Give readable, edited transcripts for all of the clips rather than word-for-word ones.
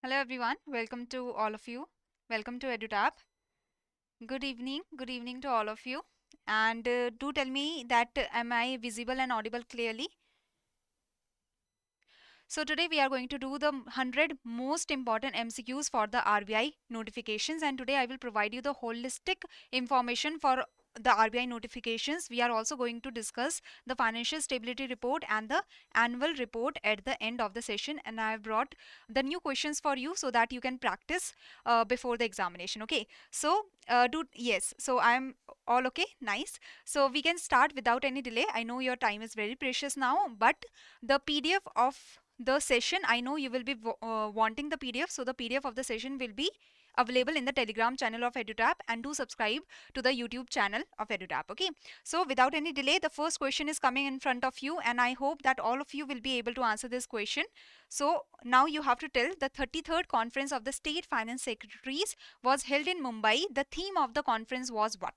Hello everyone, welcome to all of you. Welcome to EduTap. Good evening to all of you. And do tell me that am I visible and audible clearly? So today we are going to do the 100 most important MCQs for the RBI notifications, and today I will provide you the holistic information for the RBI notifications. We are also going to discuss the financial stability report and the annual report at the end of the session, and I have brought the new questions for you so that you can practice before the examination. Okay, so so I'm all okay, nice. So we can start without any delay. I know your time is very precious now, but the PDF of the session, I know you will be wanting the PDF, so the PDF of the session will be available in the Telegram channel of EduTap, and do subscribe to the YouTube channel of EduTap. Okay, so without any delay, the first question is coming in front of you, and I hope that all of you will be able to answer this question. So now you have to tell, the 33rd conference of the state finance secretaries was held in Mumbai. The theme of the conference was what?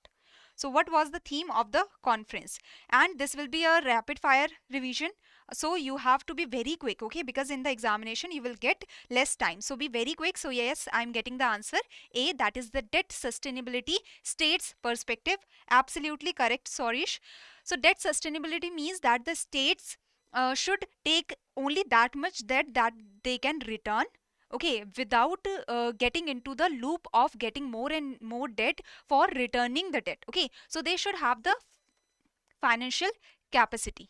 So what was the theme of the conference? And this will be a rapid fire revision, so you have to be very quick, okay, because in the examination you will get less time, so be very quick. So yes, I'm getting the answer A, that is the debt sustainability states perspective. Absolutely correct, Sorish. So debt sustainability means that the states should take only that much debt that they can return, okay, without getting into the loop of getting more and more debt for returning the debt. Okay, so they should have the financial capacity,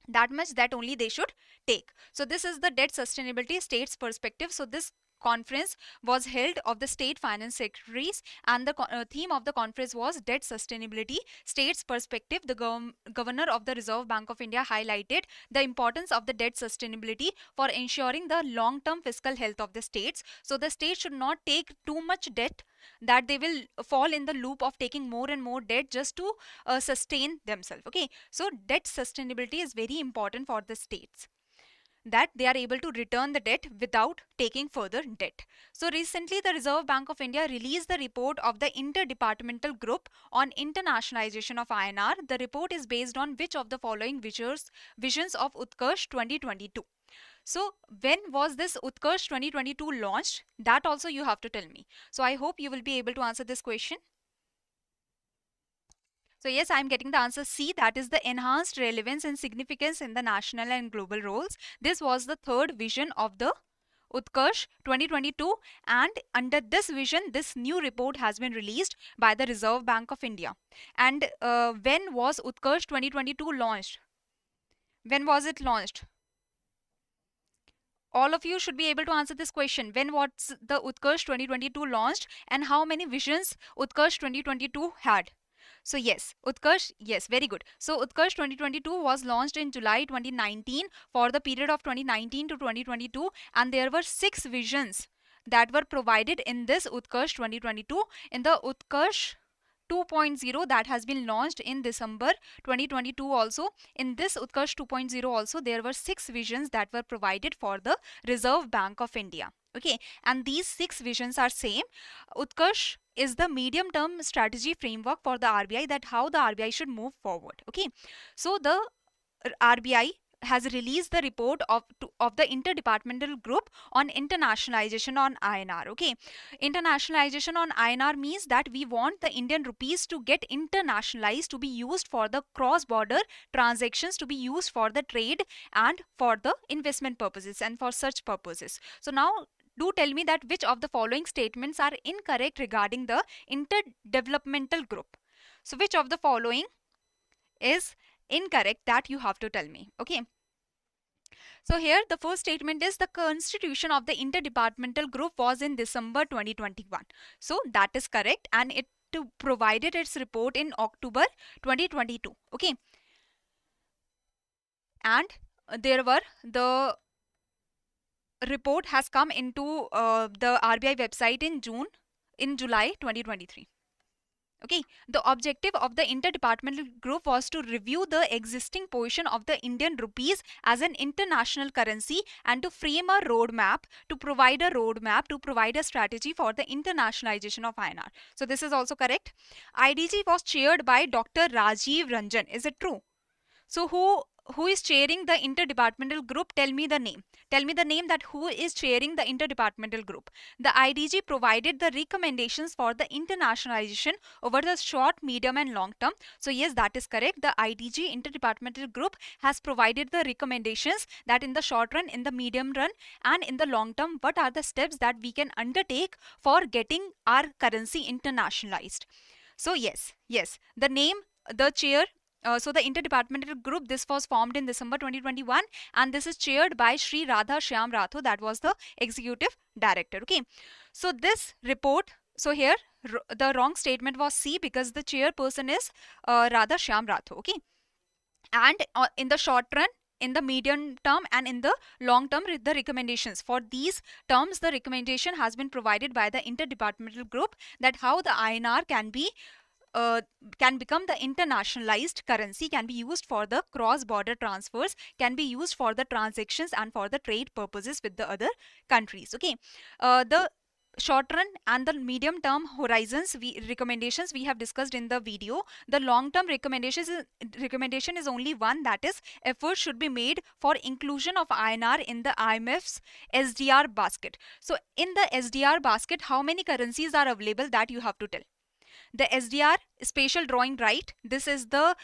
that much that only they should take. So this is the debt sustainability states perspective. So this conference was held of the state finance secretaries, and the theme of the conference was debt sustainability states perspective. The governor of the Reserve Bank of India highlighted the importance of the debt sustainability for ensuring the long term fiscal health of the states. So the states should not take too much debt that they will fall in the loop of taking more and more debt just to sustain themselves. Okay, so debt sustainability is very important for the states, that they are able to return the debt without taking further debt. So recently the Reserve Bank of India released the report of the interdepartmental group on internationalization of INR. The report is based on which of the following visions of Utkarsh 2022? So when was this Utkarsh 2022 launched? That also you have to tell me. So I hope you will be able to answer this question. So yes, I'm getting the answer C, that is the enhanced relevance and significance in the national and global roles. This was the third vision of the Utkarsh 2022, and under this vision, this new report has been released by the Reserve Bank of India. And when was Utkarsh 2022 launched? When was it launched? All of you should be able to answer this question. When was the Utkarsh 2022 launched, and how many visions Utkarsh 2022 had? So yes, Utkarsh, yes, very good. So Utkarsh 2022 was launched in July 2019 for the period of 2019 to 2022, and there were 6 visions that were provided in this Utkarsh 2022. In the Utkarsh 2.0 that has been launched in December 2022 also, in this Utkarsh 2.0 also, there were 6 visions that were provided for the Reserve Bank of India. Okay, and these 6 visions are same. Utkarsh is the medium term strategy framework for the RBI, that how the RBI should move forward. Okay, so the RBI has released the report of the interdepartmental group on internationalization on INR. Okay, internationalization on INR means that we want the Indian rupees to get internationalized, to be used for the cross border transactions, to be used for the trade and for the investment purposes and for such purposes. So now do tell me that which of the following statements are incorrect regarding the interdevelopmental group. So which of the following is incorrect, that you have to tell me. Okay, so here the first statement is the constitution of the interdepartmental group was in December 2021. So that is correct, and it provided its report in October 2022. Okay, and there were the report has come into the RBI website in July 2023. Okay, the objective of the interdepartmental group was to review the existing position of the Indian rupees as an international currency, and to frame a roadmap, to provide a strategy for the internationalization of INR. So this is also correct. IDG was chaired by Dr. Rajiv Ranjan. Is it true? So who who is chairing the interdepartmental group? Tell me the name. Tell me the name that who is chairing the interdepartmental group. The IDG provided the recommendations for the internationalization over the short, medium and long term. So yes, that is correct. The IDG interdepartmental group has provided the recommendations that in the short run, in the medium run and in the long term, what are the steps that we can undertake for getting our currency internationalized. So yes, the name, the chair, so the interdepartmental group, this was formed in December 2021 and this is chaired by Sri Radha Shyam Rathod, that was the executive director. Okay, so this report, so here the wrong statement was C because the chairperson is Radha Shyam Rathod. Okay, and in the short run, in the medium term and in the long term, the recommendations for these terms, the recommendation has been provided by the interdepartmental group that how the INR can become the internationalized currency, can be used for the cross-border transfers, can be used for the transactions and for the trade purposes with the other countries. Okay, the short run and the medium term horizons recommendations we have discussed in the video. The long term recommendation is only one, that is effort should be made for inclusion of INR in the IMF's SDR basket. So in the SDR basket, how many currencies are available, that you have to tell. The SDR, special drawing right, this is the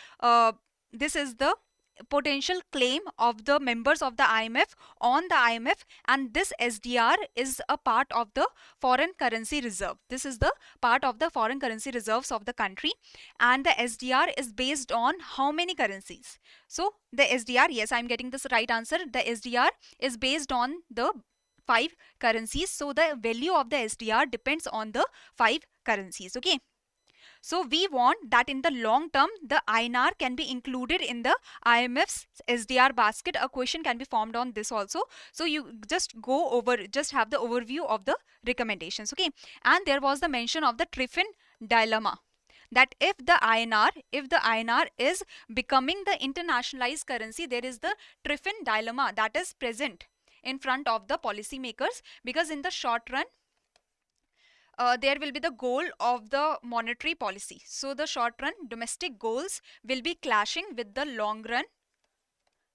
potential claim of the members of the IMF on the IMF, and this SDR is a part of the foreign currency reserve. This is the part of the foreign currency reserves of the country, and the SDR is based on how many currencies? So the SDR, yes, I'm getting this right answer. The SDR is based on the 5 currencies. So the value of the SDR depends on the 5 currencies. Okay. So we want that in the long term, the INR can be included in the IMF's SDR basket. A question can be formed on this also. So you just go over, just have the overview of the recommendations. Okay. And there was the mention of the Triffin dilemma, that if the INR is becoming the internationalized currency, there is the Triffin dilemma that is present in front of the policymakers, because in the short run, there will be the goal of the monetary policy. So the short run domestic goals will be clashing with the long run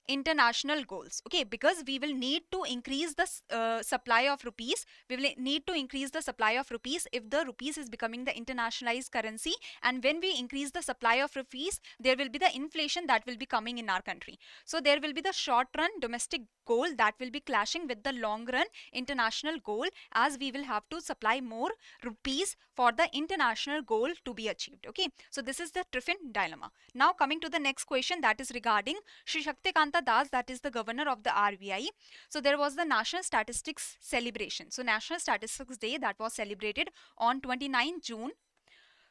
international goals. Okay, because we will need to increase the supply of rupees. We will need to increase the supply of rupees if the rupees is becoming the internationalized currency. And when we increase the supply of rupees, there will be the inflation that will be coming in our country. So there will be the short run domestic goal that will be clashing with the long run international goal, as we will have to supply more rupees for the international goal to be achieved. Okay, so this is the Triffin dilemma. Now coming to the next question, that is regarding Sri Shaktikanta Das, that is the governor of the RBI. So there was the National Statistics celebration. So National Statistics Day that was celebrated on 29 June.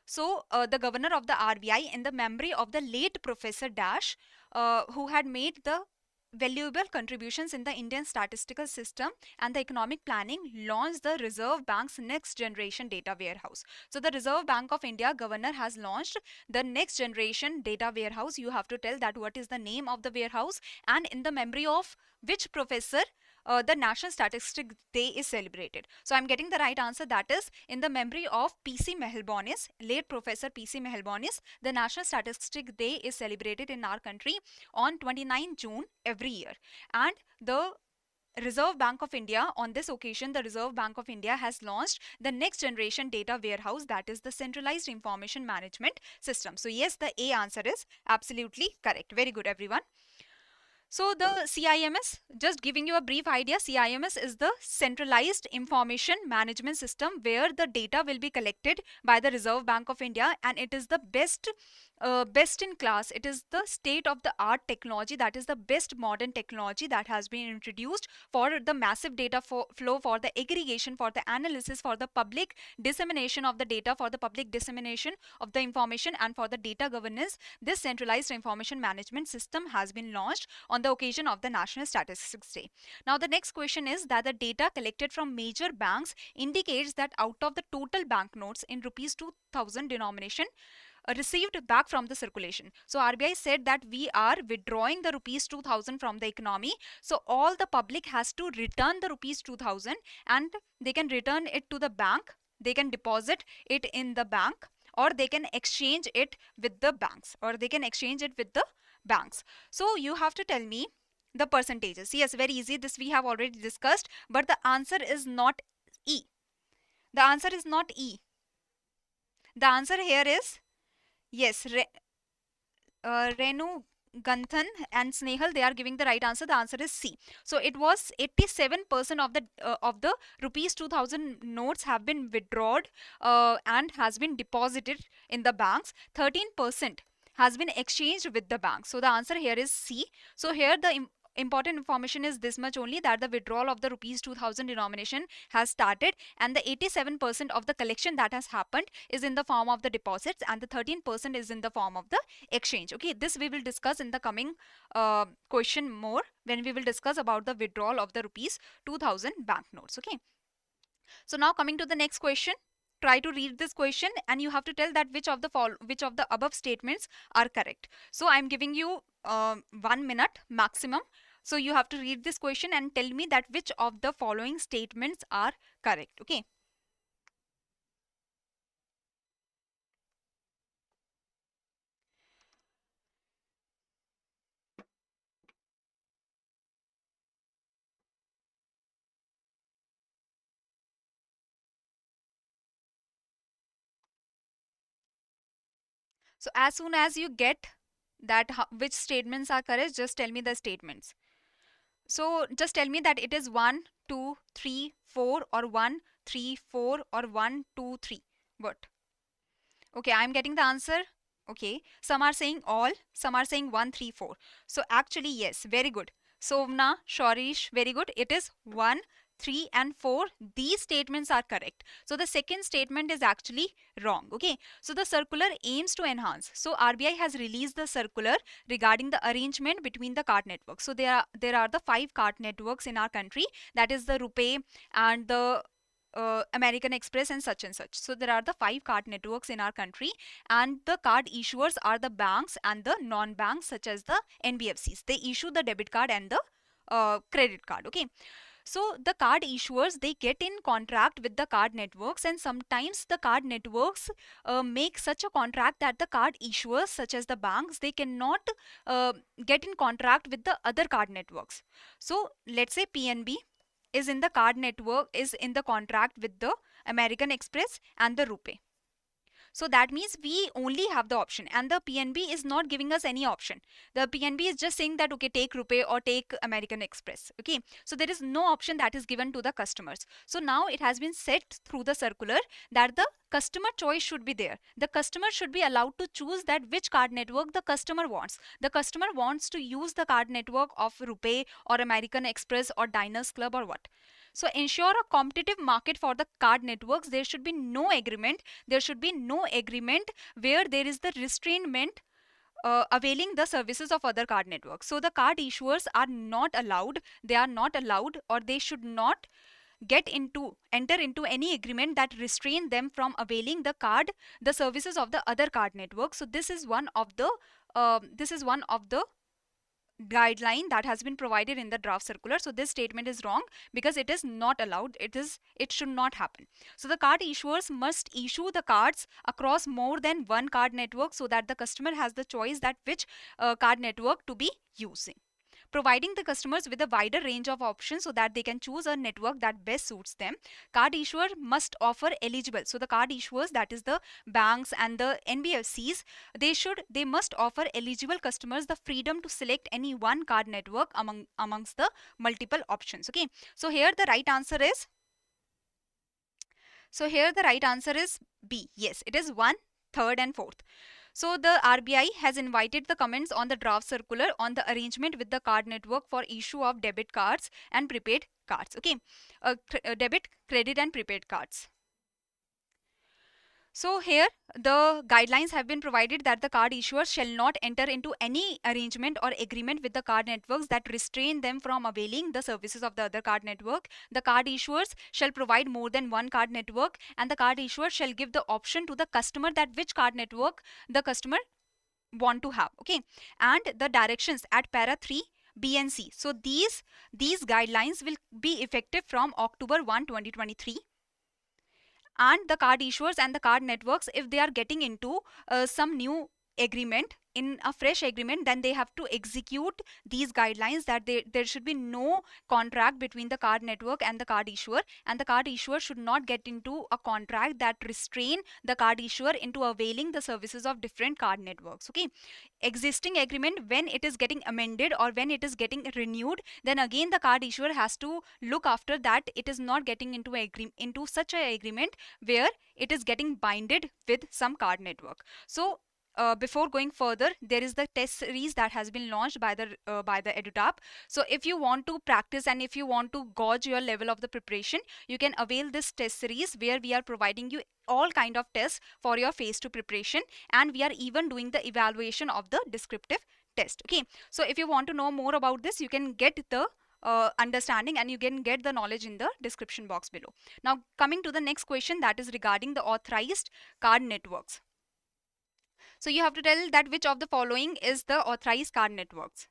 So the governor of the RBI, in the memory of the late Professor Dash, who had made the valuable contributions in the Indian statistical system and the economic planning, launched the Reserve Bank's next generation data warehouse. So the Reserve Bank of India governor has launched the next generation data warehouse. You have to tell that what is the name of the warehouse and in the memory of which professor the National Statistics Day is celebrated. So I'm getting the right answer, that is in the memory of P.C. Mehalbonis, late Professor P.C. Mehalbonis. The National Statistics Day is celebrated in our country on 29 June every year. And the Reserve Bank of India, on this occasion, the Reserve Bank of India has launched the next generation data warehouse, that is the centralized information management system. So yes, the A answer is absolutely correct. Very good, everyone. So the CIMS, just giving you a brief idea, CIMS is the centralized information management system where the data will be collected by the Reserve Bank of India, and it is the best in class. It is the state of the art technology, that is the best modern technology that has been introduced for the massive data flow, for the aggregation, for the analysis, for the public dissemination of the data, for the public dissemination of the information, and for the data governance. This centralized information management system has been launched on the occasion of the National Statistics Day. Now the next question is that the data collected from major banks indicates that out of the total banknotes in rupees 2000 denomination received back from the circulation. So RBI said that we are withdrawing the rupees 2000 from the economy. So all the public has to return the rupees 2000 and they can return it to the bank. They can deposit it in the bank, or they can exchange it with the banks, So you have to tell me the percentages. Yes, very easy. This we have already discussed, but the answer is not E. The answer is not E. The answer here is, yes, Renu Ganthan and Snehal, they are giving the right answer. The answer is C. So it was 87% of the rupees 2000 notes have been withdrawn and has been deposited in the banks. 13% has been exchanged with the bank. So the answer here is C. So here the important information is this much only, that the withdrawal of the rupees 2000 denomination has started, and the 87% of the collection that has happened is in the form of the deposits, and the 13% is in the form of the exchange. Okay, this we will discuss in the coming question more, when we will discuss about the withdrawal of the rupees 2000 banknotes. Okay, so now coming to the next question. Try to read this question and you have to tell that which of the above statements are correct. So I'm giving you 1 minute maximum. So you have to read this question and tell me that which of the following statements are correct. Okay. So as soon as you get that which statements are correct, just tell me the statements. So just tell me that it is 1, 2, 3, 4 or 1, 3, 4 or 1, 2, 3. What? Okay, I'm getting the answer. Okay, some are saying all, some are saying 1, 3, 4. So actually, yes, very good. Sovna, Shorish, very good. It is 1, 3 and 4. These statements are correct. So the second statement is actually wrong. Okay, so the circular aims to enhance. So RBI has released the circular regarding the arrangement between the card networks. So there are the 5 card networks in our country, that is the RuPay and the American Express and such and such. So there are the 5 card networks in our country, and the card issuers are the banks and the non-banks such as the NBFCs. They issue the debit card and the credit card. Okay. So the card issuers, they get in contract with the card networks, and sometimes the card networks make such a contract that the card issuers such as the banks, they cannot get in contract with the other card networks. So let's say PNB is in the card network, is in the contract with the American Express and the RuPay. So that means we only have the option, and the PNB is not giving us any option. The PNB is just saying that, okay, take RuPay or take American Express. Okay, so there is no option that is given to the customers. So now it has been set through the circular that the customer choice should be there. The customer should be allowed to choose that which card network the customer wants. The customer wants to use the card network of RuPay or American Express or Diners Club or what. So ensure a competitive market for the card networks. There should be no agreement. There should be no agreement where there is the restrainment availing the services of other card networks. So the card issuers are not allowed. They are not allowed, or they should not enter into any agreement that restrain them from availing the services of the other card networks. So this is one of the guideline that has been provided in the draft circular. So this statement is wrong because it is not allowed. It should not happen. So the card issuers must issue the cards across more than one card network so that the customer has the choice that which card network to be using, providing the customers with a wider range of options so that they can choose a network that best suits them. Card issuer must offer eligible. So the card issuers, that is the banks and the NBFCs, they must offer eligible customers the freedom to select any one card network amongst the multiple options. Okay. So here the right answer is B. Yes, it is 1, 3rd and 4th. So the RBI has invited the comments on the draft circular on the arrangement with the card network for issue of debit cards and prepaid cards. Okay, debit, credit and prepaid cards. So here the guidelines have been provided that the card issuers shall not enter into any arrangement or agreement with the card networks that restrain them from availing the services of the other card network. The card issuers shall provide more than one card network, and the card issuer shall give the option to the customer that which card network the customer want to have. Okay, and the directions at para 3 B and C. So these guidelines will be effective from October 1, 2023. And the card issuers and the card networks, if they are getting into some new agreement, in a fresh agreement, then they have to execute these guidelines, that there should be no contract between the card network and the card issuer, and the card issuer should not get into a contract that restrain the card issuer into availing the services of different card networks. Okay, existing agreement, when it is getting amended or when it is getting renewed, then again the card issuer has to look after that it is not getting into such a agreement where it is getting binded with some card network. So before going further, there is the test series that has been launched by the EduTap. So if you want to practice and if you want to gauge your level of the preparation, you can avail this test series where we are providing you all kind of tests for your phase 2 preparation, and we are even doing the evaluation of the descriptive test. Okay, so if you want to know more about this, you can get the understanding and you can get the knowledge in the description box below. Now coming to the next question, that is regarding the authorized card networks. So you have to tell that which of the following is the authorized card networks.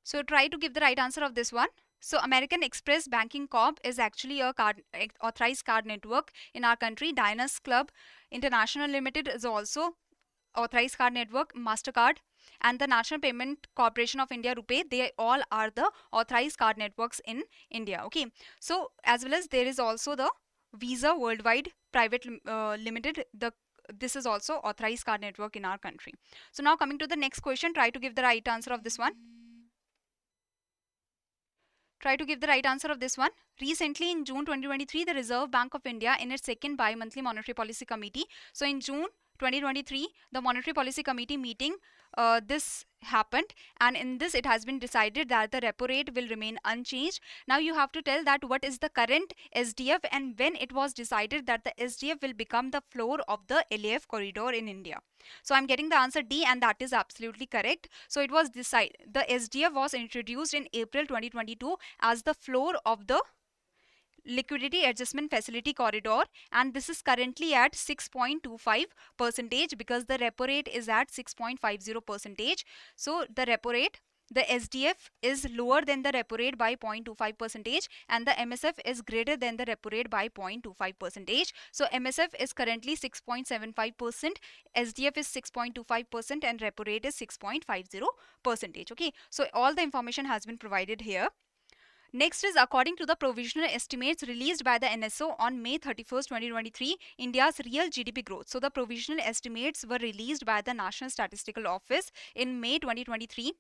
So try to give the right answer of this one. So American Express Banking Corp is actually a authorized card network in our country. Diners Club International Limited is also authorized card network. MasterCard and the National Payment Corporation of India, RuPay, they all are the authorized card networks in India. Okay, so as well as there is also the Visa Worldwide Private Limited. This is also authorized card network in our country. So now coming to the next question, try to give the right answer of this one. Try to give the right answer of this one. Recently, in June 2023, the Reserve Bank of India, in its second bi-monthly Monetary Policy Committee, so in June 2023, the Monetary Policy Committee meeting, this happened, and in this it has been decided that the repo rate will remain unchanged. Now you have to tell that what is the current SDF and when it was decided that the SDF will become the floor of the LAF corridor in India. So I'm getting the answer D, and that is absolutely correct. So it was decided, the SDF was introduced in April 2022 as the floor of the liquidity adjustment facility corridor, and this is currently at 6.25 percentage because the repo rate is at 6.50 percentage. So the repo rate, the SDF is lower than the repo rate by 0.25 percentage, and the MSF is greater than the repo rate by 0.25 percentage. So MSF is currently 6.75%, SDF is 6.25%, and repo rate is 6.50 percentage. Okay, so all the information has been provided here. Next is, according to the provisional estimates released by the NSO on May 31st, 2023, India's real GDP growth. So the provisional estimates were released by the National Statistical Office in May 2023.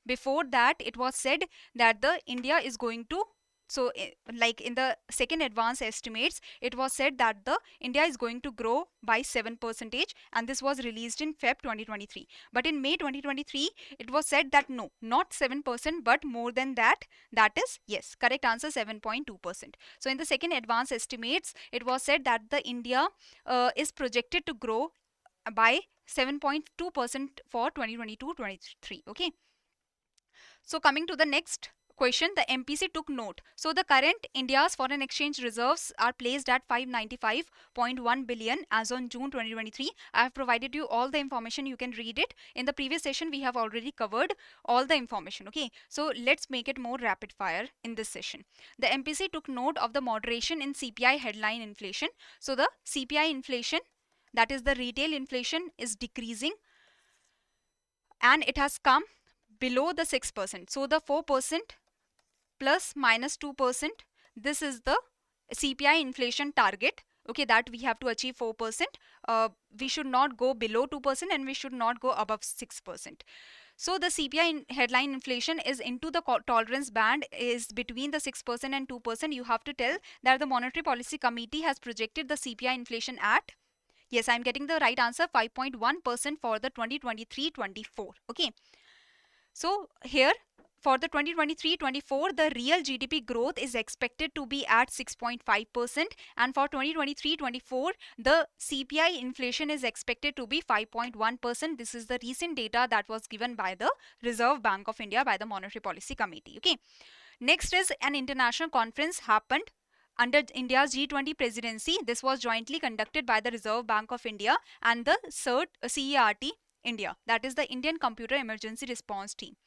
Before that, it was said that the India is going to, so like in the second advance estimates, it was said that the India is going to grow by 7%, and this was released in Feb 2023. But in May 2023, it was said that no, not 7%, but more than that. That is, yes, correct answer, 7.2%. So in the second advance estimates, it was said that the India is projected to grow by 7.2% for 2022-23. Okay. So coming to the next question, the MPC took note. So the current India's foreign exchange reserves are placed at 595.1 billion as on June 2023. I have provided you all the information. You can read it. In the previous session, we have already covered all the information. Okay, so let's make it more rapid fire in this session. The MPC took note of the moderation in CPI headline inflation. So the CPI inflation, that is the retail inflation, is decreasing, and it has come below the 6%. So the 4% plus minus 2%, this is the CPI inflation target. Okay, that we have to achieve 4%. We should not go below 2% and we should not go above 6%. So the CPI headline inflation is into the tolerance band, is between the 6% and 2%. You have to tell that the Monetary Policy Committee has projected the CPI inflation at, yes, I'm getting the right answer, 5.1% for the 2023-24. Okay. So here for the 2023-24, the real GDP growth is expected to be at 6.5%, and for 2023-24, the CPI inflation is expected to be 5.1%. This is the recent data that was given by the Reserve Bank of India, by the Monetary Policy Committee. Okay. Next is, an international conference happened under India's G20 presidency. This was jointly conducted by the Reserve Bank of India and the CERT India, that is the Indian Computer Emergency Response Team.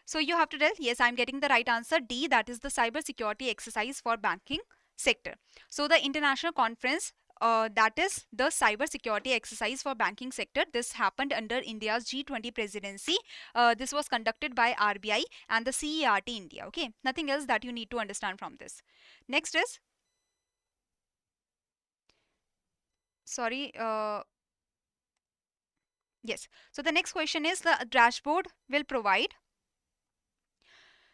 So you have to tell, yes, I'm getting the right answer. D, that is the cyber security exercise for banking sector. So the international conference, that is the cyber security exercise for banking sector. This happened under India's G20 presidency. This was conducted by RBI and the CERT India. Okay, nothing else that you need to understand from this. Next is, sorry, yes. So the next question is, the dashboard will provide.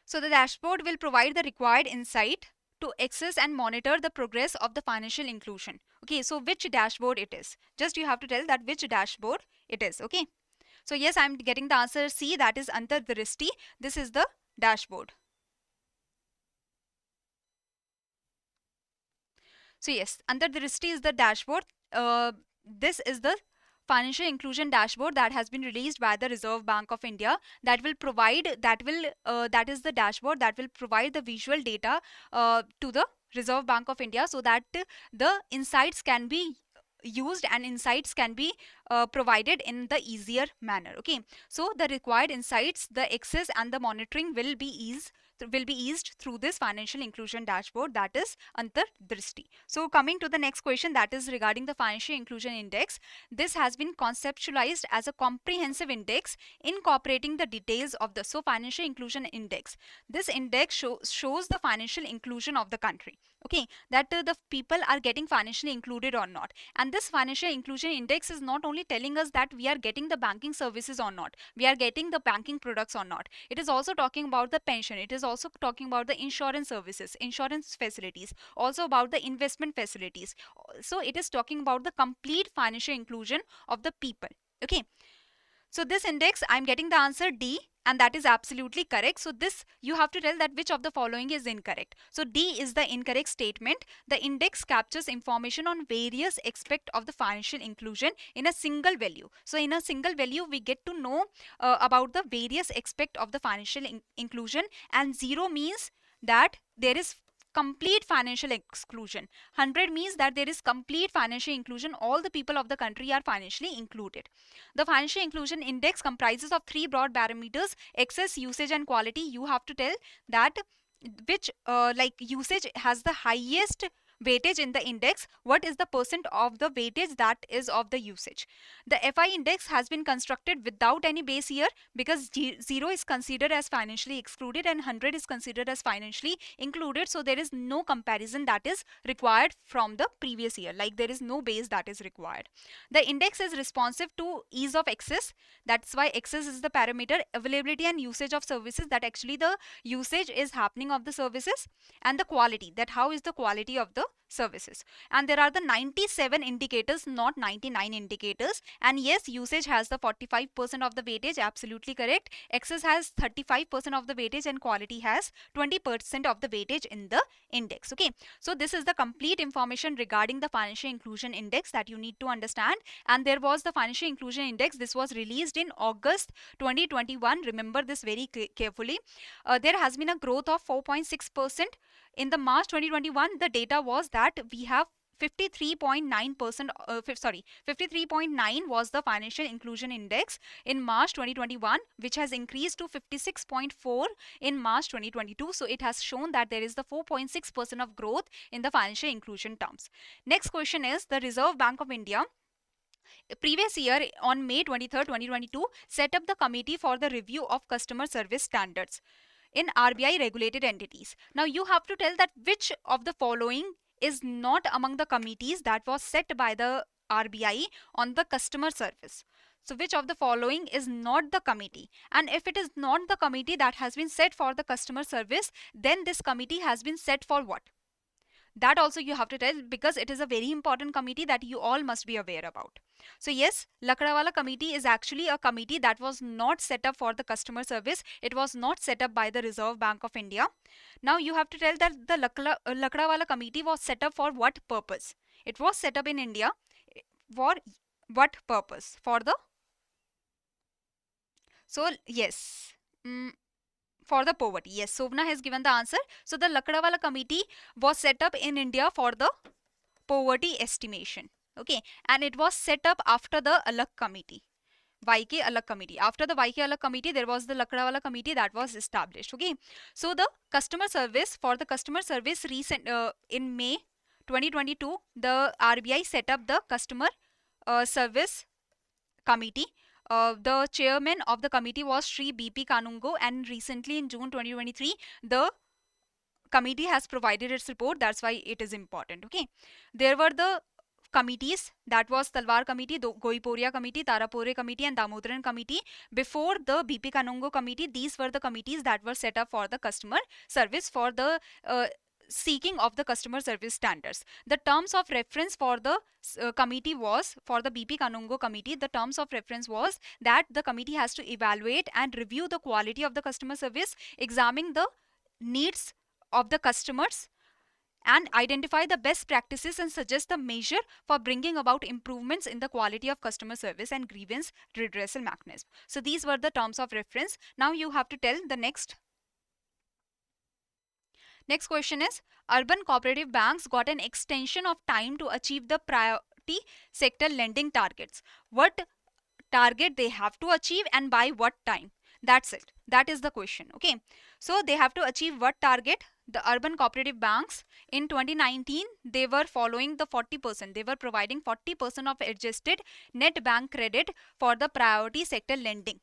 So the dashboard will provide the required insight to access and monitor the progress of the financial inclusion. Okay, so which dashboard it is? Just you have to tell that which dashboard it is. Okay. So yes, I'm getting the answer C, that is Antardrishti. This is the dashboard. So yes, Antardrishti is the dashboard. This is the financial inclusion dashboard that has been released by the Reserve Bank of India, that will provide, that is the dashboard that will provide the visual data to the Reserve Bank of India, so that the insights can be used and insights can be provided in the easier manner. Okay, so the required insights, the access and the monitoring will be eased through this financial inclusion dashboard, that is Antardrishti. So coming to the next question, that is regarding the financial inclusion index. This has been conceptualized as a comprehensive index incorporating the details of the financial inclusion index. This index shows the financial inclusion of the country. Okay, that the people are getting financially included or not. And this financial inclusion index is not only telling us that we are getting the banking services or not, we are getting the banking products or not. It is also talking about the pension. It is also talking about the insurance services, insurance facilities, also about the investment facilities. So it is talking about the complete financial inclusion of the people. Okay. So this index, I'm getting the answer D, and that is absolutely correct. So this, you have to tell that which of the following is incorrect. So D is the incorrect statement. The index captures information on various aspects of the financial inclusion in a single value. So in a single value, we get to know about the various aspects of the financial inclusion, and 0 means that there is complete financial exclusion. 100 means that there is complete financial inclusion. All the people of the country are financially included. The financial inclusion index comprises of 3 broad parameters: access, usage and quality. You have to tell that which like usage has the highest weightage in the index. What is the percent of the weightage that is of the usage? The FI index has been constructed without any base year, because 0 is considered as financially excluded and 100 is considered as financially included. So there is no comparison that is required from the previous year, like there is no base that is required. The index is responsive to ease of access. That's why access is the parameter. Availability and usage of services, that actually the usage is happening of the services. And the quality, that how is the quality of the services. And there are the 97 indicators, not 99 indicators. And yes, usage has the 45% of the weightage, absolutely correct. Access has 35% of the weightage and quality has 20% of the weightage in the index. Okay, so this is the complete information regarding the financial inclusion index that you need to understand. And there was the financial inclusion index. This was released in August 2021. Remember this very carefully. There has been a growth of 4.6%. In the March 2021, the data was that we have 53.9%, 53.9 was the financial inclusion index in March 2021, which has increased to 56.4 in March 2022. So it has shown that there is the 4.6% of growth in the financial inclusion terms. Next question is, the Reserve Bank of India previous year on May 23rd, 2022 set up the Committee for the Review of Customer Service Standards in RBI regulated entities. Now you have to tell that which of the following is not among the committees that was set by the RBI on the customer service. So which of the following is not the committee? And if it is not the committee that has been set for the customer service, then this committee has been set for what? That also you have to tell, because it is a very important committee that you all must be aware about. So yes, Lakdawala committee is actually a committee that was not set up for the customer service. It was not set up by the Reserve Bank of India. Now you have to tell that the Lakdawala committee was set up for what purpose? It was set up in India for what purpose? For the, so yes, for the poverty. Yes, Sovna has given the answer. So the Lakdawala committee was set up in India for the poverty estimation. Okay, and it was set up after the Alak committee. YK Alag Committee. After the YK Alag Committee, there was the Lakdawala Committee that was established. Okay, so the customer service, for the customer service recent in May 2022, the RBI set up the customer service committee. The chairman of the committee was Sri BP Kanungo, and recently in June 2023, the committee has provided its report. That's why it is important. Okay, there were the committees, that was Talwar Committee, Goiporia Committee, Tarapore Committee, and Damodaran Committee. Before the BP Kanungo Committee, these were the committees that were set up for the customer service, for the seeking of the customer service standards. The terms of reference for the committee was, for the BP Kanungo Committee, the terms of reference was that the committee has to evaluate and review the quality of the customer service, examine the needs of the customers, and identify the best practices and suggest the measure for bringing about improvements in the quality of customer service and grievance redressal mechanism. So these were the terms of reference. Now you have to tell the next. Next question is, urban cooperative banks got an extension of time to achieve the priority sector lending targets. What target they have to achieve and by what time? That's it. That is the question. Okay. So they have to achieve what target? The urban cooperative banks in 2019, they were following the 40%. They were providing 40% of adjusted net bank credit for the priority sector lending.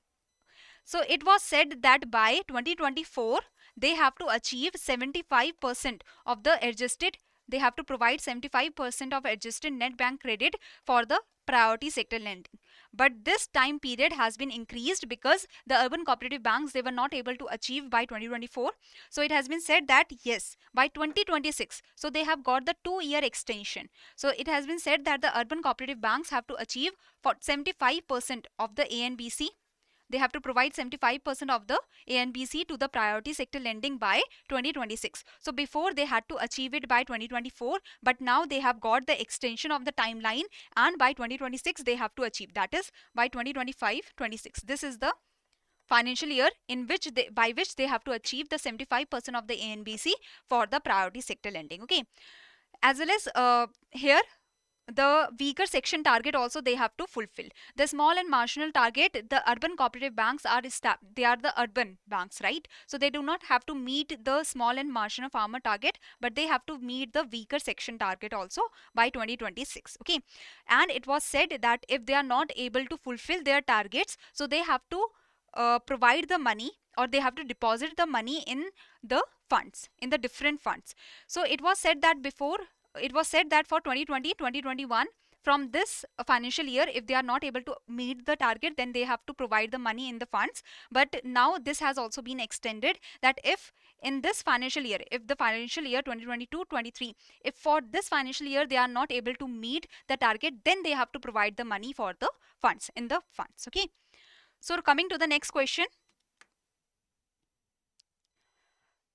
So it was said that by 2024, they have to achieve 75% of the adjusted, they have to provide 75% of adjusted net bank credit for the priority sector lending. But this time period has been increased because the urban cooperative banks, they were not able to achieve by 2024. So it has been said that yes, by 2026, so they have got the 2-year extension. So it has been said that the urban cooperative banks have to achieve for 75% of the ANBC. They have to provide 75% of the ANBC to the priority sector lending by 2026. So before they had to achieve it by 2024, but now they have got the extension of the timeline, and by 2026 they have to achieve, that is by 2025-26. This is the financial year in which by which they have to achieve the 75% of the ANBC for the priority sector lending. Okay, as well as here the weaker section target also they have to fulfill. The small and marginal target, the urban cooperative banks are they are the urban banks, right? So they do not have to meet the small and marginal farmer target, but they have to meet the weaker section target also by 2026. Okay, and it was said that if they are not able to fulfill their targets, so they have to provide the money, or they have to deposit the money in the funds, in the different funds. So it was said that before, it was said that for 2020-2021, from this financial year, if they are not able to meet the target, then they have to provide the money in the funds. But now this has also been extended, that if in this financial year, if the financial year 2022-23, if for this financial year they are not able to meet the target, then they have to provide the money for the funds, in the funds. Okay, so coming to the next question.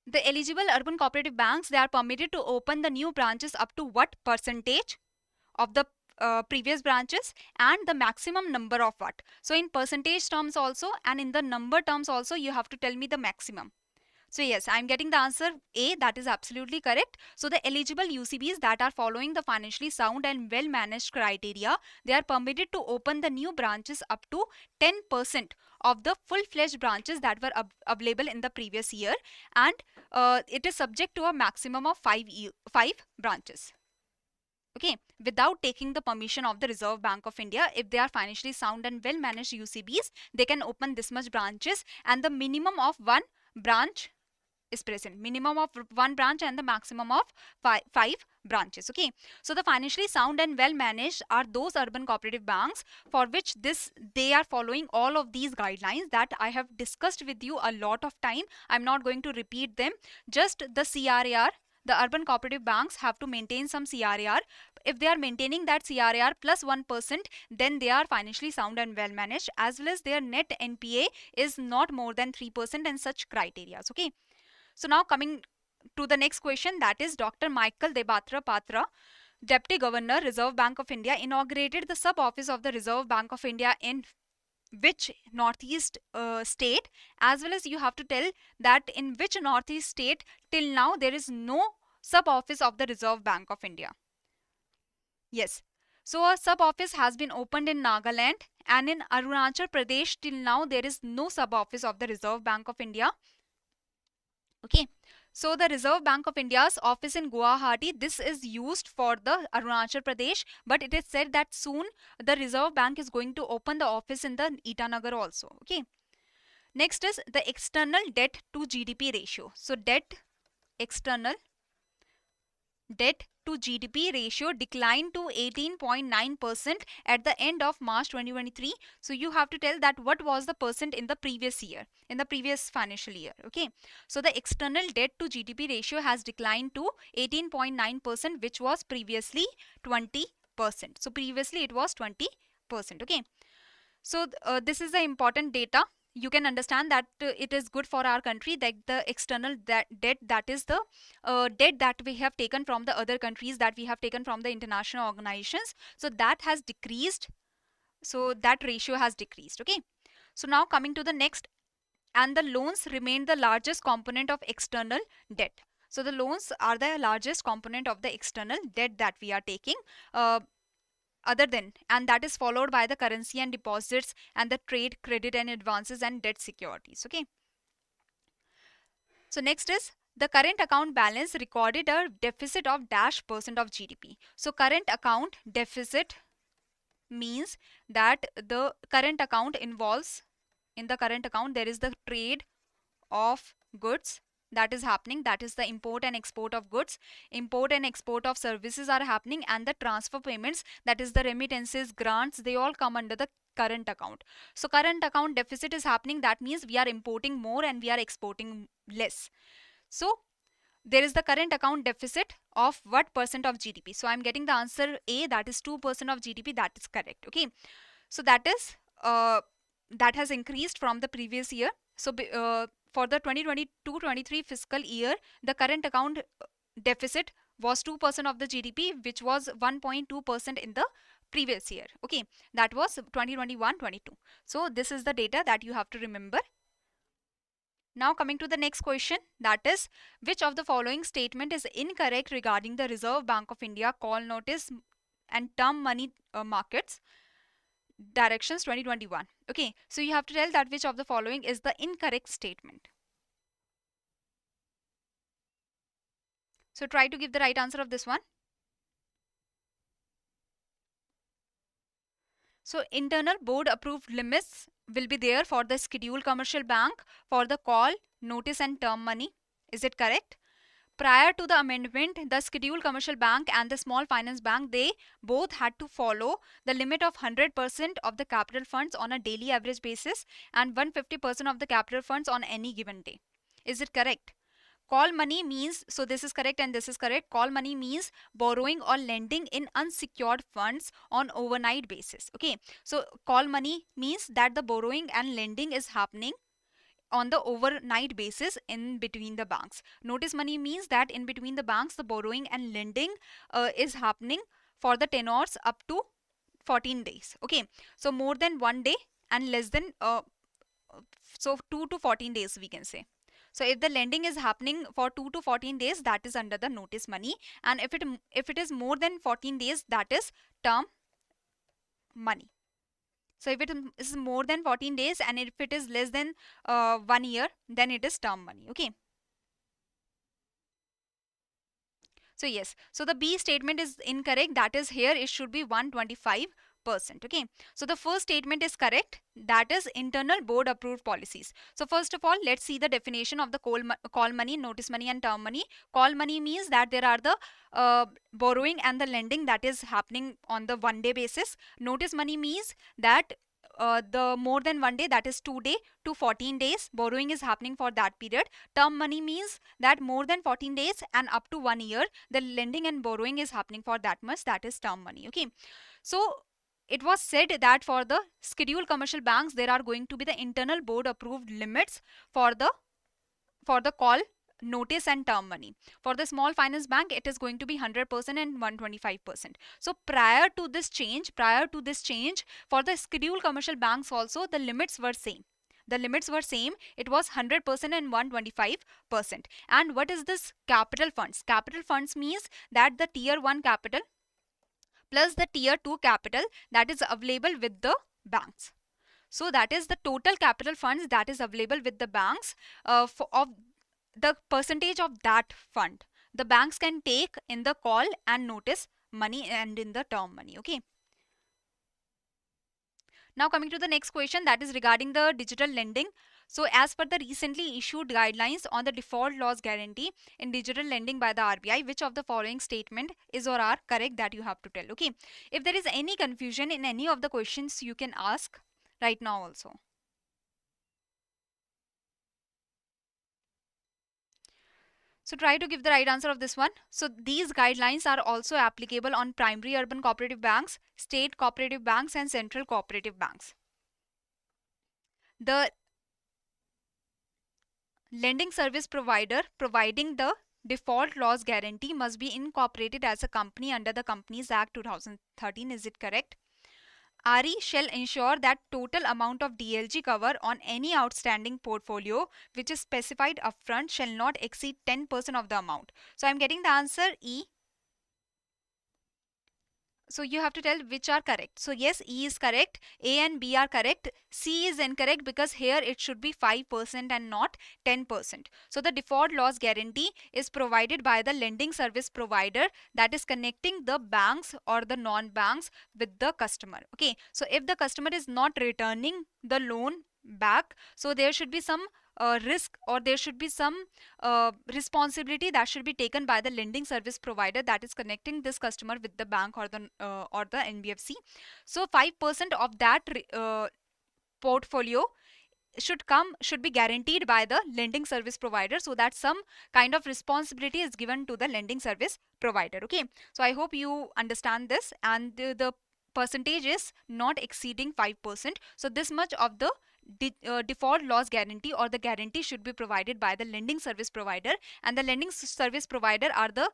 The eligible urban cooperative banks, they are permitted to open the new branches up to what percentage of the previous branches, and the maximum number of what? So in percentage terms also, and in the number terms also, you have to tell me the maximum. So yes, I am getting the answer A, that is absolutely correct. So the eligible UCBs that are following the financially sound and well managed criteria, they are permitted to open the new branches up to 10% of the full-fledged branches that were available in the previous year, and it is subject to a maximum of 5 branches. Okay, without taking the permission of the Reserve Bank of India. If they are financially sound and well managed UCBs, they can open this much branches, and the minimum of 1 branch is present, minimum of 1 branch and the maximum of 5 branches. Okay, so the financially sound and well managed are those urban cooperative banks for which they are following all of these guidelines that I have discussed with you a lot of time. I'm not going to repeat them. Just the CRAR, the urban cooperative banks have to maintain some CRAR. If they are maintaining that CRAR plus 1%, then they are financially sound and well managed, as well as their net NPA is not more than 3% and such criteria. Okay, so now coming to the next question, that is Dr. Michael Debatra Patra, Deputy Governor, Reserve Bank of India, inaugurated the sub-office of the Reserve Bank of India in which northeast state, as well as you have to tell that in which northeast state till now there is no sub-office of the Reserve Bank of India. Yes, So a sub office has been opened in Nagaland, and in Arunachal Pradesh till now there is no sub office of the Reserve Bank of India. Okay, so the Reserve Bank of India's office in Guwahati, this is used for the Arunachal Pradesh, but it is said that soon the Reserve Bank is going to open the office in the Itanagar also. Okay, next is the external debt to GDP ratio. So external debt to GDP ratio declined to 18.9% at the end of March 2023. So you have to tell that what was the percent in the previous year, in the previous financial year. Okay, so the external debt to GDP ratio has declined to 18.9%, which was previously 20%. So previously it was 20%. Okay, so this is the important data. You can understand that it is good for our country that the external debt, that is the debt that we have taken from the other countries, that we have taken from the international organizations, so that has decreased. So that ratio has decreased. Okay, so now coming to the next, and the loans remain the largest component of external debt. So the loans are the largest component of the external debt that we are taking. Other than, and that is followed by the currency and deposits and the trade, credit and advances and debt securities. Okay, so next is the current account balance recorded a deficit of dash percent of GDP. So current account deficit means that the current account involves, in the current account there is the trade of goods that is happening, that is the import and export of goods, import and export of services are happening, and the transfer payments, that is the remittances, grants, they all come under the current account. So current account deficit is happening, that means we are importing more and we are exporting less. So there is the current account deficit of what percent of GDP? So I'm getting the answer A, that is 2% of GDP, that is correct. Okay, so that is that has increased from the previous year. So for the 2022-23 fiscal year, the current account deficit was 2% of the GDP, which was 1.2% in the previous year. Okay, that was 2021-22. So this is the data that you have to remember. Now coming to the next question, that is, which of the following statement is incorrect regarding the Reserve Bank of India call notice and term money markets directions 2021. Okay, so you have to tell that which of the following is the incorrect statement. So try to give the right answer of this one. So internal board approved limits will be there for the scheduled commercial bank for the call, notice and term money. Is it correct? Prior to the amendment, the scheduled commercial bank and the small finance bank, they both had to follow the limit of 100% of the capital funds on a daily average basis and 150% of the capital funds on any given day. Is it correct? Call money means, so this is correct and this is correct. Call money means borrowing or lending in unsecured funds on overnight basis. Okay, so call money means that the borrowing and lending is happening on the overnight basis in between the banks. Notice money means that in between the banks, the borrowing and lending is happening for the tenors up to 14 days. Okay, so more than 1 day and less than so 2 to 14 days we can say. So if the lending is happening for 2 to 14 days, that is under the notice money, and if it is more than 14 days, that is term money. So if it is more than 14 days and if it is less than 1 year, then it is term money. Okay. So yes, so the B statement is incorrect. That is, here it should be 125%. Okay, so the first statement is correct, that is internal board approved policies. So first of all, let's see the definition of the call money, notice money and term money. Call money means that there are the borrowing and the lending that is happening on the 1 day basis. Notice money means that the more than 1 day, that is 2 day to 14 days, borrowing is happening for that period. Term money means that more than 14 days and up to 1 year, the lending and borrowing is happening for that much, that is term money. Okay, so it was said that for the scheduled commercial banks, there are going to be the internal board approved limits for the call, notice and term money. For the small finance bank, it is going to be 100% and 125%. So prior to this change, for the scheduled commercial banks also, the limits were same. The limits were same. It was 100% and 125%. And what is this capital funds? Capital funds means that the tier 1 capital plus the tier 2 capital that is available with the banks. So that is the total capital funds that is available with the banks, of the percentage of that fund the banks can take in the call and notice money and in the term money. Okay. Now coming to the next question, that is regarding the digital lending. So as per the recently issued guidelines on the default loss guarantee in digital lending by the RBI, which of the following statement is or are correct, that you have to tell. Okay. If there is any confusion in any of the questions, you can ask right now also. So try to give the right answer of this one. So these guidelines are also applicable on primary urban cooperative banks, state cooperative banks and central cooperative banks. The lending service provider providing the default loss guarantee must be incorporated as a company under the Companies Act 2013. Is it correct? RE shall ensure that total amount of DLG cover on any outstanding portfolio which is specified upfront shall not exceed 10% of the amount. So I'm getting the answer E. So you have to tell which are correct. So yes, E is correct, A and B are correct, C is incorrect because here it should be 5% and not 10%. So the default loss guarantee is provided by the lending service provider that is connecting the banks or the non-banks with the customer. Okay, so if the customer is not returning the loan back, so there should be some risk, or there should be some responsibility that should be taken by the lending service provider that is connecting this customer with the bank or the NBFC. So 5% of that portfolio should be guaranteed by the lending service provider, so that some kind of responsibility is given to the lending service provider. Okay, so I hope you understand this, and the percentage is not exceeding 5%. So this much of the default loss guarantee or the guarantee should be provided by the lending service provider, and the lending service provider are the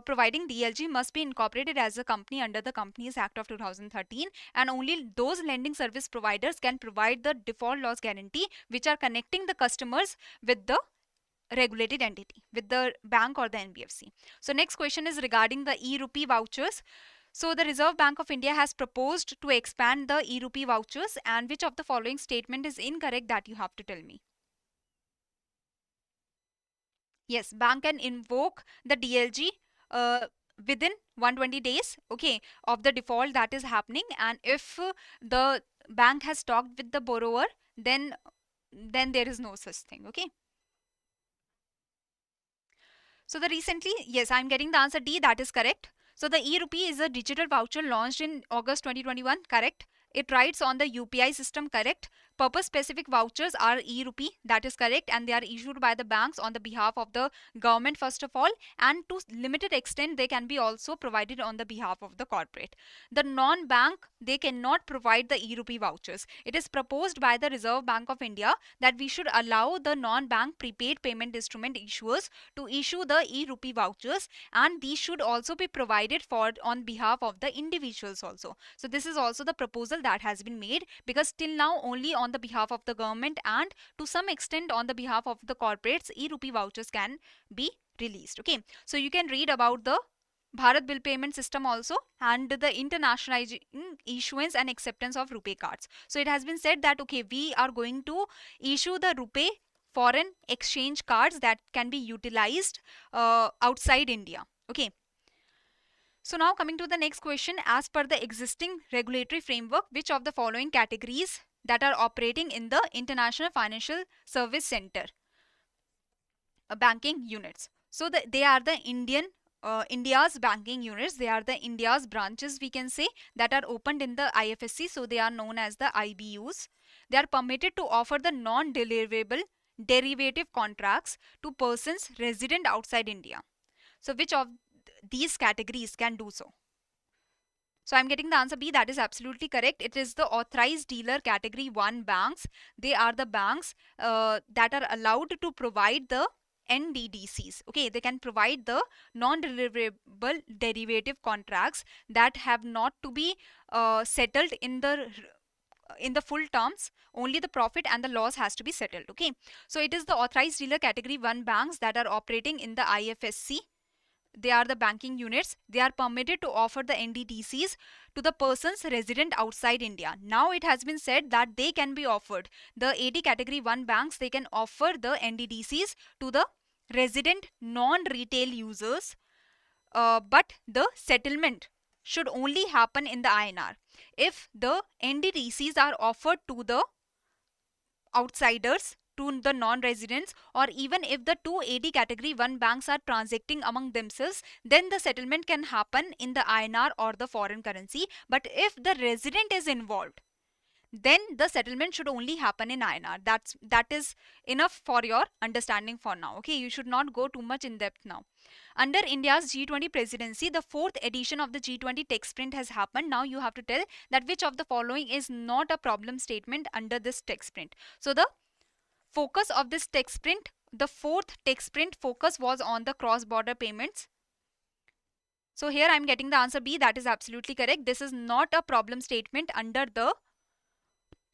providing DLG must be incorporated as a company under the Companies Act of 2013, and only those lending service providers can provide the default loss guarantee which are connecting the customers with the regulated entity, with the bank or the NBFC. So next question is regarding the e-rupee vouchers. So the Reserve Bank of India has proposed to expand the e-rupee vouchers, and which of the following statement is incorrect, that you have to tell me. Yes, bank can invoke the DLG within 120 days, okay, of the default that is happening, and if the bank has talked with the borrower, then there is no such thing. Okay. So the recently, yes, I'm getting the answer D, that is correct. So the e-rupee is a digital voucher launched in August 2021, correct? It rides on the UPI system, correct? Purpose specific vouchers are e-rupee, that is correct, and they are issued by the banks on the behalf of the government first of all, and to limited extent they can be also provided on the behalf of the corporate. The non-bank, they cannot provide the e-rupee vouchers. It is proposed by the Reserve Bank of India that we should allow the non-bank prepaid payment instrument issuers to issue the e-rupee vouchers, and these should also be provided for on behalf of the individuals also. So this is also the proposal that has been made, because till now only on the behalf of the government and to some extent on the behalf of the corporates e-rupee vouchers can be released. Okay, so you can read about the Bharat bill payment system also, and the internationalizing issuance and acceptance of RuPay cards. So it has been said that okay, we are going to issue the RuPay foreign exchange cards that can be utilized outside India. Okay. So now coming to the next question, as per the existing regulatory framework, which of the following categories that are operating in the International Financial Service Center banking units? So they are the India's banking units. They are the India's branches, we can say, that are opened in the IFSC. So they are known as the IBUs. They are permitted to offer the non-deliverable derivative contracts to persons resident outside India. So which of these categories can do so? So I'm getting the answer B, that is absolutely correct. It is the authorized dealer category 1 banks. They are the banks that are allowed to provide the NDDCs. Okay, they can provide the non-deliverable derivative contracts that have not to be settled in the full terms. Only the profit and the loss has to be settled. Okay, so it is the authorized dealer category 1 banks that are operating in the IFSC they are the banking units, they are permitted to offer the NDTCs to the persons resident outside India. Now it has been said that they can be offered. The 80 category 1 banks, they can offer the NDTCs to the resident non-retail users, but the settlement should only happen in the INR. If the NDTCs are offered to the outsiders, to the non-residents, or even if the 280 category 1 banks are transacting among themselves, then the settlement can happen in the INR or the foreign currency. But if the resident is involved, then the settlement should only happen in INR. That is enough for your understanding for now. Okay, you should not go too much in depth now. Under India's G20 presidency, the 4th edition of the G20 tech sprint has happened. Now you have to tell that which of the following is not a problem statement under this tech sprint. So the focus of this tech sprint, the 4th tech sprint focus was on the cross-border payments. So here I am getting the answer B. That is absolutely correct. This is not a problem statement under the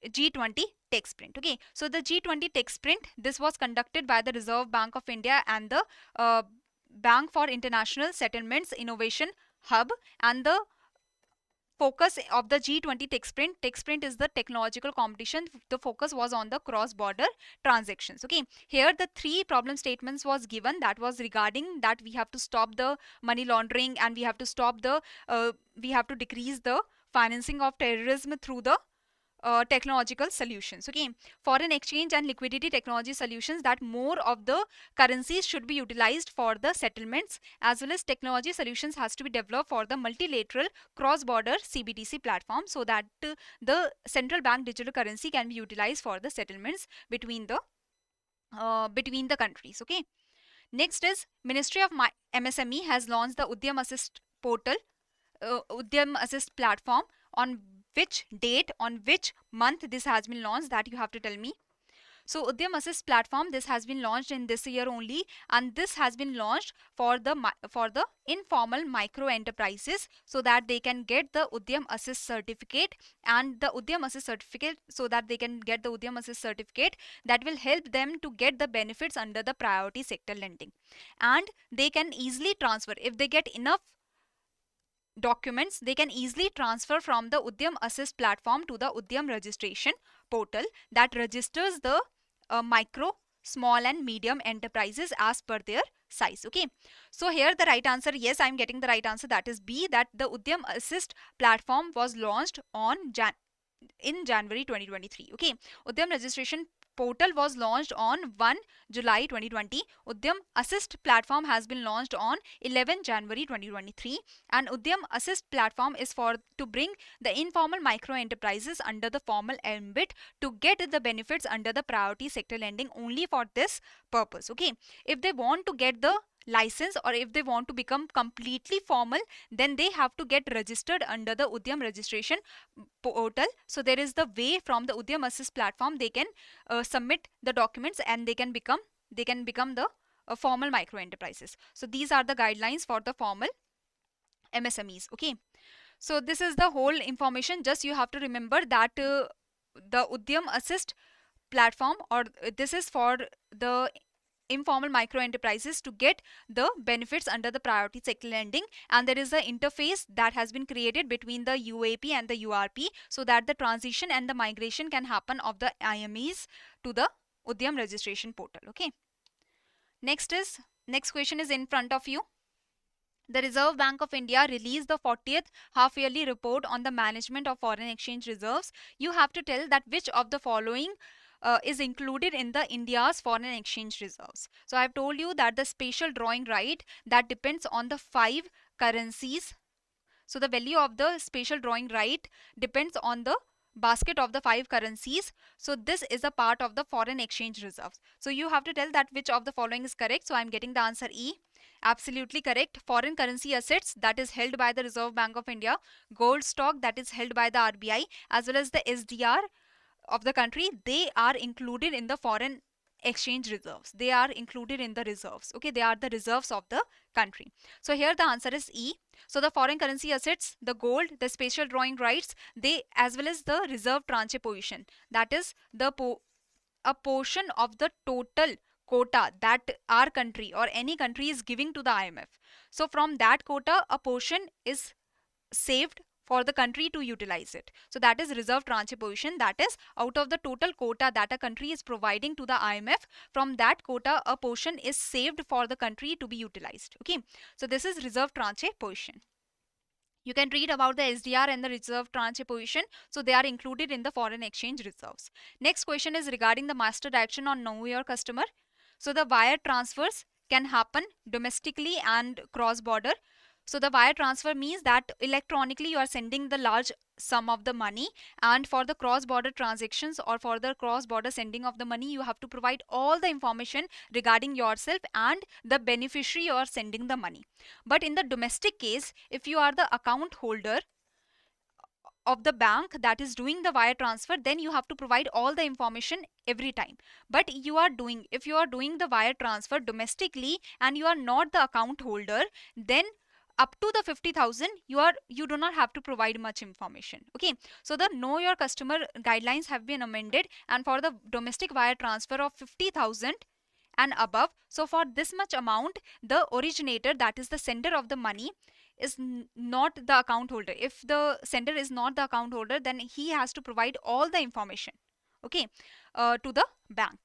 G20 tech sprint. Okay, so the G20 tech sprint, this was conducted by the Reserve Bank of India and the Bank for International Settlements Innovation Hub. And the focus of the G20 tech sprint is the technological competition. The focus was on the cross-border transactions. Okay, here the 3 problem statements was given, that was regarding that we have to stop the money laundering, and we have to stop the we have to decrease the financing of terrorism through the technological solutions. Okay, foreign exchange and liquidity technology solutions, that more of the currencies should be utilized for the settlements, as well as technology solutions has to be developed for the multilateral cross-border CBDC platform, so that the central bank digital currency can be utilized for the settlements between the countries. Okay, next is Ministry of MSME has launched the Udyam Assist portal, Udyam Assist platform. On which date, on which month this has been launched, that you have to tell me. So Udyam Assist platform, this has been launched in this year only, and this has been launched for the informal micro enterprises, so that they can get the Udyam Assist certificate, and the Udyam Assist certificate, so that they can get the Udyam Assist certificate that will help them to get the benefits under the priority sector lending, and they can easily transfer if they get enough documents. They can easily transfer from the Udyam Assist platform to the Udyam registration portal that registers the micro, small and medium enterprises as per their size. Okay, so here the right answer, yes, I am getting the right answer, that is B, that the Udyam Assist platform was launched on in January 2023. Okay, Udyam registration portal was launched on 1 July 2020. Udyam Assist platform has been launched on 11 January 2023, and Udyam Assist platform is for to bring the informal micro enterprises under the formal ambit to get the benefits under the priority sector lending only for this purpose. Okay, if they want to get the license, or if they want to become completely formal, then they have to get registered under the Udyam registration portal. So there is the way from the Udyam Assist platform they can submit the documents, and they can become the formal micro enterprises. So these are the guidelines for the formal MSMEs. Okay, so this is the whole information. Just you have to remember that the Udyam Assist platform, or this is for the informal micro enterprises to get the benefits under the priority sector lending, and there is an interface that has been created between the UAP and the URP, so that the transition and the migration can happen of the IMEs to the Udyam registration portal. Okay, next question is in front of you. The Reserve Bank of India released the 40th half-yearly report on the management of foreign exchange reserves. You have to tell that which of the following is included in the India's foreign exchange reserves. So I have told you that the special drawing right, that depends on the 5 currencies. So the value of the special drawing right depends on the basket of the 5 currencies. So this is a part of the foreign exchange reserves. So you have to tell that which of the following is correct. So I am getting the answer E. Absolutely correct. Foreign currency assets, that is held by the Reserve Bank of India. Gold stock, that is held by the RBI, as well as the SDR of the country, they are included in the foreign exchange reserves. They are included in the reserves. Okay, they are the reserves of the country. So here the answer is E. So the foreign currency assets, the gold, the special drawing rights, they, as well as the reserve tranche position, that is the a portion of the total quota that our country or any country is giving to the IMF. So from that quota, a portion is saved for the country to utilize it. So that is reserve tranche position. That is, out of the total quota that a country is providing to the IMF, from that quota a portion is saved for the country to be utilized. Okay, so this is reserve tranche position. You can read about the SDR and the reserve tranche position. So they are included in the foreign exchange reserves. Next question is regarding the master direction on know your customer. So the wire transfers can happen domestically and cross border. So the wire transfer means that electronically you are sending the large sum of the money, and for the cross border transactions or for the cross border sending of the money, you have to provide all the information regarding yourself and the beneficiary you are sending the money. But in the domestic case, if you are the account holder of the bank that is doing the wire transfer, then you have to provide all the information every time. But if you are doing the wire transfer domestically and you are not the account holder, then up to the 50,000 you do not have to provide much information. Okay, so the know your customer guidelines have been amended, and for the domestic wire transfer of 50,000 and above, so for this much amount, the originator, that is the sender of the money, is not the account holder. If the sender is not the account holder, then he has to provide all the information, okay, to the bank.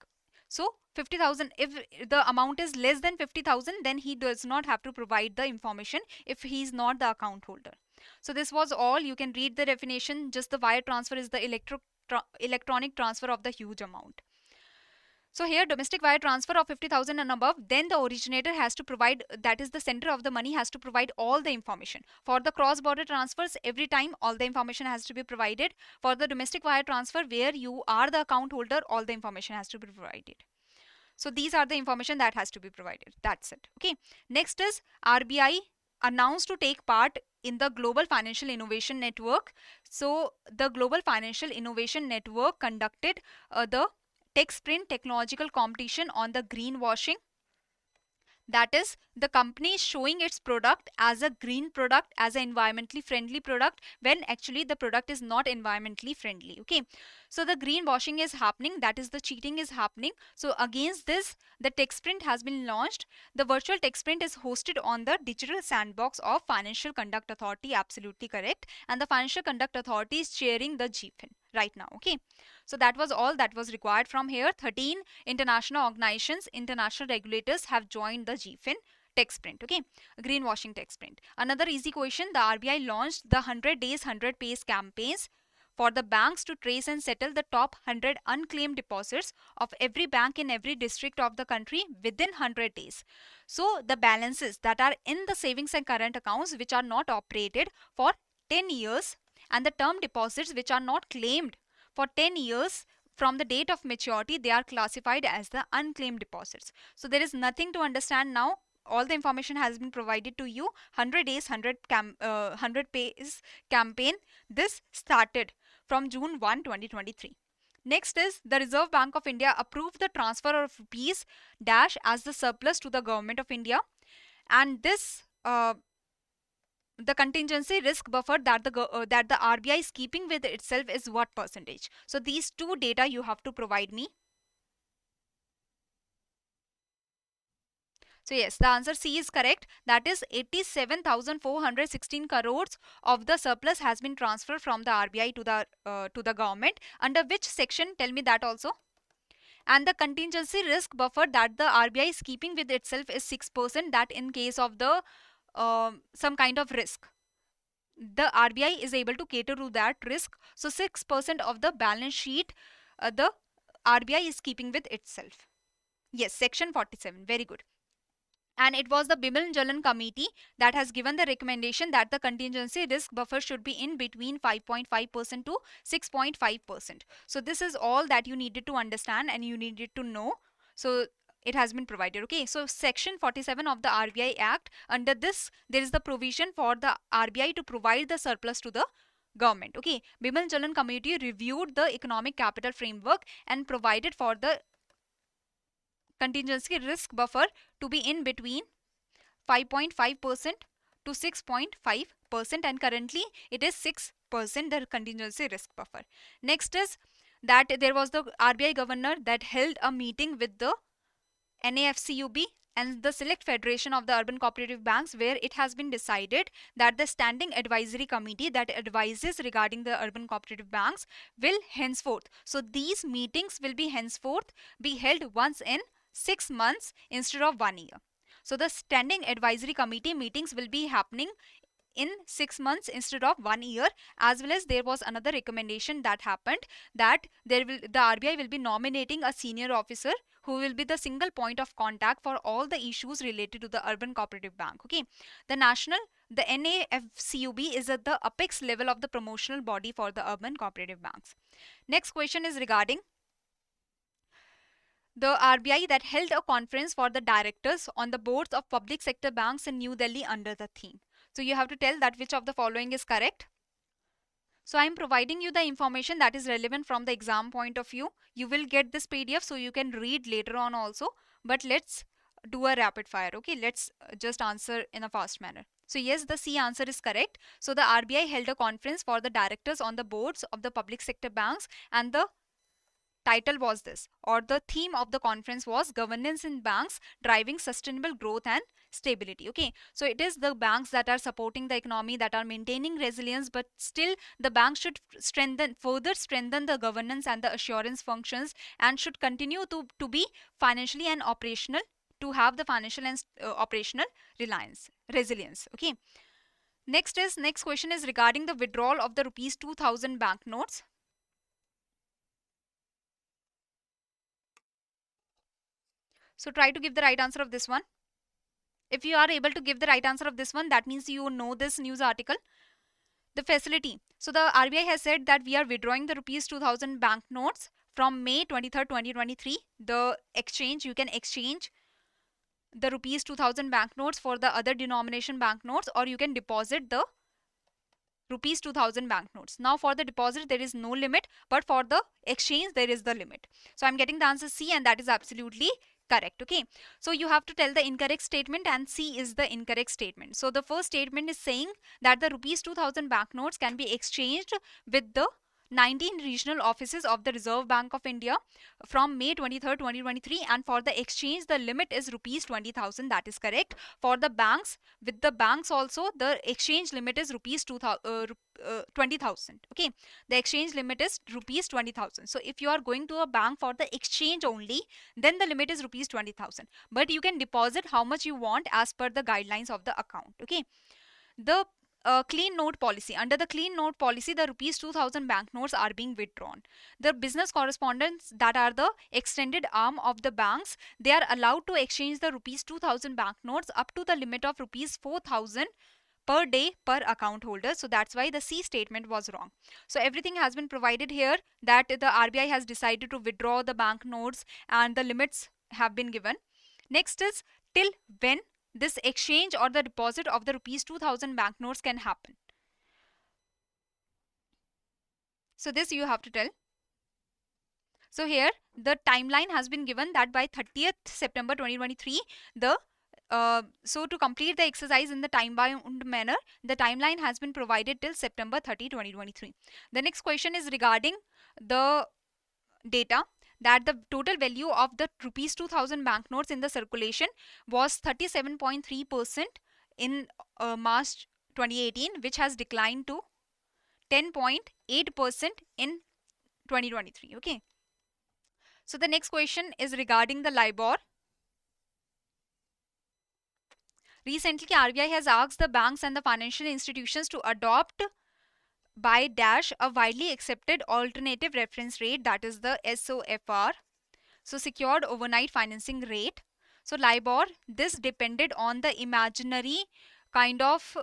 So 50,000, if the amount is less than 50,000, then he does not have to provide the information if he is not the account holder. So this was all. You can read the definition. Just the wire transfer is the electronic transfer of the huge amount. So here domestic wire transfer of 50,000 and above, then the originator has to provide, that is the sender of the money, has to provide all the information. For the cross border transfers, every time all the information has to be provided. For the domestic wire transfer where you are the account holder, all the information has to be provided. So these are the information that has to be provided. That's it. Okay. Next is RBI announced to take part in the Global Financial Innovation Network. So the Global Financial Innovation Network conducted the Tech Sprint technological competition on the greenwashing. That is, the company is showing its product as a green product, as an environmentally friendly product, when actually the product is not environmentally friendly. Okay, so the greenwashing is happening, that is the cheating is happening. So against this, the Tech Sprint has been launched. The virtual Tech Sprint is hosted on the digital sandbox of Financial Conduct Authority. Absolutely correct. And the Financial Conduct Authority is chairing the GFIN right now. Okay, so that was all that was required from here. 13 international organizations, international regulators have joined the GFIN Tech Sprint. Okay, greenwashing Tech Sprint. Another easy question: the RBI launched the 100 days 100 pays campaigns for the banks to trace and settle the top 100 unclaimed deposits of every bank in every district of the country within 100 days. So the balances that are in the savings and current accounts which are not operated for 10 years, and the term deposits which are not claimed for 10 years from the date of maturity, they are classified as the unclaimed deposits. So there is nothing to understand now. All the information has been provided to you. 100 days 100 pays campaign, this started from June 1, 2023. Next is the Reserve Bank of India approved the transfer of rupees dash as the surplus to the Government of India, and this the contingency risk buffer that the RBI is keeping with itself is what percentage? So these two data you have to provide me. So yes, the answer C is correct. That is 87,416 crores of the surplus has been transferred from the RBI to the government. Under which section? Tell me that also. And the contingency risk buffer that the RBI is keeping with itself is 6%. That in case of the some kind of risk, the RBI is able to cater to that risk. So 6% of the balance sheet the RBI is keeping with itself. Yes, section 47. Very good. And it was the Bimal Jalan committee that has given the recommendation that the contingency risk buffer should be in between 5.5% to 6.5%. So this is all that you needed to understand and you needed to know. So it has been provided. Okay, so section 47 of the RBI Act, under this there is the provision for the RBI to provide the surplus to the government. Okay, Bimal Jalan committee reviewed the economic capital framework and provided for the contingency risk buffer to be in between 5.5% to 6.5%, and currently it is 6%, the contingency risk buffer. Next is that there was the RBI governor that held a meeting with the NAFCUB and the Select Federation of the Urban Cooperative Banks, where it has been decided that the Standing Advisory Committee that advises regarding the urban cooperative banks will henceforth, so these meetings will be henceforth be held once in 6 months instead of 1 year. So the Standing Advisory Committee meetings will be happening in 6 months instead of 1 year, as well as there was another recommendation that happened that the RBI will be nominating a senior officer who will be the single point of contact for all the issues related to the urban cooperative bank. Okay, the NAFCUB is at the apex level of the promotional body for the urban cooperative banks. Next question is regarding the RBI that held a conference for the directors on the boards of public sector banks in New Delhi under the theme. So you have to tell that which of the following is correct. So I am providing you the information that is relevant from the exam point of view. You will get this PDF so you can read later on also. But let's do a rapid fire. Okay, let's just answer in a fast manner. So yes, the C answer is correct. So the RBI held a conference for the directors on the boards of the public sector banks, and the title was this, or the theme of the conference was Governance in Banks Driving Sustainable Growth and Stability. Okay, so it is the banks that are supporting the economy, that are maintaining resilience, but still the banks should further strengthen the governance and the assurance functions, and should continue to be financially and operational, to have the financial and operational resilience. Okay, next question is regarding the withdrawal of the rupees 2000 banknotes. So try to give the right answer of this one. If you are able to give the right answer of this one, that means you know this news article. The facility. So the RBI has said that we are withdrawing the rupees 2000 banknotes from May 23rd, 2023. The exchange, you can exchange the rupees 2000 banknotes for the other denomination banknotes, or you can deposit the rupees 2000 banknotes. Now for the deposit there is no limit, but for the exchange there is the limit. So I'm getting the answer C, and that is absolutely correct. Okay, so you have to tell the incorrect statement, and C is the incorrect statement. So the first statement is saying that the rupees 2000 banknotes can be exchanged with the 19 regional offices of the Reserve Bank of India from May 23rd, 2023, and for the exchange the limit is rupees 20,000. That is correct. For the banks, with the banks also, the exchange limit is rupees 20,000. Okay, the exchange limit is rupees 20,000. So if you are going to a bank for the exchange only, then the limit is rupees 20,000, but you can deposit how much you want as per the guidelines of the account. Okay, the clean note policy. Under the clean note policy, the rupees 2000 banknotes are being withdrawn. The business correspondents that are the extended arm of the banks, they are allowed to exchange the rupees 2000 banknotes up to the limit of rupees 4000 per day per account holder. So that's why the C statement was wrong. So everything has been provided here, that the RBI has decided to withdraw the banknotes and the limits have been given. Next is till when this exchange or the deposit of the rupees 2000 banknotes can happen. So this you have to tell. So here the timeline has been given that by 30th September 2023, so to complete the exercise in the time-bound manner, the timeline has been provided till September 30, 2023. The next question is regarding the data, that the total value of the rupees 2000 banknotes in the circulation was 37.3% in March 2018, which has declined to 10.8% in 2023. Okay. So the next question is regarding the LIBOR. Recently, RBI has asked the banks and the financial institutions to adopt by dash a widely accepted alternative reference rate, that is the SOFR, so secured overnight financing rate. So LIBOR, this depended on the imaginary kind of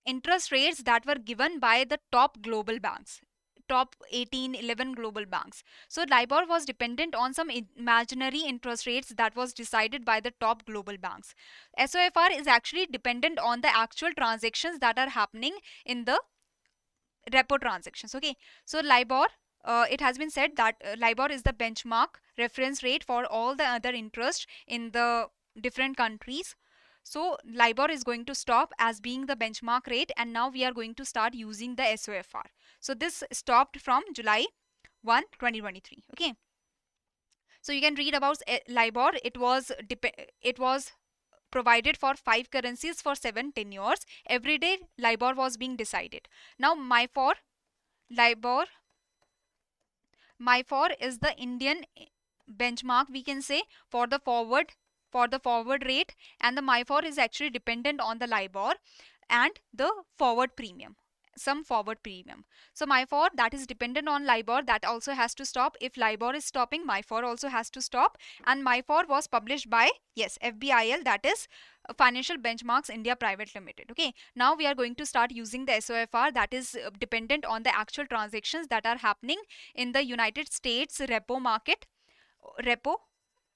interest rates that were given by the top global banks, top 11 global banks. So LIBOR was dependent on some imaginary interest rates that was decided by the top global banks. SOFR is actually dependent on the actual transactions that are happening in the repo transactions. Okay, so LIBOR, it has been said that LIBOR is the benchmark reference rate for all the other interest in the different countries. So LIBOR is going to stop as being the benchmark rate, and now we are going to start using the SOFR. So this stopped from July 1, 2023. Okay. So you can read about LIBOR. It was provided for 5 currencies for 7 tenures. Every day LIBOR was being decided. Now LIBOR MIFOR is the Indian benchmark, we can say, for the forward rate, and the MIFOR is actually dependent on the LIBOR and the forward premium, some forward premium. So MIFOR, that is dependent on LIBOR, that also has to stop. If LIBOR is stopping, MIFOR also has to stop. And MIFOR was published by, yes, FBIL, that is Financial Benchmarks India Private Limited. Okay, now we are going to start using the SOFR, that is dependent on the actual transactions that are happening in the United States repo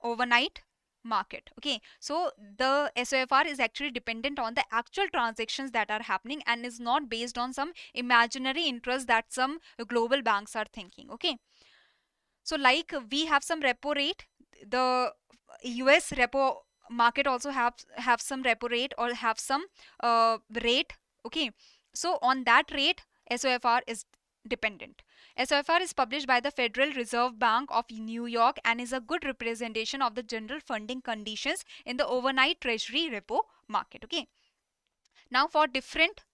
overnight market. Okay, so the SOFR is actually dependent on the actual transactions that are happening and is not based on some imaginary interest that some global banks are thinking. Okay, so like we have some repo rate, the US repo market also have some repo rate or have some rate. Okay, so on that rate SOFR is dependent. SOFR is published by the Federal Reserve Bank of New York and is a good representation of the general funding conditions in the overnight treasury repo market. Okay, now for different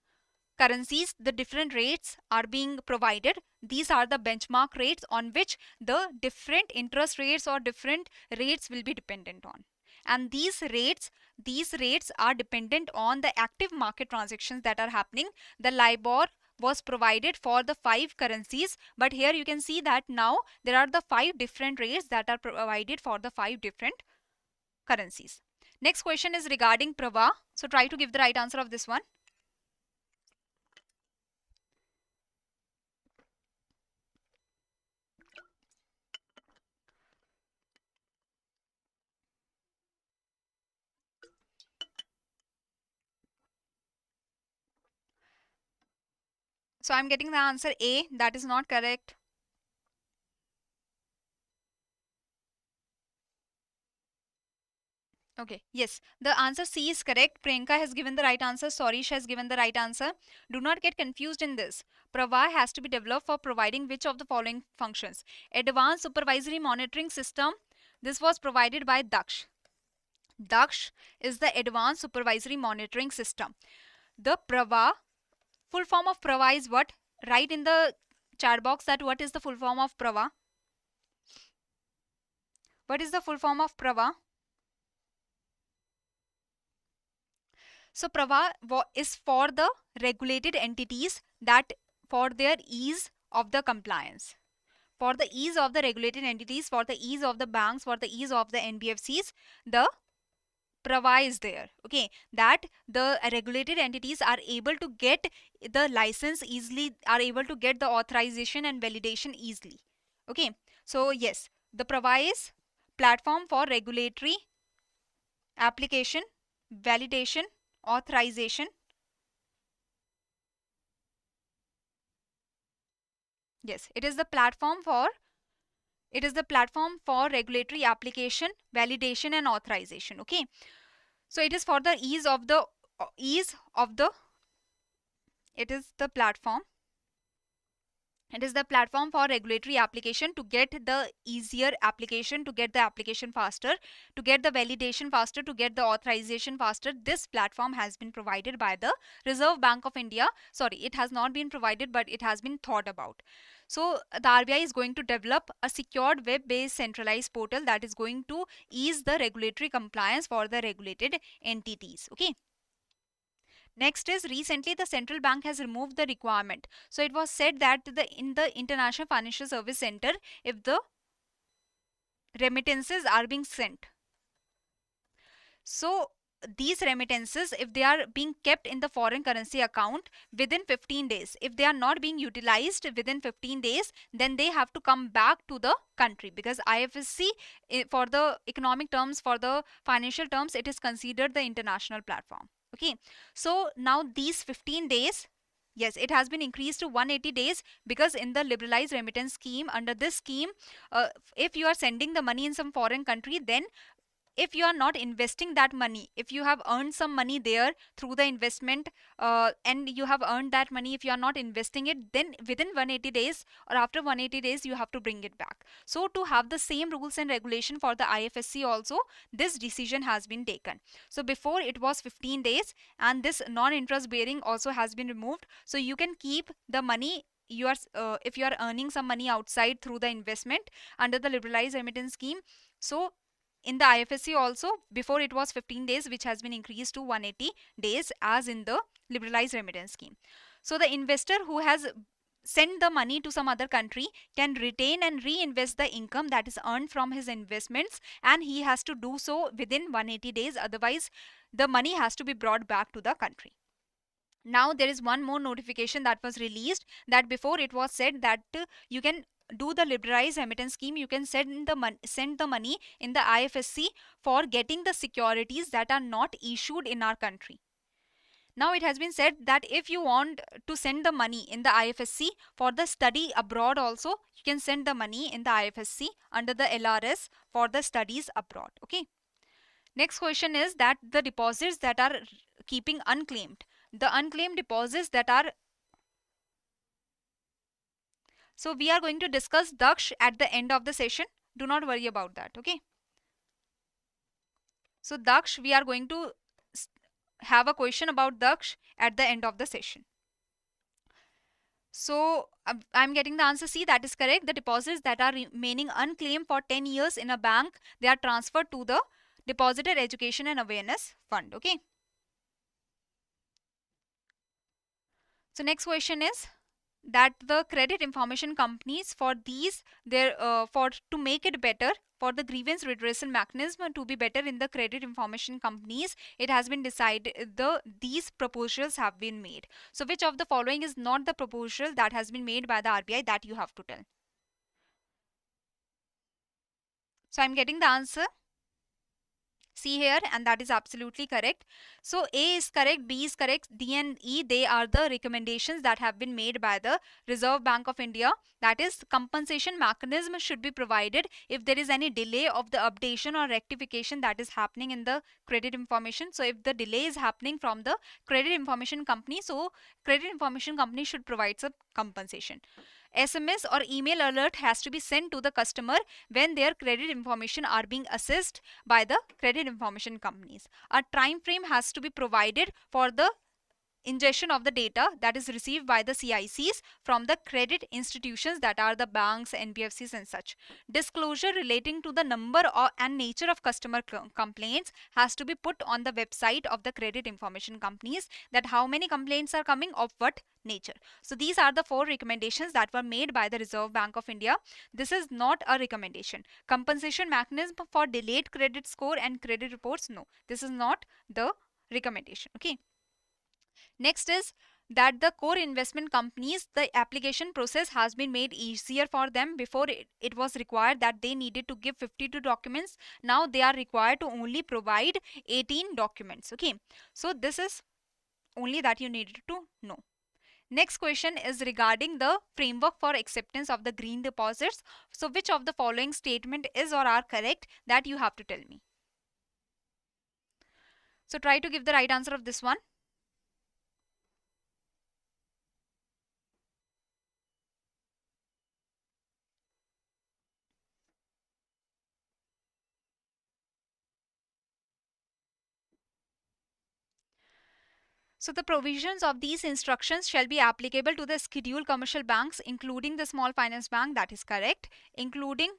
currencies, the different rates are being provided. These are the benchmark rates on which the different interest rates or different rates will be dependent on. And these rates are dependent on the active market transactions that are happening. The LIBOR was provided for the 5 currencies, but here you can see that now there are the 5 different rates that are provided for the 5 different currencies. Next question is regarding Prava. So try to give the right answer of this one. So I'm getting the answer A. That is not correct. Okay, yes, the answer C is correct. Priyanka has given the right answer. Sorish has given the right answer. Do not get confused in this. Prava has to be developed for providing which of the following functions? Advanced Supervisory Monitoring System. This was provided by Daksh. Daksh is the Advanced Supervisory Monitoring System. The Prava, full form of Prava is what? Write in the chat box that what is the full form of Prava. What is the full form of Prava? So Prava is for the regulated entities, that for their ease of the compliance. For the ease of the regulated entities, for the ease of the banks, for the ease of the NBFCs, the Prava is there. Okay, that the regulated entities are able to get the license easily, are able to get the authorization and validation easily. Okay, so yes, the Prava is platform for regulatory application, validation, authorization. Yes, it is the platform for regulatory application, validation and authorization. Okay, so it is for the it is the platform for regulatory application, to get the easier application, to get the application faster, to get the validation faster, to get the authorization faster. This platform has been provided by the Reserve Bank of India. Sorry, it has not been provided, but it has been thought about. So the RBI is going to develop a secured web-based centralized portal that is going to ease the regulatory compliance for the regulated entities. Okay. Next is, recently the central bank has removed the requirement. So it was said that in the International Financial Service Center, if the remittances are being sent, so these remittances, if they are being kept in the foreign currency account within 15 days, if they are not being utilized within 15 days, then they have to come back to the country, because IFSC, for the economic terms, for the financial terms, it is considered the international platform. Okay, so now these 15 days, yes, it has been increased to 180 days, because in the liberalized remittance scheme, under this scheme, if you are sending the money in some foreign country, then if you are not investing that money, if you have earned some money there through the investment, and you have earned that money, if you are not investing it, then within 180 days or after 180 days you have to bring it back. So to have the same rules and regulation for the IFSC also, this decision has been taken. So before it was 15 days, and this non-interest bearing also has been removed. So you can keep the money you are if you are earning some money outside through the investment under the liberalized remittance scheme. So in the IFSC also, before it was 15 days, which has been increased to 180 days as in the liberalized remittance scheme. So the investor who has sent the money to some other country can retain and reinvest the income that is earned from his investments, and he has to do so within 180 days, otherwise the money has to be brought back to the country. Now there is one more notification that was released, that before it was said that you can do the liberalized remittance scheme, you can send the money in the IFSC for getting the securities that are not issued in our country. Now it has been said that if you want to send the money in the IFSC for the study abroad also, you can send the money in the IFSC under the LRS for the studies abroad. Okay. Next question is that the deposits that are keeping unclaimed, the unclaimed deposits that are, so we are going to discuss Daksh at the end of the session. Do not worry about that. Okay. So Daksh, we are going to have a question about Daksh at the end of the session. So I'm getting the answer C, that is correct. The deposits that are remaining unclaimed for 10 years in a bank, they are transferred to the Depositor Education and Awareness Fund. Okay. So next question is that the credit information companies, for these for to make it better, for the grievance redressal mechanism to be better in the credit information companies, it has been decided these proposals have been made. So which of the following is not the proposal that has been made by the RBI, that you have to tell. So I'm getting the answer C here, and that is absolutely correct. So A is correct, B is correct, D and E, they are the recommendations that have been made by the Reserve Bank of India. That is, compensation mechanism should be provided if there is any delay of the updation or rectification that is happening in the credit information. So if the delay is happening from the credit information company, so credit information company should provide some compensation. SMS or email alert has to be sent to the customer when their credit information are being assessed by the credit information companies. A time frame has to be provided for the ingestion of the data that is received by the CICs from the credit institutions, that are the banks, NBFCs and such. Disclosure relating to the number and nature of customer complaints has to be put on the website of the credit information companies, that how many complaints are coming, of what nature. So these are the 4 recommendations that were made by the Reserve Bank of India. This is not a recommendation. Compensation mechanism for delayed credit score and credit reports, no, this is not the recommendation. Okay. Next is that the core investment companies, the application process has been made easier for them. Before it was required that they needed to give 52 documents. Now they are required to only provide 18 documents. Okay. So this is only that you needed to know. Next question is regarding the framework for acceptance of the green deposits. So which of the following statement is or are correct, that you have to tell me. So try to give the right answer of this one. So the provisions of these instructions shall be applicable to the scheduled commercial banks, including the small finance bank, that is correct, including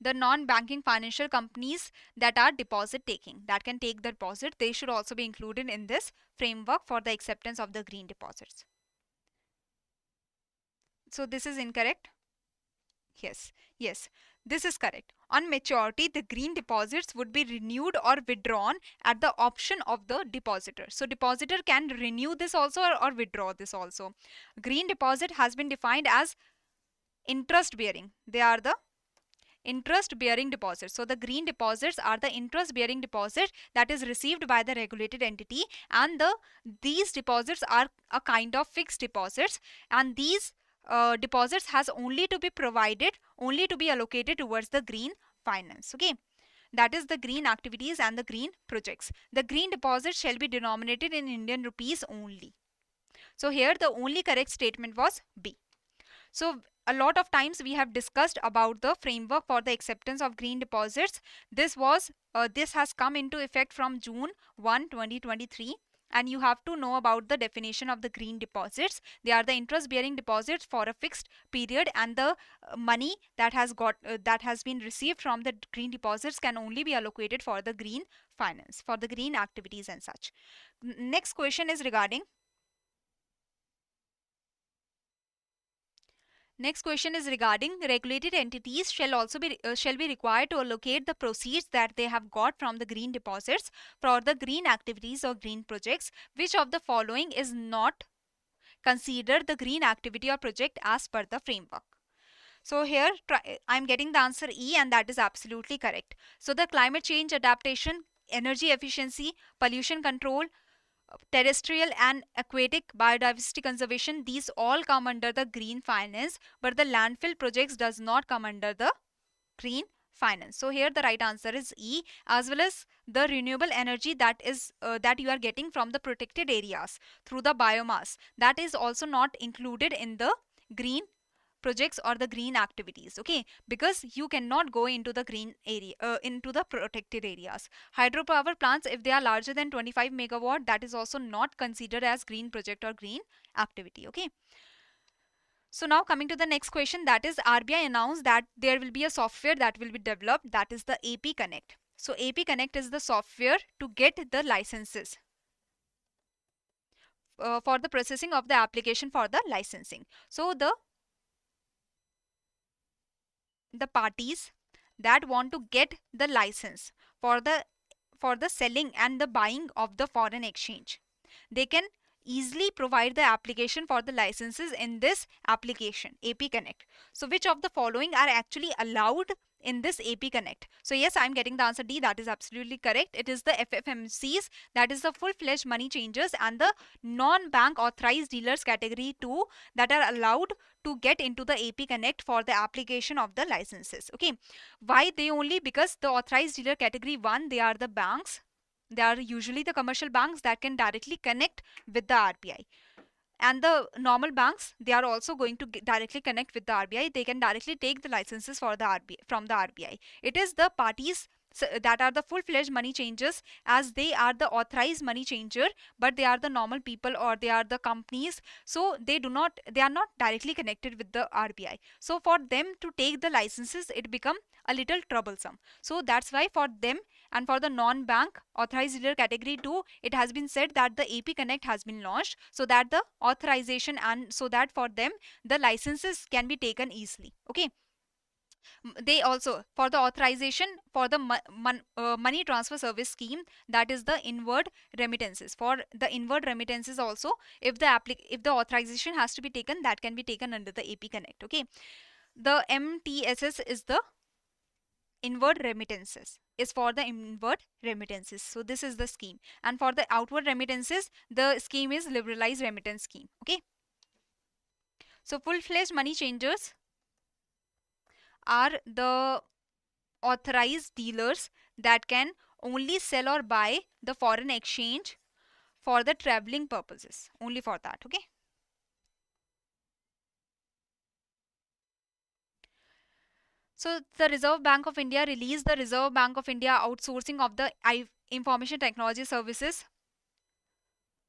the non-banking financial companies that are deposit taking, that can take the deposit. They should also be included in this framework for the acceptance of the green deposits. So this is incorrect. Yes, this is correct. On maturity, the green deposits would be renewed or withdrawn at the option of the depositor. So depositor can renew this also or withdraw this also. Green deposit has been defined as interest bearing. They are the interest bearing deposits. So the green deposits are the interest bearing deposit that is received by the regulated entity, and these deposits are a kind of fixed deposits, and these deposits has only to be provided, only to be allocated towards the green finance. Okay. that is the green activities and the green projects. The green deposits shall be denominated in Indian rupees only. So here the only correct statement was B. So a lot of times we have discussed about the framework for the acceptance of green deposits. This has come into effect from June 1, 2023. And you have to know about the definition of the green deposits. They are the interest bearing deposits for a fixed period, and the money that has been received from the green deposits can only be allocated for the green finance, for the green activities and such. Next question is regarding regulated entities shall be required to allocate the proceeds that they have got from the green deposits for the green activities or green projects. Which of the following is not considered the green activity or project as per the framework? So here I'm getting the answer E, and that is absolutely correct. So the climate change adaptation, energy efficiency, pollution control, terrestrial and aquatic biodiversity conservation, these all come under the green finance, but the landfill projects does not come under the green finance. So here the right answer is E, as well as the renewable energy that you are getting from the protected areas through the biomass, that is also not included in the green projects or the green activities, okay, because you cannot go into the green area, into the protected areas. Hydropower plants, if they are larger than 25 megawatt, that is also not considered as green project or green activity, okay. So now coming to the next question, that is RBI announced that there will be a software that will be developed, that is the AP Connect. So AP Connect is the software to get the licenses for the processing of the application for the licensing. So the parties that want to get the license for the selling and the buying of the foreign exchange, they can easily provide the application for the licenses in this application AP Connect. So which of the following are actually allowed in this AP Connect? So yes, I'm getting the answer D, that is absolutely correct. It is the FFMCs, that is the full-fledged money changers and the non-bank authorized dealers category 2, that are allowed to get into the AP Connect for the application of the licenses, okay. Why they only? Because the authorized dealer category 1, they are the banks. They are usually the commercial banks that can directly connect with the RBI. And the normal banks, they are also going to directly connect with the RBI. They can directly take the licenses for the RBI from the RBI. It is the parties that are the full-fledged money changers, as they are the authorized money changer, but they are the normal people or they are the companies, so they are not directly connected with the RBI. So for them to take the licenses, it become a little troublesome. So that's why for them and for the non-bank authorized dealer category 2, it has been said that the AP Connect has been launched, so that the authorization and so that for them the licenses can be taken easily, okay. They also, for the authorization for the money transfer service scheme, that is the inward remittances. For the inward remittances also, if the authorization has to be taken, that can be taken under the AP Connect, okay. The MTSS is the inward remittances, is for the inward remittances. So this is the scheme. And for the outward remittances, the scheme is liberalized remittance scheme, okay. So full-fledged money changers are the authorized dealers that can only sell or buy the foreign exchange for the traveling purposes, only for that, okay. So the Reserve Bank of India released the Reserve Bank of India outsourcing of the information technology services.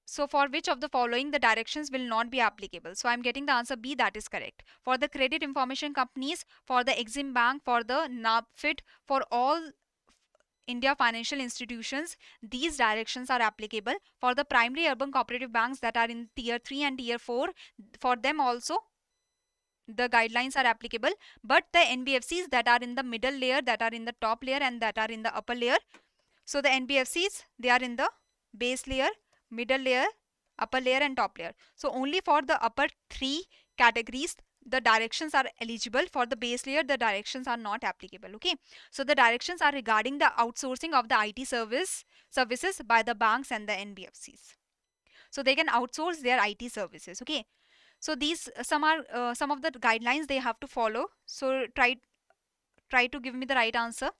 So for which of the following the directions will not be applicable? So I'm getting the answer B, that is correct. For the credit information companies, for the Exim Bank, for the NABFID, for all India financial institutions, these directions are applicable. For the primary urban cooperative banks that are in tier 3 and tier 4, for them also the guidelines are applicable. But the NBFCs that are in the middle layer, that are in the top layer and that are in the upper layer, so the NBFCs, they are in the base layer, middle layer, upper layer and top layer. So only for the upper 3 categories the directions are eligible. For the base layer the directions are not applicable, okay. So the directions are regarding the outsourcing of the IT services by the banks and the NBFCs. So they can outsource their IT services, okay. So these some of the guidelines they have to follow. So try to give me the right answer.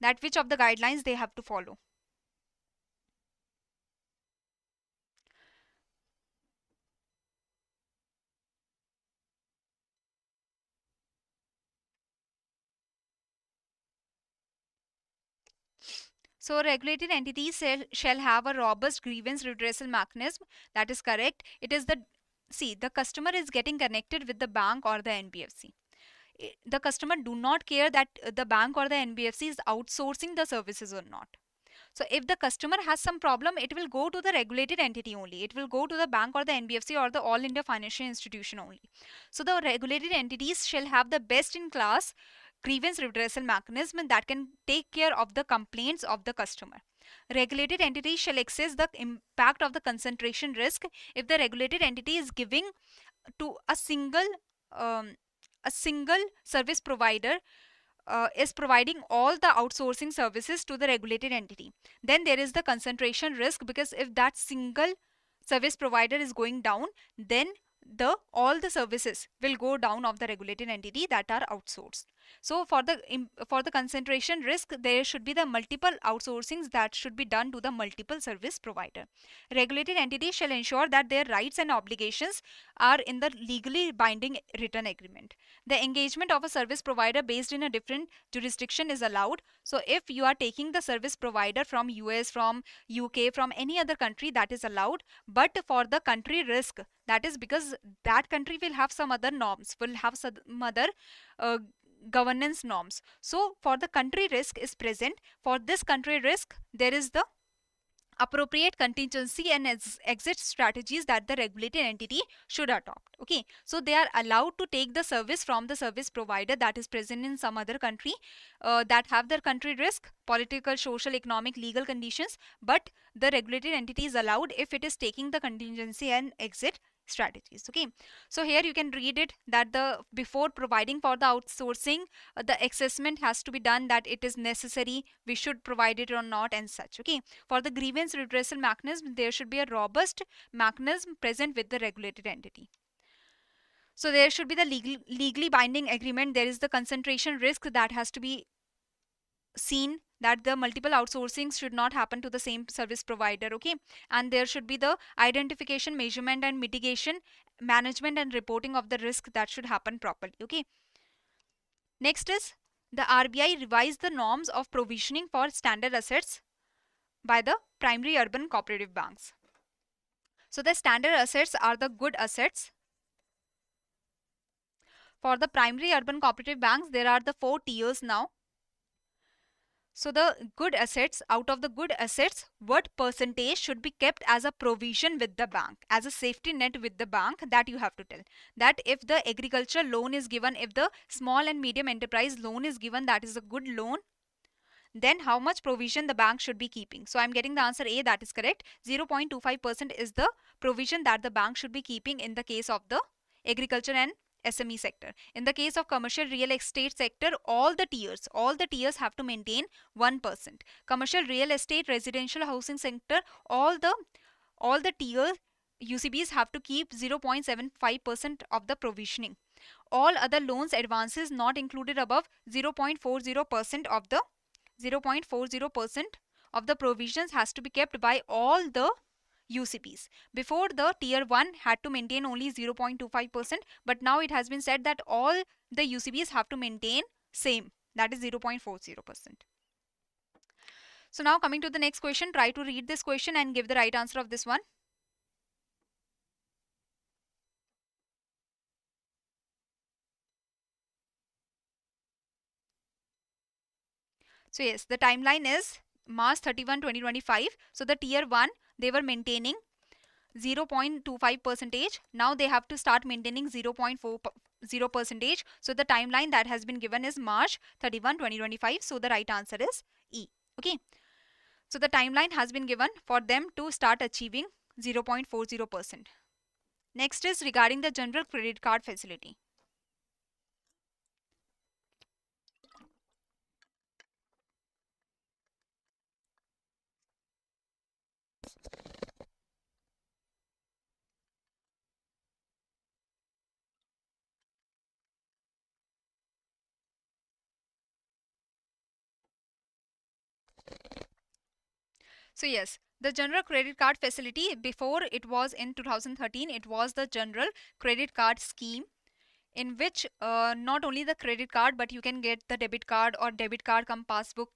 that which of the guidelines they have to follow. So regulated entities shall have a robust grievance redressal mechanism. That is correct. It is the, see, the customer is getting connected with the bank or the NBFC. The customer do not care that the bank or the NBFC is outsourcing the services or not. So if the customer has some problem, it will go to the regulated entity only. It will go to the bank or the NBFC or the All India Financial Institution only. So the regulated entities shall have the best in class grievance redressal mechanism that can take care of the complaints of the customer. Regulated entities shall assess the impact of the concentration risk if the regulated entity is giving to um, a single service provider is providing all the outsourcing services to the regulated entity. Then there is the concentration risk, because if that single service provider is going down, then the all the services will go down of the regulated entity that are outsourced. So for the concentration risk, there should be the multiple outsourcings that should be done to the multiple service provider. Regulated entities shall ensure that their rights and obligations are in the legally binding written agreement. The engagement of a service provider based in a different jurisdiction is allowed. So if you are taking the service provider from US, from UK, from any other country, that is allowed. But for the country risk, that is because that country will have some other norms, will have some other uh, governance norms. So for the country risk is present, for this country risk, there is the appropriate contingency and exit strategies that the regulated entity should adopt. Okay, so they are allowed to take the service from the service provider that is present in some other country that have their country risk, political, social, economic, legal conditions, but the regulated entity is allowed if it is taking the contingency and exit strategies. Okay, so here you can read it that the before providing for the outsourcing, the assessment has to be done that it is necessary, we should provide it or not, and such. Okay, for the grievance redressal mechanism, there should be a robust mechanism present with the regulated entity. So there should be the legally binding agreement. There is the concentration risk that has to be seen, that the multiple outsourcing should not happen to the same service provider. Okay, and there should be the identification, measurement and mitigation, management and reporting of the risk that should happen properly. Okay, next is the RBI revised the norms of provisioning for standard assets by the primary urban cooperative banks. So the standard assets are the good assets. For the primary urban cooperative banks, there are the 4 tiers now. So the good assets, out of the good assets, what percentage should be kept as a provision with the bank, as a safety net with the bank, that you have to tell. That if the agriculture loan is given, if the small and medium enterprise loan is given, that is a good loan, then how much provision the bank should be keeping. So I'm getting the answer A, that is correct. 0.25% is the provision that the bank should be keeping in the case of the agriculture and SME sector. In the case of commercial real estate sector, all the tiers have to maintain 1%. Commercial real estate, residential housing sector, all the tier UCBs have to keep 0.75% of the provisioning. All other loans advances not included above 0.40% of the 0.40% of the provisions has to be kept by all the UCPs. Before, the tier 1 had to maintain only 0.25%, but now it has been said that all the UCPs have to maintain same, that is 0.40%. So now coming to the next question, try to read this question and give the right answer of this one. So yes, the timeline is March 31, 2025. So the tier 1, they were maintaining 0.25 percentage. Now they have to start maintaining 0.40 percentage. So the timeline that has been given is March 31, 2025. So the right answer is E. Okay. So the timeline has been given for them to start achieving 0.40%. Next is regarding the general credit card facility. So yes, the general credit card facility, before it was in 2013, it was the general credit card scheme, in which not only the credit card, but you can get the debit card or debit card come passbook,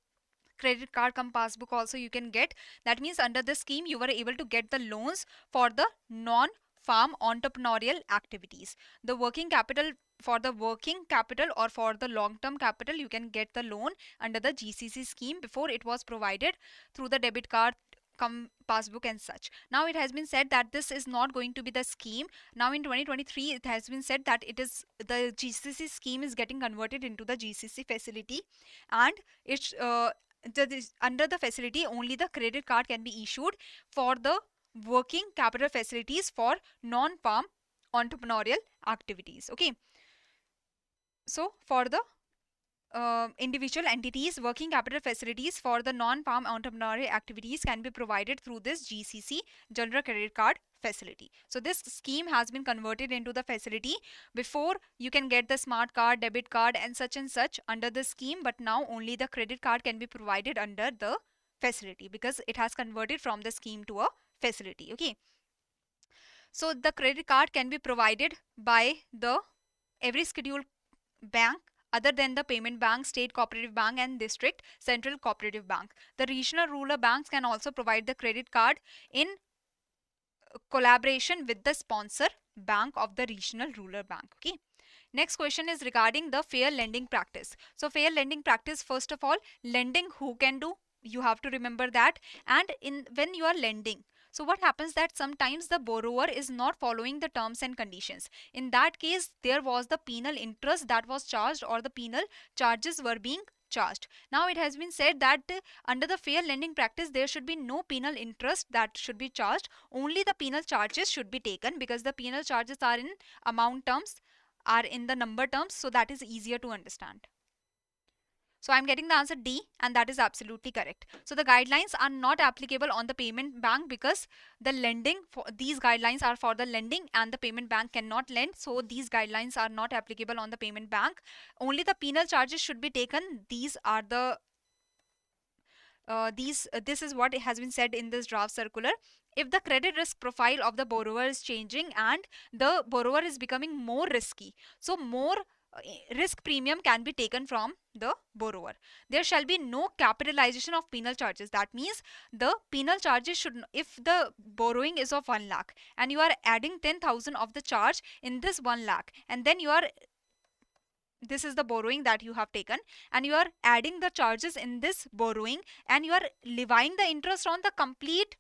credit card come passbook also you can get. That means under the scheme you were able to get the loans for the non farm entrepreneurial activities. The working capital, for the working capital or for the long term capital, you can get the loan under the GCC scheme. Before it was provided through the debit card come passbook and such. Now it has been said that this is not going to be the scheme. Now in 2023 it has been said that it is, the GCC scheme is getting converted into the GCC facility, and it's under the facility only the credit card can be issued for the working capital facilities for non-farm entrepreneurial activities. Okay, so for the individual entities, working capital facilities for the non-farm entrepreneurial activities can be provided through this GCC, general credit card facility. So this scheme has been converted into the facility. Before you can get the smart card, debit card and such under the scheme, but now only the credit card can be provided under the facility because it has converted from the scheme to a facility. Okay, so the credit card can be provided by the every scheduled bank other than the payment bank, state cooperative bank and district central cooperative bank. The regional rural banks can also provide the credit card in collaboration with the sponsor bank of the regional rural bank. Okay, next question is regarding the fair lending practice. So fair lending practice, first of all, lending who can do, you have to remember that. And in when you are lending, so what happens that sometimes the borrower is not following the terms and conditions. In that case, there was the penal interest that was charged or the penal charges were being charged. Now it has been said that under the fair lending practice there should be no penal interest that should be charged, only the penal charges should be taken, because the penal charges are in amount terms, are in the number terms, so that is easier to understand. So I'm getting the answer D, and that is absolutely correct. So the guidelines are not applicable on the payment bank because the lending, for these guidelines are for the lending and the payment bank cannot lend. So these guidelines are not applicable on the payment bank. Only the penal charges should be taken. These are the this is what has been said in this draft circular. If the credit risk profile of the borrower is changing and the borrower is becoming more risky, so more risk premium can be taken from the borrower. There shall be no capitalization of penal charges. That means the penal charges should, if the borrowing is of 1 lakh and you are adding 10,000 of the charge in this 1 lakh, and then you are, this is the borrowing that you have taken and you are adding the charges in this borrowing and you are levying the interest on the complete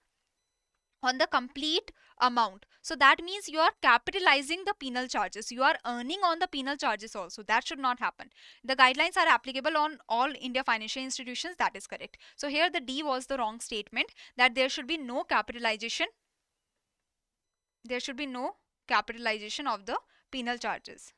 amount. So that means you are capitalizing the penal charges, you are earning on the penal charges also. That should not happen. The guidelines are applicable on all India financial institutions, that is correct. So here the D was the wrong statement, that there should be no capitalization, there should be no capitalization of the penal charges.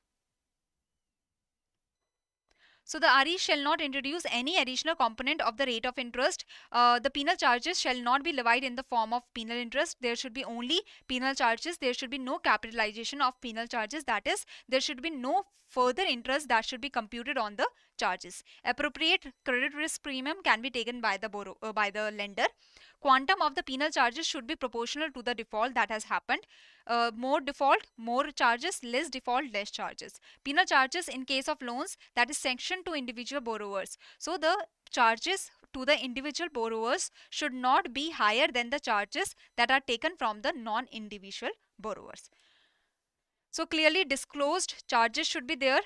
So the RE shall not introduce any additional component of the rate of interest. The penal charges shall not be levied in the form of penal interest. There should be only penal charges. There should be no capitalization of penal charges. That is, there should be no further interest that should be computed on the charges. Appropriate credit risk premium can be taken by the lender. Quantum of the penal charges should be proportional to the default that has happened. More default, more charges; less default, less charges. Penal charges in case of loans that is sanctioned to individual borrowers. So the charges to the individual borrowers should not be higher than the charges that are taken from the non-individual borrowers. So clearly disclosed charges should be there.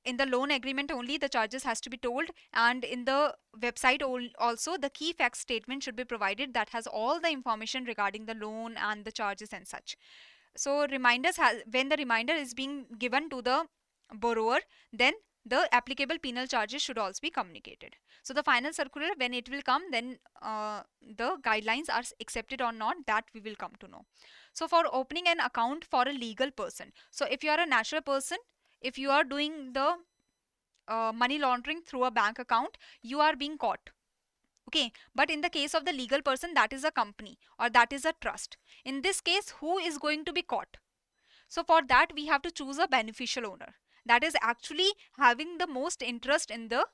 In the loan agreement only the charges has to be told, and in the website also the key facts statement should be provided that has all the information regarding the loan and the charges and such. So reminders when the reminder is being given to the borrower, then the applicable penal charges should also be communicated. So the final circular, when it will come, then the guidelines are accepted or not, that we will come to know. So for opening an account for a legal person, so if you are a natural person, if you are doing the money laundering through a bank account, you are being caught. Okay, but in the case of the legal person, that is a company or that is a trust. In this case, who is going to be caught? So for that we have to choose a beneficial owner that is actually having the most interest in the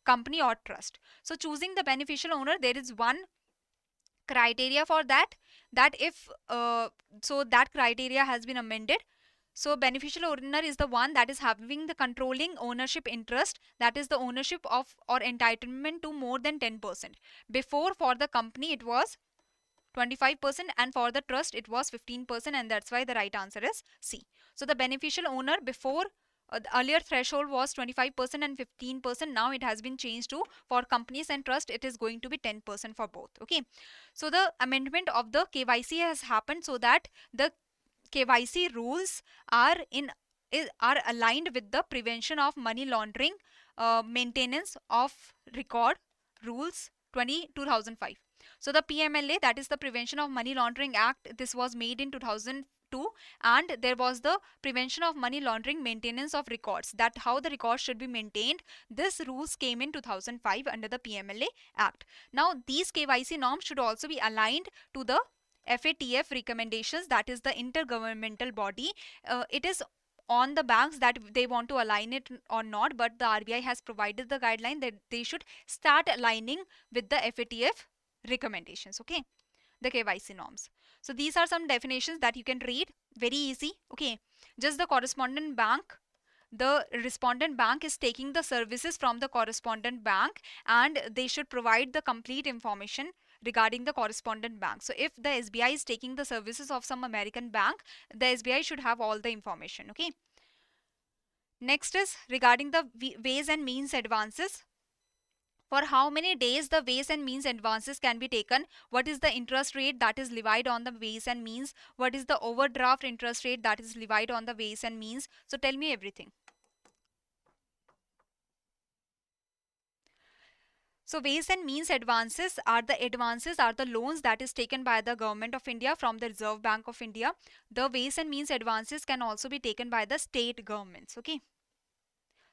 company or trust. So choosing the beneficial owner, there is one criteria for that, that if so that criteria has been amended. So beneficial owner is the one that is having the controlling ownership interest, that is the ownership of or entitlement to more than 10%. Before, for the company it was 25% and for the trust it was 15%, and that's why the right answer is C. So the beneficial owner before, the earlier threshold was 25% and 15%. Now it has been changed to, for companies and trust it is going to be 10% for both. Okay. So the amendment of the KYC has happened so that the KYC rules are are aligned with the prevention of money laundering, maintenance of record rules 2005. So the PMLA, that is the Prevention of Money Laundering Act, this was made in 2002, and there was the Prevention of Money Laundering Maintenance of Records, that how the records should be maintained. This rules came in 2005 under the PMLA Act. Now these KYC norms should also be aligned to the FATF recommendations, that is the intergovernmental body. It is on the banks that they want to align it or not, but the RBI has provided the guideline that they should start aligning with the FATF recommendations. Okay, the KYC norms. So these are some definitions that you can read, very easy. Okay, just the correspondent bank, the respondent bank is taking the services from the correspondent bank, and they should provide the complete information regarding the correspondent bank. So if the SBI is taking the services of some American bank, the SBI should have all the information. Okay. Next is regarding the ways and means advances. For how many days the ways and means advances can be taken? What is the interest rate that is levied on the ways and means? What is the overdraft interest rate that is levied on the ways and means? So tell me everything. So ways and means advances are the loans that is taken by the Government of India from the Reserve Bank of India. The ways and means advances can also be taken by the state governments. Okay.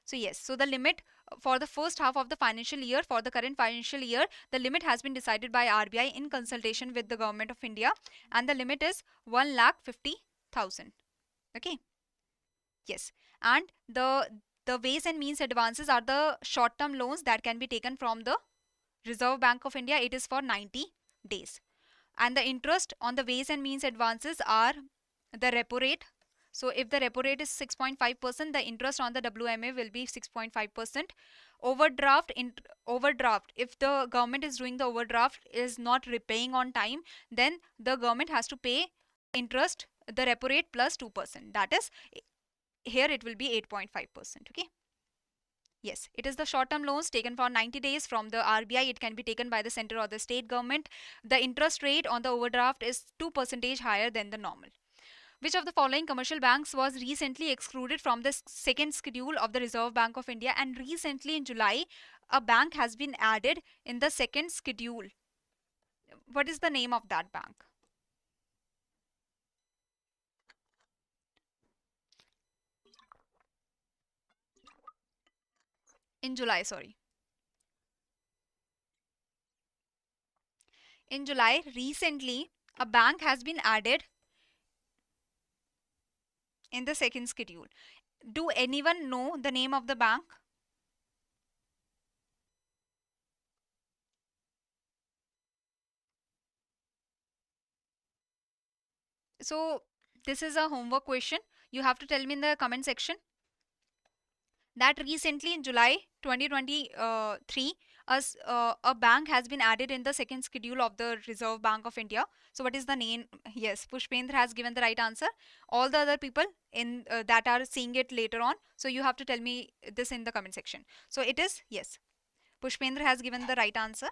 So yes, so the limit for the first half of the financial year, for the current financial year, the limit has been decided by RBI in consultation with the Government of India, and the limit is 1,50,000. Okay. Yes, and the ways and means advances are the short term loans that can be taken from the Reserve Bank of India. It is for 90 days, and the interest on the ways and means advances are the repo rate. So if the repo rate is 6.5%, the interest on the WMA will be 6.5%. Overdraft, if the government is doing the overdraft, is not repaying on time, then the government has to pay interest, the repo rate plus 2%. That is, here it will be 8.5%. Okay. Yes, it is the short-term loans taken for 90 days from the RBI. It can be taken by the center or the state government. The interest rate on the overdraft is 2% higher than the normal. Which of the following commercial banks was recently excluded from the second schedule of the Reserve Bank of India? And recently in July, a bank has been added in the second schedule. What is the name of that bank? In July, sorry. In July, recently, a bank has been added in the second schedule. Do anyone know the name of the bank? So this is a homework question. You have to tell me in the comment section that recently in July 2023, a bank has been added in the second schedule of the Reserve Bank of India. So what is the name? Yes, Pushpendra has given the right answer. All the other people in that are seeing it later on, so you have to tell me this in the comment section. So it is, yes, Pushpendra has given the right answer.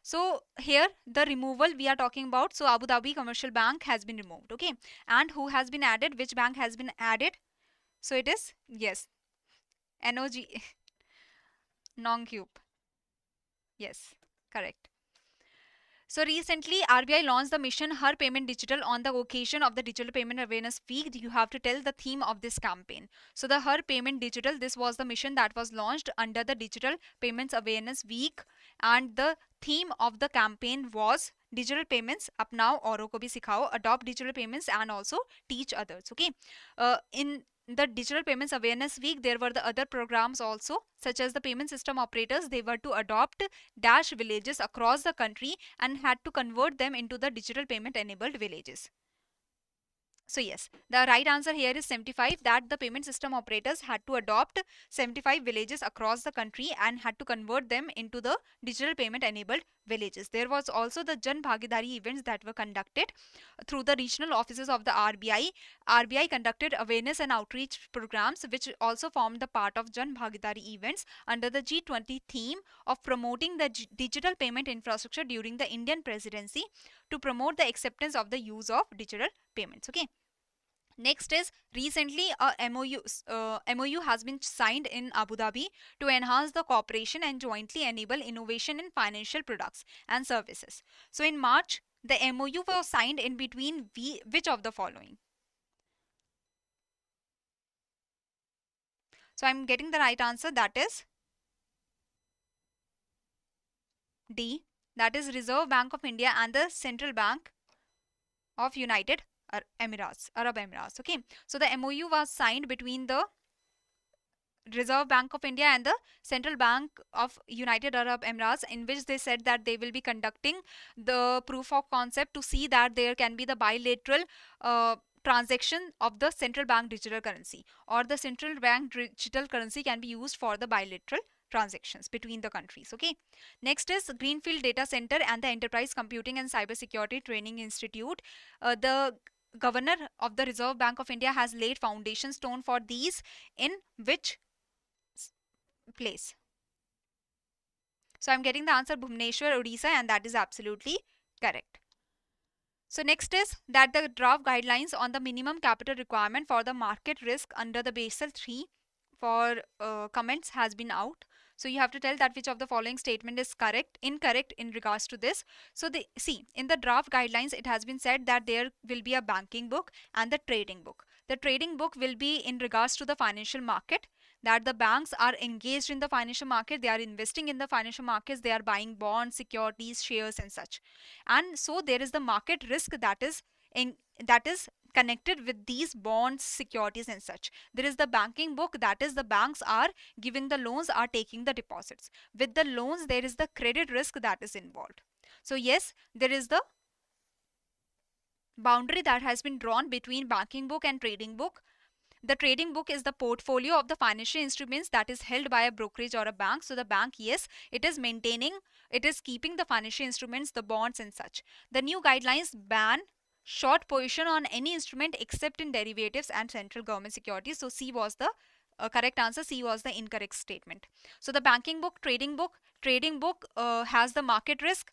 So here the removal we are talking about. So Abu Dhabi Commercial Bank has been removed. Okay, and who has been added? Which bank has been added? So it is, yes, NOG, Non-Cube. Yes, correct. So recently RBI launched the mission Har Payment Digital on the occasion of the Digital Payment Awareness Week. You have to tell the theme of this campaign. So the Har Payment Digital, this was the mission that was launched under the Digital Payments Awareness Week, and the theme of the campaign was digital payments, apnao auron ko bhi sikhao, adopt digital payments and also teach others. Okay, in the Digital Payments Awareness Week, there were the other programs also, such as the payment system operators. They were to adopt dash villages across the country and had to convert them into the digital payment enabled villages. So yes, the right answer here is 75, that the payment system operators had to adopt 75 villages across the country and had to convert them into the digital payment enabled villages. There was also the Jan Bhagidari events that were conducted through the regional offices of the RBI. RBI conducted awareness and outreach programs which also formed the part of Jan Bhagidari events under the G20 theme of promoting the digital payment infrastructure during the Indian presidency to promote the acceptance of the use of digital payments. Okay. Next is, recently a MOU has been signed in Abu Dhabi to enhance the cooperation and jointly enable innovation in financial products and services. So in March, the MOU was signed in between which of the following? So I'm getting the right answer, that is D, that is Reserve Bank of India and the Central Bank of United Arab Emirates. Okay, so the MOU was signed between the Reserve Bank of India and the Central Bank of United Arab Emirates, in which they said that they will be conducting the proof of concept to see that there can be the bilateral transaction of the central bank digital currency, or the central bank digital currency can be used for the bilateral transactions between the countries. Okay. Next is Greenfield Data Center and the Enterprise Computing and Cybersecurity Training Institute. The Governor of the Reserve Bank of India has laid foundation stone for these in which place? So I'm getting the answer Bhubaneswar, Odisha, and that is absolutely correct. So next is that the draft guidelines on the minimum capital requirement for the market risk under the Basel III for comments has been out. So you have to tell that which of the following statement is incorrect in regards to this. So in the draft guidelines, it has been said that there will be a banking book and the trading book. The trading book will be in regards to the financial market, that the banks are engaged in the financial market, they are investing in the financial markets, they are buying bonds, securities, shares and such. And so there is the market risk that is connected with these bonds, securities and such. There is the banking book, that is the banks are giving the loans, are taking the deposits. With the loans, there is the credit risk that is involved. So yes, there is the boundary that has been drawn between banking book and trading book. The trading book is the portfolio of the financial instruments that is held by a brokerage or a bank. So the bank, yes, it is keeping the financial instruments, the bonds and such. The new guidelines ban short position on any instrument except in derivatives and central government securities. So C was the correct answer. C was the incorrect statement. So the banking book, trading book has the market risk,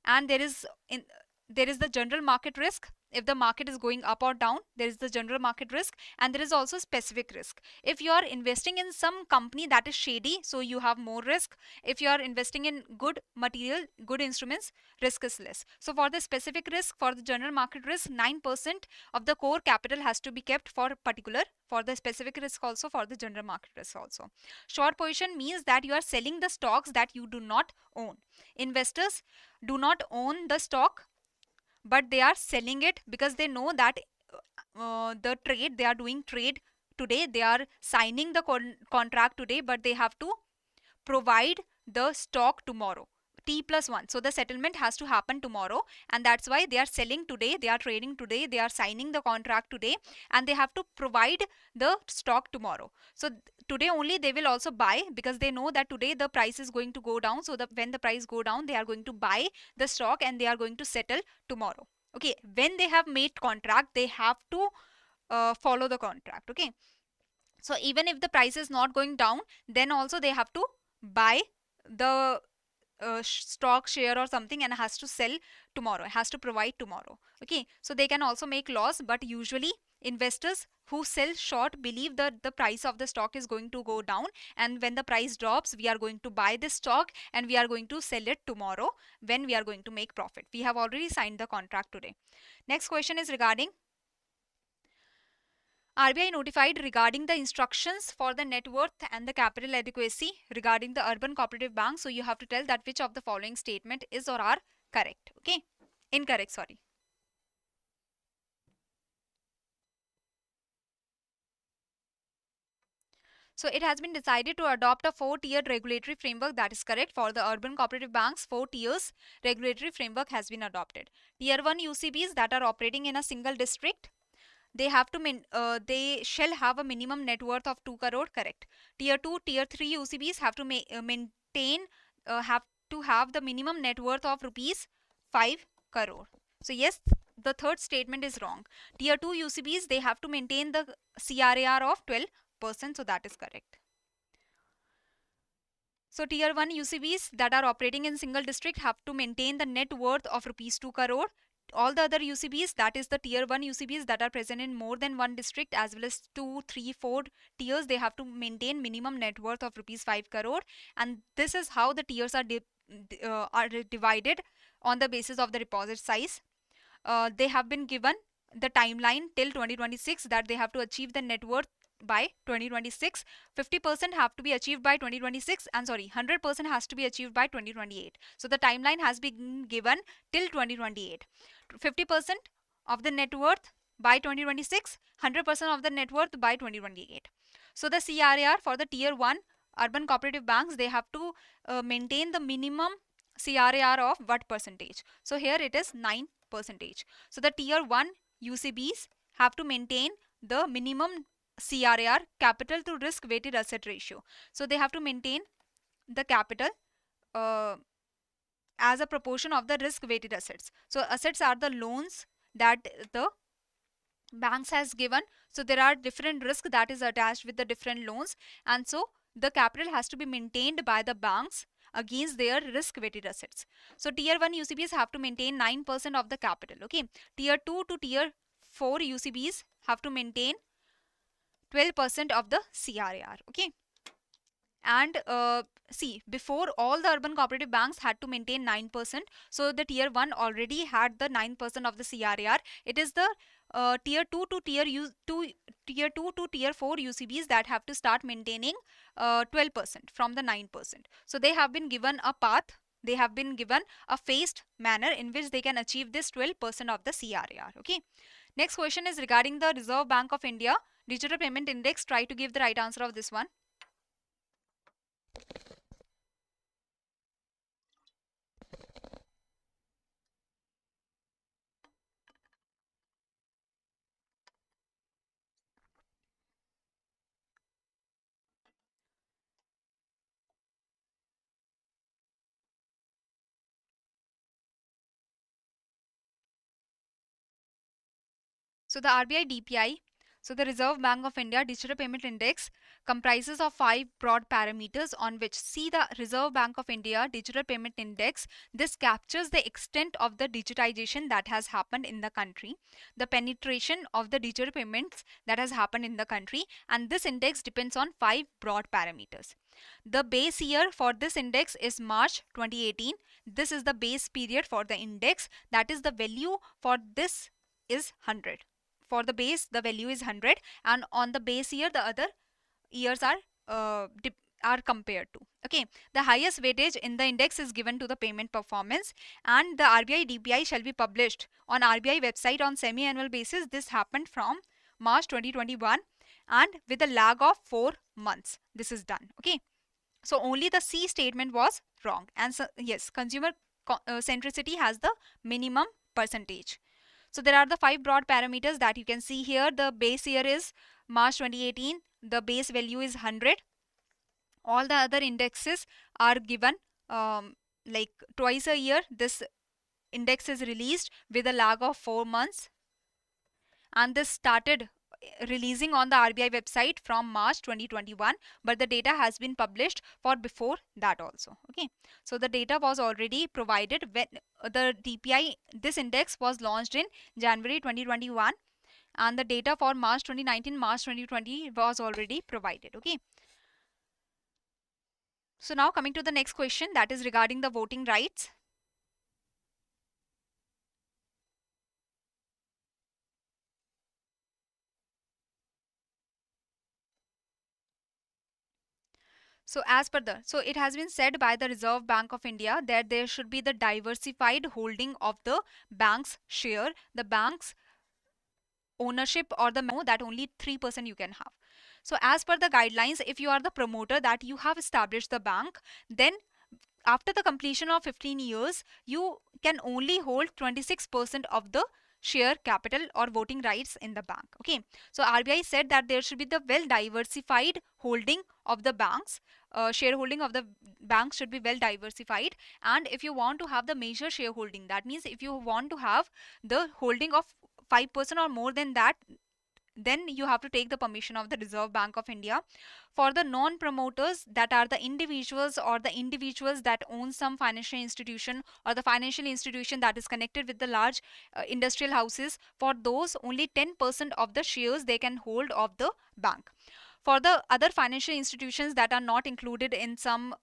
and there is the general market risk. If the market is going up or down, there is the general market risk, and there is also specific risk. If you are investing in some company that is shady, so you have more risk. If you are investing in good material, good instruments, risk is less. So for the specific risk, for the general market risk, 9% of the core capital has to be kept for the specific risk, also for the general market risk also. Short position means that you are selling the stocks that you do not own. Investors do not own the stock, but they are selling it because they know that they are doing trade today, they are signing the contract today, but they have to provide the stock tomorrow, T+1. So the settlement has to happen tomorrow, and that's why they are selling today, they are trading today, they are signing the contract today, and they have to provide the stock tomorrow. So today only they will also buy, because they know that today the price is going to go down. So when the price go down, they are going to buy the stock and they are going to settle tomorrow. Okay, when they have made contract, they have to follow the contract. Okay, so even if the price is not going down, then also they have to buy the stock share or something and has to sell tomorrow, has to provide tomorrow. Okay, so they can also make loss, but usually investors who sell short believe that the price of the stock is going to go down, and when the price drops, we are going to buy this stock and we are going to sell it tomorrow when we are going to make profit. We have already signed the contract today. Next question is regarding RBI notified regarding the instructions for the net worth and the capital adequacy regarding the urban cooperative bank. So you have to tell that which of the following statement is or are correct. Okay, incorrect, sorry. So it has been decided to adopt a 4-tiered regulatory framework. That is correct. For the urban cooperative banks, 4 tiers regulatory framework has been adopted. Tier 1 UCBs that are operating in a single district, they shall have a minimum net worth of 2 crore. Correct. Tier 2, Tier 3 UCBs have to maintain have to have the minimum net worth of rupees 5 crore. So yes, the third statement is wrong. Tier 2 UCBs, they have to maintain the CRAR of 12%. So that is correct. So tier 1 UCBs that are operating in single district have to maintain the net worth of rupees 2 crore. All the other UCBs, that is the tier 1 UCBs that are present in more than one district as well as 2, 3, 4 tiers, they have to maintain minimum net worth of rupees 5 crore. And this is how the tiers are divided on the basis of the deposit size. They have been given the timeline till 2026 that they have to achieve the net worth by 2026. 50% have to be achieved by 2026, and 100% has to be achieved by 2028. So the timeline has been given till 2028. 50% of the net worth by 2026, 100% of the net worth by 2028. So the CRAR for the tier 1 urban cooperative banks, they have to maintain the minimum CRAR of what percentage? So here it is 9%. So the tier 1 UCBs have to maintain the minimum CRAR, capital to risk weighted asset ratio. So they have to maintain the capital as a proportion of the risk weighted assets. So assets are the loans that the banks has given. So there are different risks that is attached with the different loans, and so the capital has to be maintained by the banks against their risk weighted assets. So tier 1 UCBs have to maintain 9% of the capital. Okay. Tier 2 to tier 4 UCBs have to maintain 12% of the CRAR. Okay. And see, before all the urban cooperative banks had to maintain 9%. So the tier 1 already had the 9% of the CRAR. It is the tier 2 to tier 2 to tier 4 UCBs that have to start maintaining 12% from the 9%. So they have been given a path. They have been given a phased manner in which they can achieve this 12% of the CRAR. Okay. Next question is regarding the Reserve Bank of India Digital Payment Index. Try to give the right answer of this one. So the RBI DPI, so the Reserve Bank of India Digital Payment Index, comprises of 5 broad parameters on which, see, the Reserve Bank of India Digital Payment Index, this captures the extent of the digitization that has happened in the country, the penetration of the digital payments that has happened in the country, and this index depends on 5 broad parameters. The base year for this index is March 2018. This is the base period for the index, that is the value for this is 100. For the base, the value is 100, and on the base year, the other years are compared to. Okay, the highest weightage in the index is given to the payment performance, and the RBI DPI shall be published on RBI website on semi-annual basis. This happened from March 2021, and with a lag of 4 months, this is done. Okay, so only the C statement was wrong, and so, yes, consumer centricity has the minimum percentage. So there are the 5 broad parameters that you can see here. The base year is March 2018. The base value is 100. All the other indexes are given like twice a year. This index is released with a lag of 4 months. And this started releasing on the RBI website from March 2021, but the data has been published for before that also. Okay, so the data was already provided when the DPI, this index was launched in January 2021, and the data for March 2019, March 2020 was already provided. Okay, so now coming to the next question, that is regarding the voting rights. So as per the, so it has been said by the Reserve Bank of India that there should be the diversified holding of the bank's share. The banks ownership or the memo that only 3% you can have. So as per the guidelines, if you are the promoter that you have established the bank, then after the completion of 15 years, you can only hold 26% of the share capital or voting rights in the bank. Okay, so RBI said that there should be the well diversified holding of the banks. Shareholding of the banks should be well diversified, and if you want to have the major shareholding, that means if you want to have the holding of 5% or more than that, then you have to take the permission of the Reserve Bank of India. For the non-promoters, that are the individuals or the individuals that own some financial institution or the financial institution that is connected with the large industrial houses, for those only 10% of the shares they can hold of the bank. For the other financial institutions that are not included in some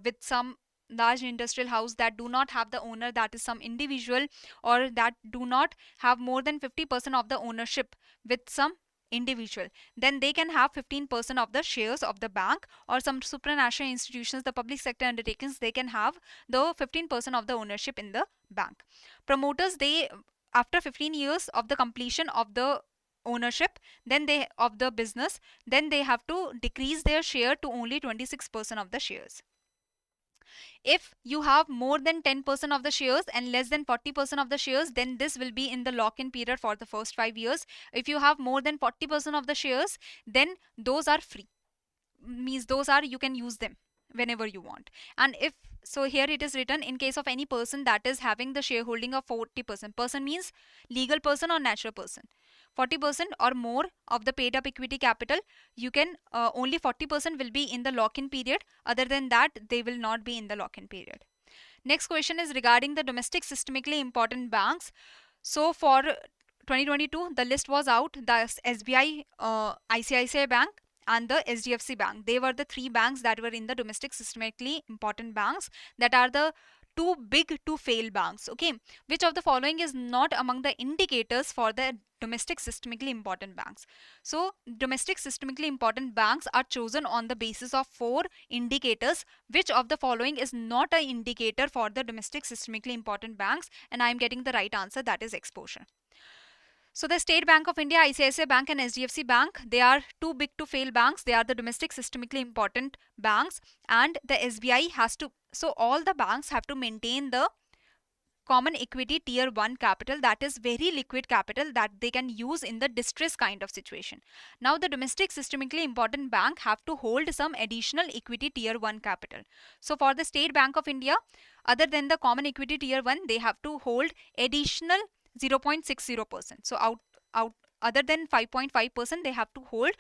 with some large industrial house that do not have the owner, that is some individual, or that do not have more than 50% of the ownership with some individual, then they can have 15% of the shares of the bank. Or some supranational institutions, the public sector undertakings, they can have the 15% of the ownership in the bank. Promoters, they, after 15 years of the completion of the ownership, then they of the business, then they have to decrease their share to only 26% of the shares. If you have more than 10% of the shares and less than 40% of the shares, then this will be in the lock-in period for the first 5 years. If you have more than 40% of the shares, then those are free, means those are, you can use them whenever you want. And if so, here it is written, in case of any person that is having the shareholding of 40%, person means legal person or natural person, 40% or more of the paid up equity capital, you can only 40% will be in the lock-in period. Other than that, they will not be in the lock-in period. Next question is regarding the domestic systemically important banks. So for 2022, the list was out, the SBI, ICICI Bank and the SDFC Bank. They were the three banks that were in the domestic systemically important banks, that are the too big to fail banks. Okay, which of the following is not among the indicators for the domestic systemically important banks? So domestic systemically important banks are chosen on the basis of 4 indicators. Which of the following is not an indicator for the domestic systemically important banks? And I am getting the right answer, that is exposure. So the State Bank of India, ICICI Bank and SDFC Bank, they are too big to fail banks. They are the domestic systemically important banks, and the SBI has to, so all the banks have to maintain the common equity tier 1 capital, that is very liquid capital that they can use in the distress kind of situation. Now the domestic systemically important bank have to hold some additional equity tier 1 capital. So for the State Bank of India, other than the common equity tier 1, they have to hold additional 0.60%. So out other than 5.5%, they have to hold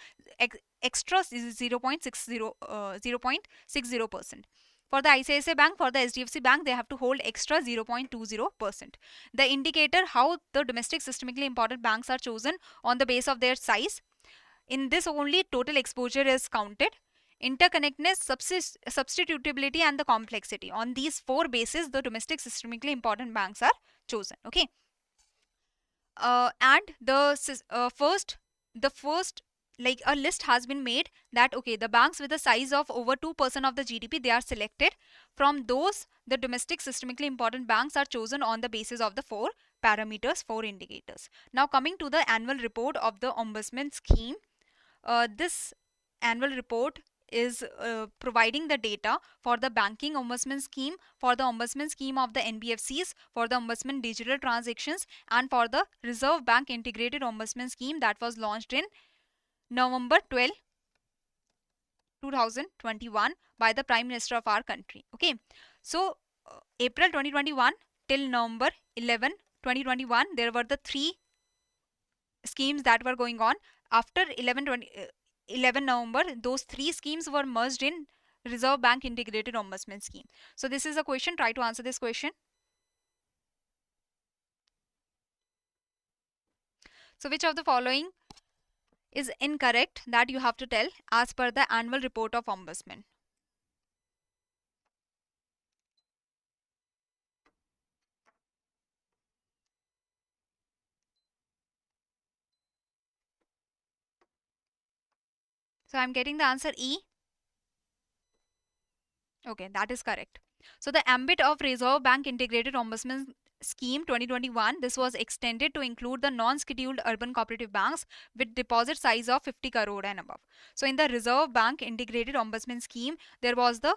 extra 0.60%. For the ICICI Bank, for the SDFC Bank, they have to hold extra 0.20%. The indicator how the domestic systemically important banks are chosen on the base of their size. In this only total exposure is counted. Interconnectedness, substitutability and the complexity. On these 4 bases, the domestic systemically important banks are chosen. Okay. And the first like a list has been made that okay, the banks with a size of over 2% of the GDP, they are selected. From those, the domestic systemically important banks are chosen on the basis of the 4 parameters, 4 indicators. Now coming to the annual report of the Ombudsman scheme. This annual report is providing the data for the banking ombudsman scheme, for the ombudsman scheme of the NBFCs, for the ombudsman digital transactions, and for the Reserve Bank integrated ombudsman scheme that was launched in November 12, 2021 by the Prime Minister of our country. Okay, so April 2021 till November 11, 2021, there were the 3 schemes that were going on. After 11 November, those 3 schemes were merged in Reserve Bank integrated ombudsman scheme. So this is a question, try to answer this question. So which of the following is incorrect, that you have to tell as per the annual report of Ombudsman? So I'm getting the answer E. Okay, that is correct. So the ambit of Reserve Bank integrated ombudsman Scheme 2021, this was extended to include the non-scheduled urban cooperative banks with deposit size of 50 crore and above. So in the Reserve Bank Integrated Ombudsman Scheme, there was the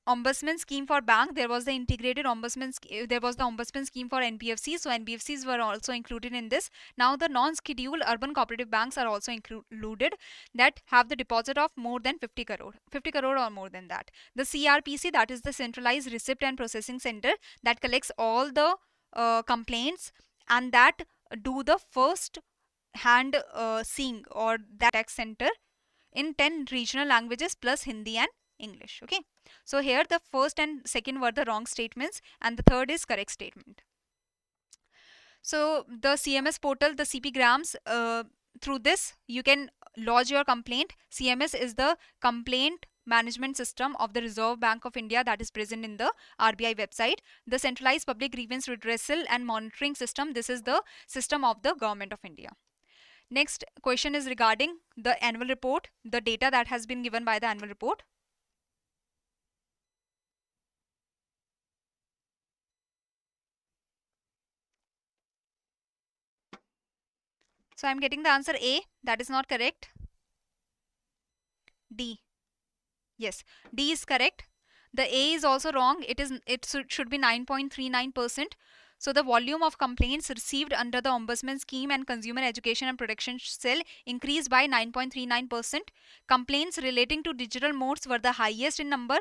ombudsman scheme for bank, there was the integrated ombudsman, there was the ombudsman scheme for NBFCs. So NBFCs were also included in this. Now the non-scheduled urban cooperative banks are also included that have the deposit of more than 50 crore, 50 crore or more than that. The CRPC, that is the Centralized Receipt and Processing Center, that collects all the complaints and that do the first hand seeing or that tax center in 10 regional languages plus Hindi and English. Okay. So here the first and second were the wrong statements and the third is correct statement. So the CMS portal, the CP Grams, through this you can lodge your complaint. CMS is the complaint management system of the Reserve Bank of India that is present in the RBI website. The centralized public grievance redressal and monitoring system, this is the system of the Government of India. Next question is regarding the annual report, the data that has been given by the annual report. So I'm getting the answer A. That is not correct. D. Yes, D is correct. The A is also wrong. It should be 9.39%. So the volume of complaints received under the Ombudsman Scheme and Consumer Education and Protection Cell increased by 9.39%. Complaints relating to digital modes were the highest in number,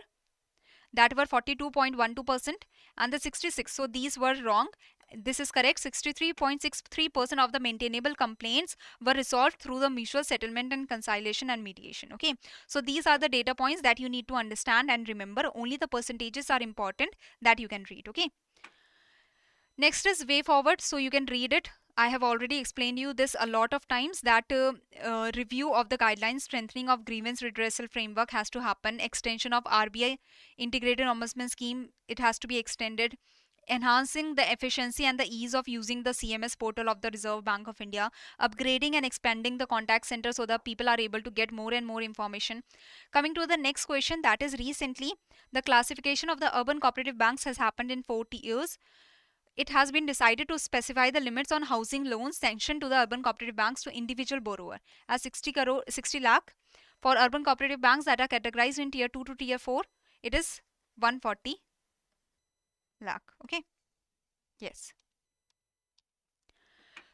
that were 42.12%, and the 66. So these were wrong. This is correct. 63.63% of the maintainable complaints were resolved through the mutual settlement and conciliation and mediation. Okay. So these are the data points that you need to understand and remember. Only the percentages are important that you can read. Okay. Next is way forward. So you can read it. I have already explained you this a lot of times that review of the guidelines, strengthening of grievance redressal framework has to happen. Extension of RBI integrated ombudsman scheme, it has to be extended. Enhancing the efficiency and the ease of using the CMS portal of the Reserve Bank of India, upgrading and expanding the contact center so that people are able to get more and more information. Coming to the next question, that is recently the classification of the urban cooperative banks has happened in 4 years. It has been decided to specify the limits on housing loans sanctioned to the urban cooperative banks to individual borrower as 60 lakh. For urban cooperative banks that are categorized in tier 2 to tier 4, it is 140 lakh. Okay. Yes.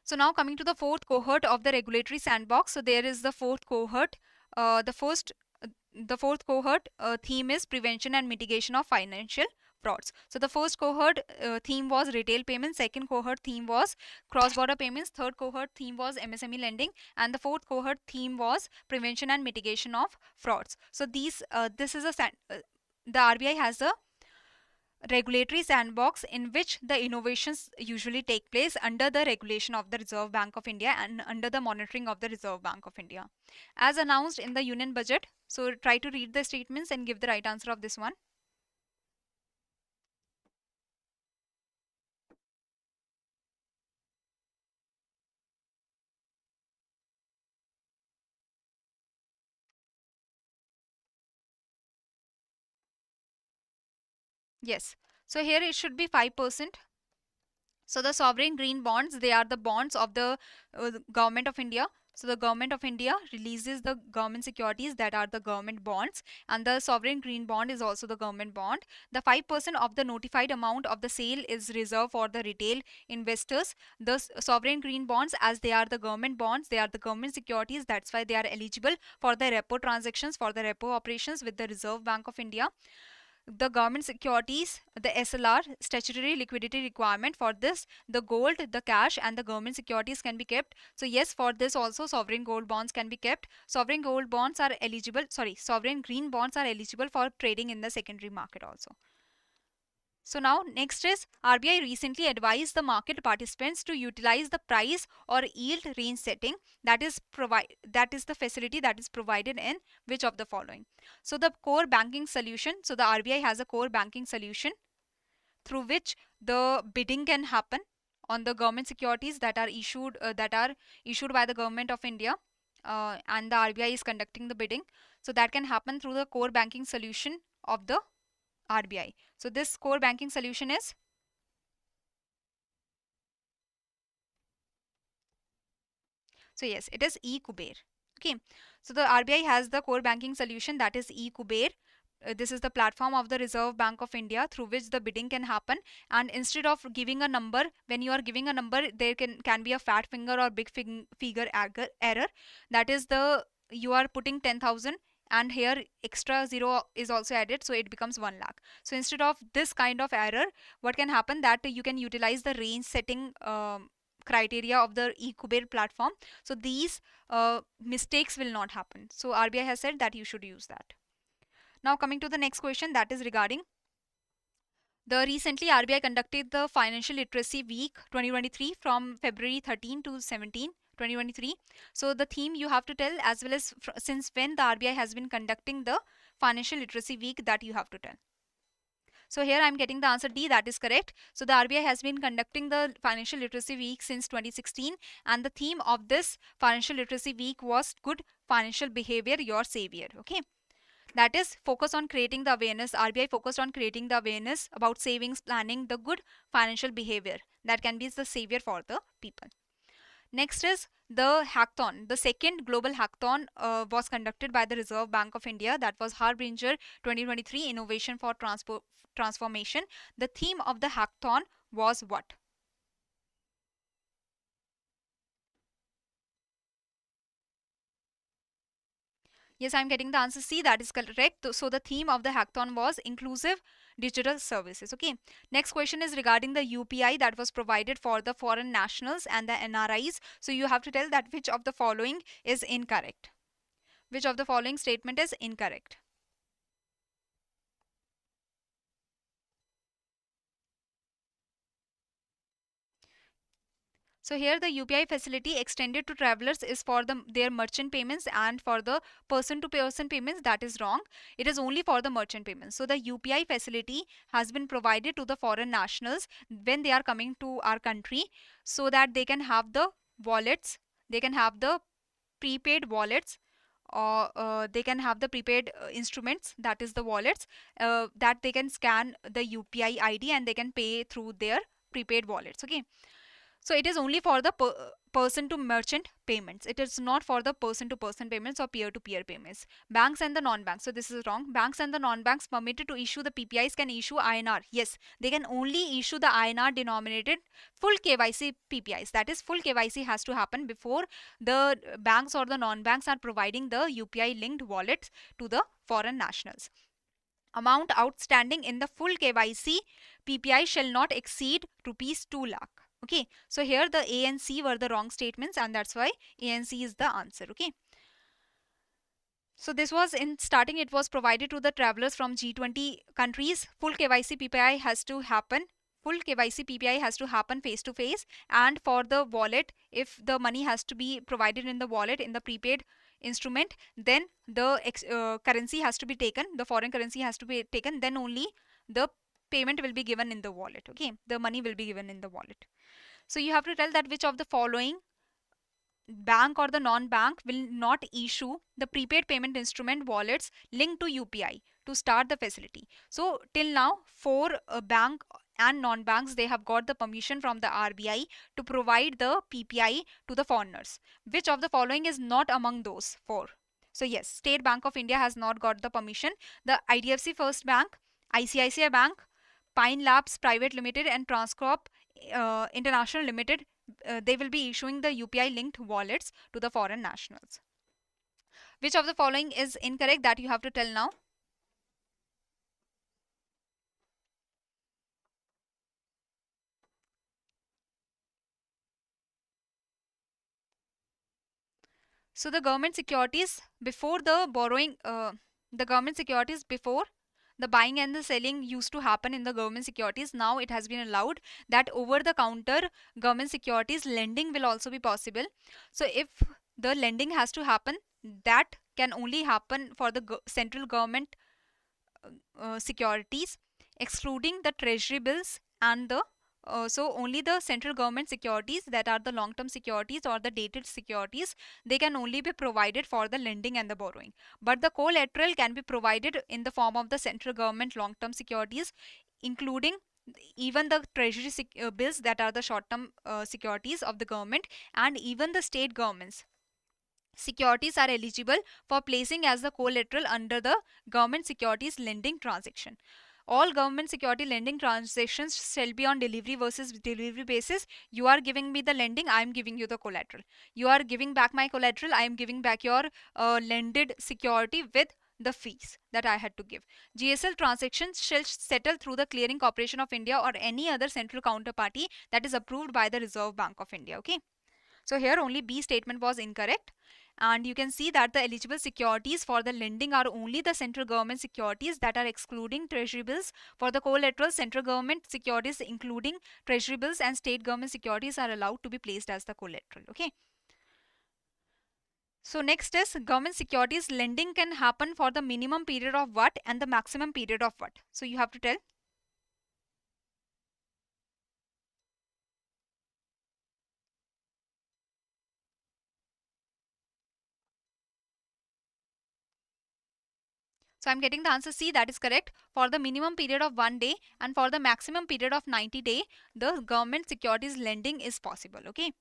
So now coming to the fourth cohort of the regulatory sandbox. So there is the fourth cohort. The fourth cohort theme is prevention and mitigation of financial frauds. So the first cohort theme was retail payments, second cohort theme was cross-border payments, third cohort theme was MSME lending, and the fourth cohort theme was prevention and mitigation of frauds. So this is the RBI has a regulatory sandbox in which the innovations usually take place under the regulation of the Reserve Bank of India and under the monitoring of the Reserve Bank of India. As announced in the Union Budget, so try to read the statements and give the right answer of this one. Yes. So here it should be 5%. So the sovereign green bonds, they are the bonds of the government of India. So the government of India releases the government securities that are the government bonds, and the sovereign green bond is also the government bond. The 5% of the notified amount of the sale is reserved for the retail investors. The sovereign green bonds, as they are the government bonds, they are the government securities. That's why they are eligible for the repo transactions, for the repo operations with the Reserve Bank of India. The government securities, the SLR, statutory liquidity requirement for this, the gold, the cash and the government securities can be kept. So yes, for this also sovereign gold bonds can be kept. Sovereign gold bonds are eligible, sovereign green bonds are eligible for trading in the secondary market also. So now next is RBI recently advised the market participants to utilize the price or yield range setting, that is the facility that is provided in which of the following. So the core banking solution, so the RBI has a core banking solution through which the bidding can happen on the government securities that are issued by the government of India, and the RBI is conducting the bidding. So that can happen through the core banking solution of the RBI. So this core banking solution is So yes, it is eKuber. Okay, so the RBI has the core banking solution, that is eKuber. This is the platform of the Reserve Bank of India through which the bidding can happen. And instead of giving a number, when you are giving a number, there can be a fat finger or big figure error. That is the, you are putting 10,000 and here extra zero is also added, so it becomes 1 lakh. So instead of this kind of error, what can happen, that you can utilize the range setting criteria of the eKuber platform. So these mistakes will not happen. So RBI has said that you should use that. Now coming to the next question, that is regarding the recently RBI conducted the Financial Literacy Week 2023 from February 13 to 17, 2023. So the theme you have to tell, as well as since when the RBI has been conducting the Financial Literacy Week, that you have to tell. So here I'm getting the answer D, that is correct. So the RBI has been conducting the Financial Literacy Week since 2016, and the theme of this Financial Literacy Week was Good Financial Behavior, Your Savior. Okay. That is focus on creating the awareness. RBI focused on creating the awareness about savings, planning, the good financial behavior that can be the savior for the people. Next is the hackathon. The second global hackathon was conducted by the Reserve Bank of India. That was Harbinger 2023 Innovation for Transformation. The theme of the hackathon was what? Yes, I'm getting the answer C, that is correct. So the theme of the hackathon was inclusive digital services. Okay. Next question is regarding the UPI that was provided for the foreign nationals and the NRIs. So you have to tell that which of the following is incorrect. Which of the following statement is incorrect? So here the UPI facility extended to travelers is for their merchant payments, and for the person to person payments, that is wrong. It is only for the merchant payments. So the UPI facility has been provided to the foreign nationals when they are coming to our country, so that they can have the wallets, they can have the prepaid wallets, or they can have the prepaid instruments, that is the wallets, that they can scan the UPI ID and they can pay through their prepaid wallets. Okay. So it is only for the person to merchant payments. It is not for the person to person payments or peer to peer payments. Banks and the non-banks. So this is wrong. Banks and the non-banks permitted to issue the PPIs can issue INR. Yes, they can only issue the INR denominated full KYC PPIs. That is, full KYC has to happen before the banks or the non-banks are providing the UPI linked wallets to the foreign nationals. Amount outstanding in the full KYC PPI shall not exceed rupees 2 lakh. Okay, so here the A and C were the wrong statements, and that's why A and C is the answer. Okay. So this was in starting, it was provided to the travelers from G20 countries. Full KYC PPI has to happen. Full KYC PPI has to happen face to face. And for the wallet, if the money has to be provided in the wallet in the prepaid instrument, then the currency has to be taken, the foreign currency has to be taken, then only the payment will be given in the wallet. Okay, the money will be given in the wallet. So you have to tell that which of the following bank or the non-bank will not issue the prepaid payment instrument wallets linked to UPI to start the facility. So till now, 4 bank and non-banks, they have got the permission from the RBI to provide the PPI to the foreigners. Which of the following is not among those 4? So yes, State Bank of India has not got the permission. The IDFC First Bank, ICICI Bank, Pine Labs Private Limited and Transcorp International Limited, they will be issuing the UPI linked wallets to the foreign nationals. Which of the following is incorrect, that you have to tell now? So the government securities before the borrowing, the government securities before the buying and the selling used to happen in the government securities. Now it has been allowed that over the counter government securities lending will also be possible. So if the lending has to happen, that can only happen for the central government securities, excluding the treasury bills and the so only the central government securities, that are the long term securities or the dated securities, they can only be provided for the lending and the borrowing. But the collateral can be provided in the form of the central government long term securities, including even the treasury bills, that are the short term securities of the government, and even the state governments securities are eligible for placing as the collateral under the government securities lending transaction. All government security lending transactions shall be on delivery versus delivery basis. You are giving me the lending, I am giving you the collateral. You are giving back my collateral, I am giving back your lended security with the fees that I had to give. GSL transactions shall settle through the Clearing Corporation of India or any other central counterparty that is approved by the Reserve Bank of India. Okay. So here only B statement was incorrect. And you can see that the eligible securities for the lending are only the central government securities, that are excluding treasury bills. For the collateral, central government securities including treasury bills and state government securities are allowed to be placed as the collateral. Okay. So next is government securities lending can happen for the minimum period of what and the maximum period of what. So you have to tell. So I'm getting the answer C, that is correct. For the minimum period of 1 day and for the maximum period of 90 days, the government securities lending is possible. Okay.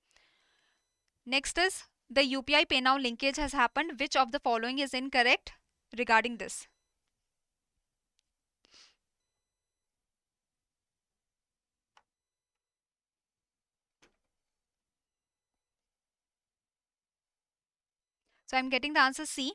Next is the UPI Pay Now linkage has happened. Which of the following is incorrect regarding this? So I'm getting the answer C.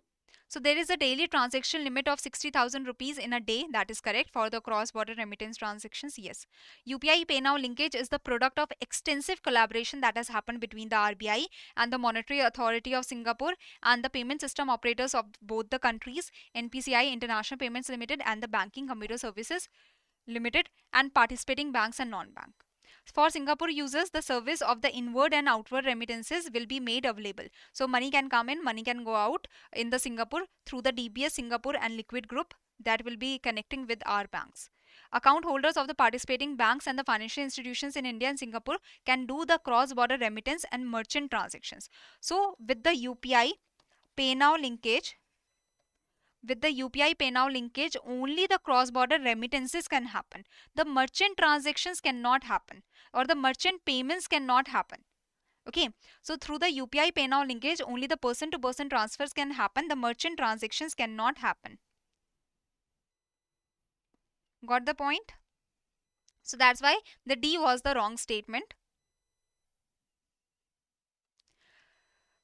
So there is a daily transaction limit of 60,000 rupees in a day. That is correct for the cross-border remittance transactions. Yes. UPI Pay Now linkage is the product of extensive collaboration that has happened between the RBI and the Monetary Authority of Singapore and the payment system operators of both the countries, NPCI International Payments Limited and the Banking Computer Services Limited, and participating banks and non-bank. For Singapore users, the service of the inward and outward remittances will be made available. So money can come in, money can go out in the Singapore through the DBS Singapore and Liquid Group that will be connecting with our banks. Account holders of the participating banks and the financial institutions in India and Singapore can do the cross-border remittance and merchant transactions. So with the UPI Pay Now linkage, only the cross-border remittances can happen. The merchant transactions cannot happen, or the merchant payments cannot happen. Okay, so through the UPI Pay Now linkage, only the person-to-person transfers can happen. The merchant transactions cannot happen. Got the point? So that's why the D was the wrong statement.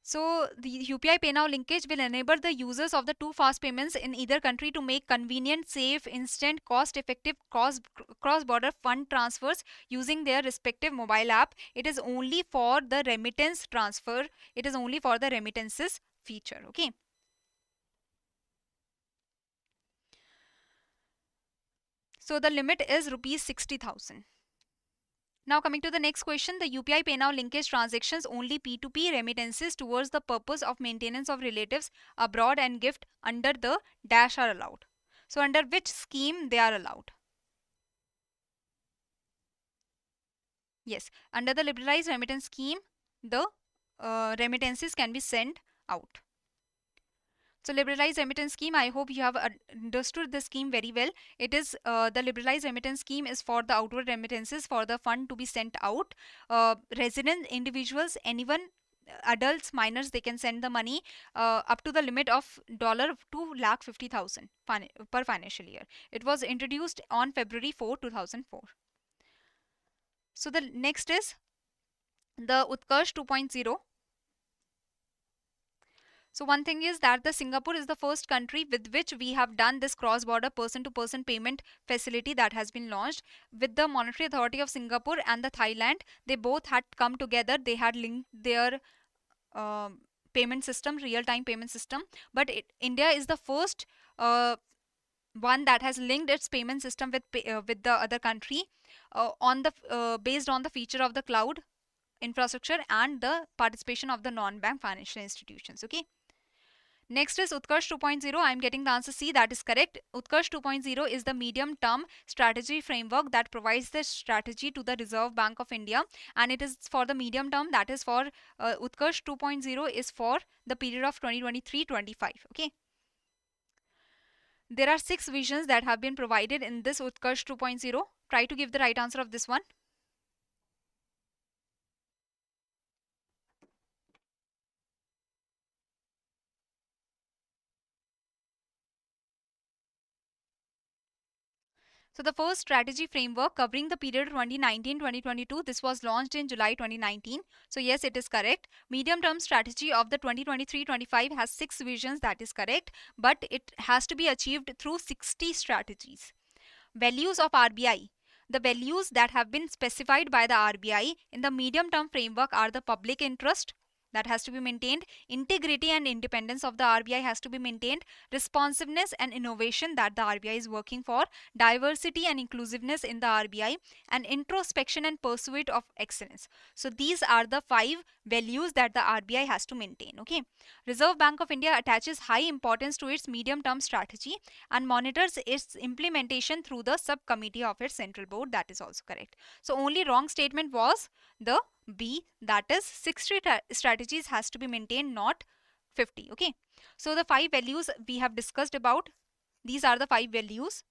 So the UPI Pay Now linkage will enable the users of the two fast payments in either country to make convenient, safe, instant, cost-effective cross-border fund transfers using their respective mobile app. It is only for the remittance transfer. It is only for the remittances feature. Okay. So the limit is rupees 60,000. Now coming to the next question, the UPI Pay Now linkage transactions only P2P remittances towards the purpose of maintenance of relatives abroad and gift under the dash are allowed. So under which scheme they are allowed? Yes, under the liberalized remittance scheme, the remittances can be sent out. So liberalized remittance scheme, I hope you have understood the scheme very well. It is the liberalized remittance scheme is for the outward remittances for the fund to be sent out. Resident individuals, anyone, adults, minors, they can send the money up to the limit of $250,000 per financial year. It was introduced on February 4, 2004. So the next is the Utkarsh 2.0. So one thing is that the Singapore is the first country with which we have done this cross-border person-to-person payment facility that has been launched. With the Monetary Authority of Singapore and the Thailand, they both had come together. They had linked their payment system, real-time payment system. But India is the first one that has linked its payment system with the other country based on the feature of the cloud infrastructure and the participation of the non-bank financial institutions. Okay. Next is Utkarsh 2.0. I am getting the answer C, that is correct. Utkarsh 2.0 is the medium-term strategy framework that provides the strategy to the Reserve Bank of India, and it is for the medium term, that is for Utkarsh 2.0 is for the period of 2023-25. Okay. There are 6 visions that have been provided in this Utkarsh 2.0. Try to give the right answer of this one. So the first strategy framework covering the period 2019-2022, this was launched in July 2019. So yes, it is correct. Medium term strategy of the 2023-25 has 6 visions, that is correct, but it has to be achieved through 60 strategies. Values of RBI. The values that have been specified by the RBI in the medium term framework are the public interest, that has to be maintained, integrity and independence of the RBI has to be maintained, responsiveness and innovation that the RBI is working for, diversity and inclusiveness in the RBI, and introspection and pursuit of excellence. So these are the 5 values that the RBI has to maintain. Okay. Reserve Bank of India attaches high importance to its medium term strategy and monitors its implementation through the subcommittee of its central board. That is also correct. So only wrong statement was the B, that is 60 strategies has to be maintained, not 50. Okay. So the 5 values we have discussed about, these are the 5 values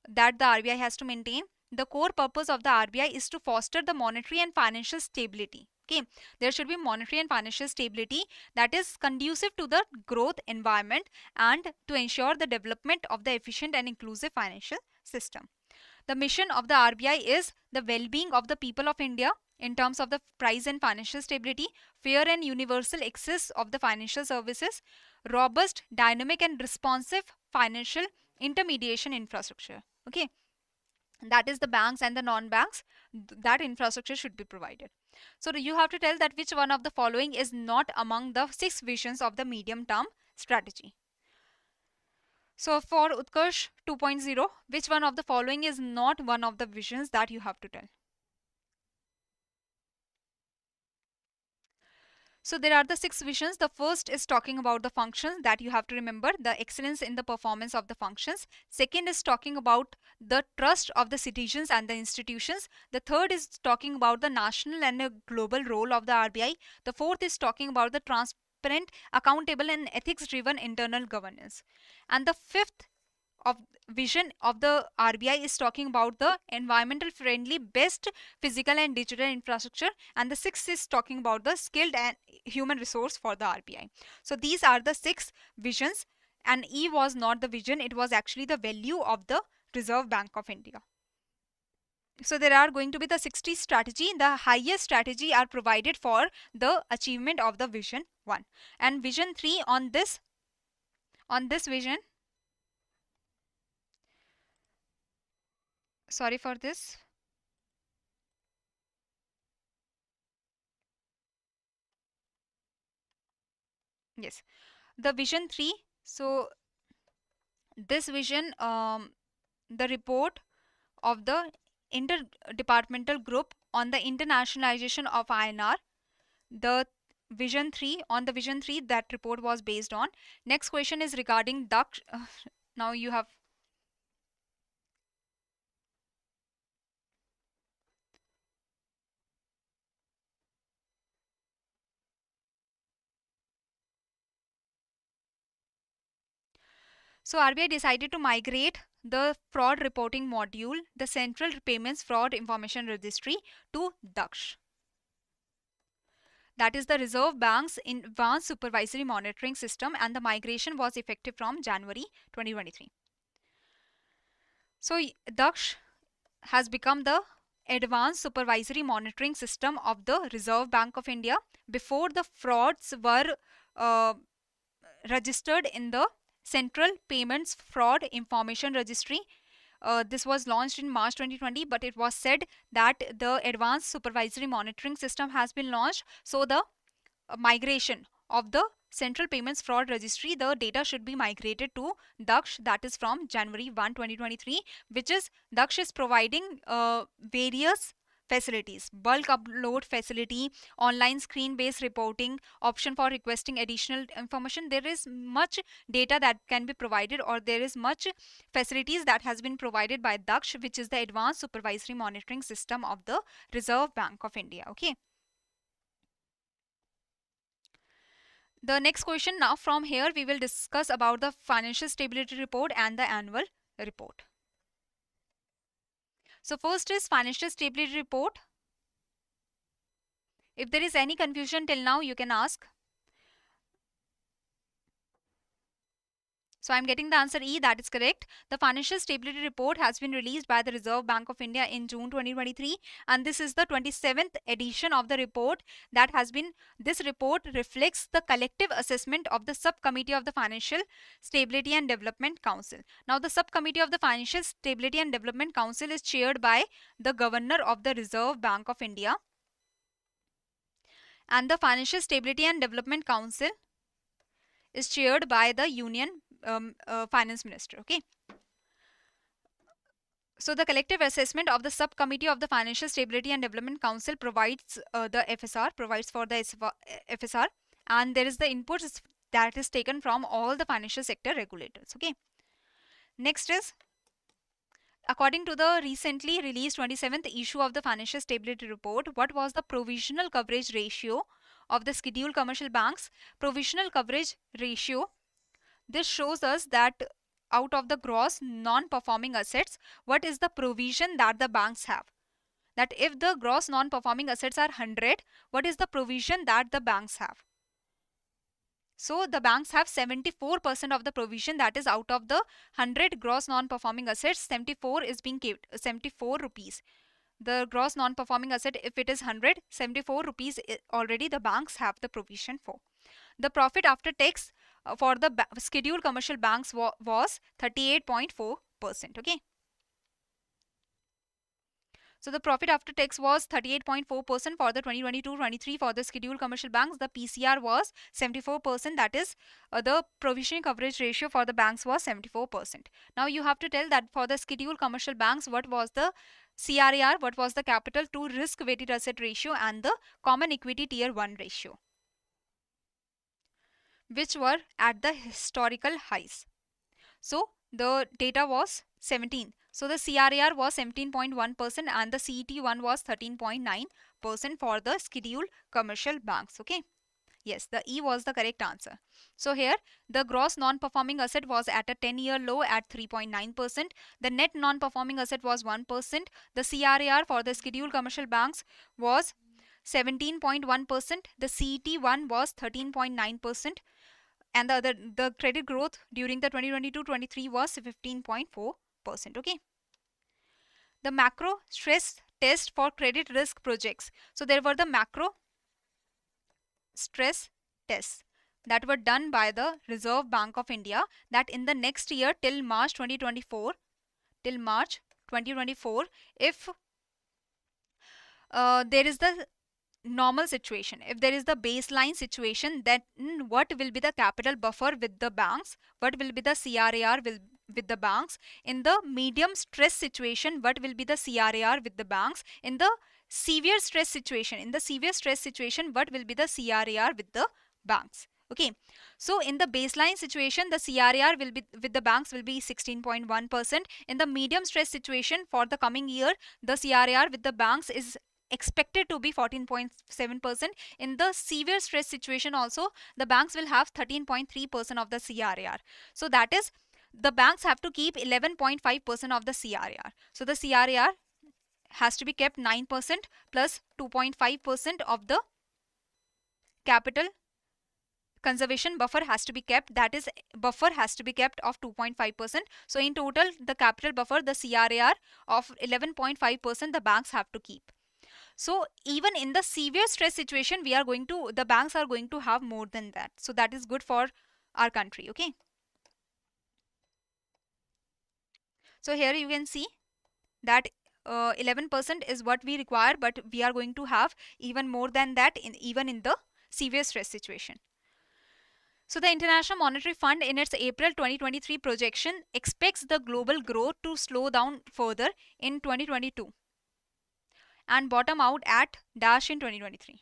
that the RBI has to maintain. The core purpose of the RBI is to foster the monetary and financial stability. Okay, there should be monetary and financial stability that is conducive to the growth environment and to ensure the development of the efficient and inclusive financial system. The mission of the RBI is the well-being of the people of India in terms of the price and financial stability, fair and universal access of the financial services, robust, dynamic and responsive financial intermediation infrastructure. Okay, that is the banks and the non-banks, that infrastructure should be provided. So you have to tell that which one of the following is not among the 6 visions of the medium term strategy. So for Utkarsh 2.0, which one of the following is not one of the visions that you have to tell? So there are the 6 visions. The first is talking about the functions that you have to remember, the excellence in the performance of the functions. Second is talking about the trust of the citizens and the institutions. The third is talking about the national and the global role of the RBI. The fourth is talking about the transparent, accountable and ethics driven internal governance. And the fifth of vision of the RBI is talking about the environmental friendly best physical and digital infrastructure, and the sixth is talking about the skilled and human resource for the RBI. So these are the 6 visions, and E was not the vision, it was actually the value of the Reserve Bank of India. So there are going to be the 60 strategy. The highest strategy are provided for the achievement of the vision 1 and vision 3. On this vision, sorry for this. Yes, the vision 3. So this vision, the report of the interdepartmental group on the internationalization of INR, the vision 3, on the vision 3 that report was based on. Next question is regarding Daksh. Now you have, so RBI decided to migrate the fraud reporting module, the Central Payments Fraud Information Registry, to Daksh. That is the Reserve Bank's advanced supervisory monitoring system, and the migration was effective from January 2023. So Daksh has become the advanced supervisory monitoring system of the Reserve Bank of India. Before, the frauds were uh, registered in the Central Payments Fraud Information Registry. This was launched in March 2020, but it was said that the advanced supervisory monitoring system has been launched. So the migration of the Central Payments Fraud Registry, the data should be migrated to Daksh, that is from January 1, 2023, which is Daksh is providing various facilities: bulk upload facility, online screen based reporting, option for requesting additional information. There is much data that can be provided, or there is much facilities that has been provided by Daksh, which is the advanced supervisory monitoring system of the Reserve Bank of India. Okay. The next question, now from here we will discuss about the financial stability report and the annual report. So first is financial stability report. If there is any confusion till now, you can ask. So I'm getting the answer E, that is correct. The financial stability report has been released by the Reserve Bank of India in June 2023, and this is the 27th edition of the report that has been, this report reflects the collective assessment of the subcommittee of the Financial Stability and Development Council. Now the subcommittee of the Financial Stability and Development Council is chaired by the Governor of the Reserve Bank of India, and the Financial Stability and Development Council is chaired by the Union Finance Minister. Okay. So the collective assessment of the subcommittee of the Financial Stability and Development Council provides the FSR, provides for the FSR, and there is the input that is taken from all the financial sector regulators. Okay. Next is, according to the recently released 27th issue of the Financial Stability Report, what was the provisional coverage ratio of the scheduled commercial banks? Provisional coverage ratio, this shows us that out of the gross non-performing assets, what is the provision that the banks have? That if the gross non-performing assets are 100, what is the provision that the banks have? So the banks have 74% of the provision, that is out of the 100 gross non-performing assets, 74 is being kept, 74 rupees. The gross non-performing asset, if it is 100, 74 rupees already the banks have the provision for. The profit after tax for the scheduled commercial banks was 38.4%. Okay. So the profit after tax was 38.4% for the 2022-23 for the scheduled commercial banks. The PCR was 74%. That is, the provisioning coverage ratio for the banks was 74%. Now you have to tell that for the scheduled commercial banks, what was the CRAR, what was the capital to risk weighted asset ratio, and the common equity tier 1 ratio, which were at the historical highs. So the data was 17. So the CRAR was 17.1% and the CET1 was 13.9% for the scheduled commercial banks. Okay. Yes, the E was the correct answer. So here the gross non-performing asset was at a 10-year low at 3.9%. The net non-performing asset was 1%. The CRAR for the scheduled commercial banks was 17.1%. The CET1 was 13.9%. And the credit growth during the 2022-23 was 15.4%. Okay. The macro stress test for credit risk projects. So there were the macro stress tests that were done by the Reserve Bank of India, that in the next year till March 2024, if there is the normal situation, if there is the baseline situation, then what will be the capital buffer with the banks, what will be the CRAR with the banks? In the medium stress situation, what will be the CRAR with the banks? In the severe stress situation, what will be the CRAR with the banks? Okay, so in the baseline situation, the CRAR will be with the banks will be 16.1%. In the medium stress situation for the coming year, the CRAR with the banks is expected to be 14.7%. In the severe stress situation also, the banks will have 13.3% of the CRAR. So that is, the banks have to keep 11.5% of the CRAR. So the CRAR has to be kept 9% plus 2.5% of the capital conservation buffer has to be kept, that is, buffer has to be kept of 2.5%. So in total, the capital buffer, the CRAR of 11.5% the banks have to keep. So even in the severe stress situation, the banks are going to have more than that. So that is good for our country. Okay. So here you can see that 11% is what we require, but we are going to have even more than that even in the severe stress situation. So the International Monetary Fund in its April 2023 projection expects the global growth to slow down further in 2022 and bottom out at dash in 2023.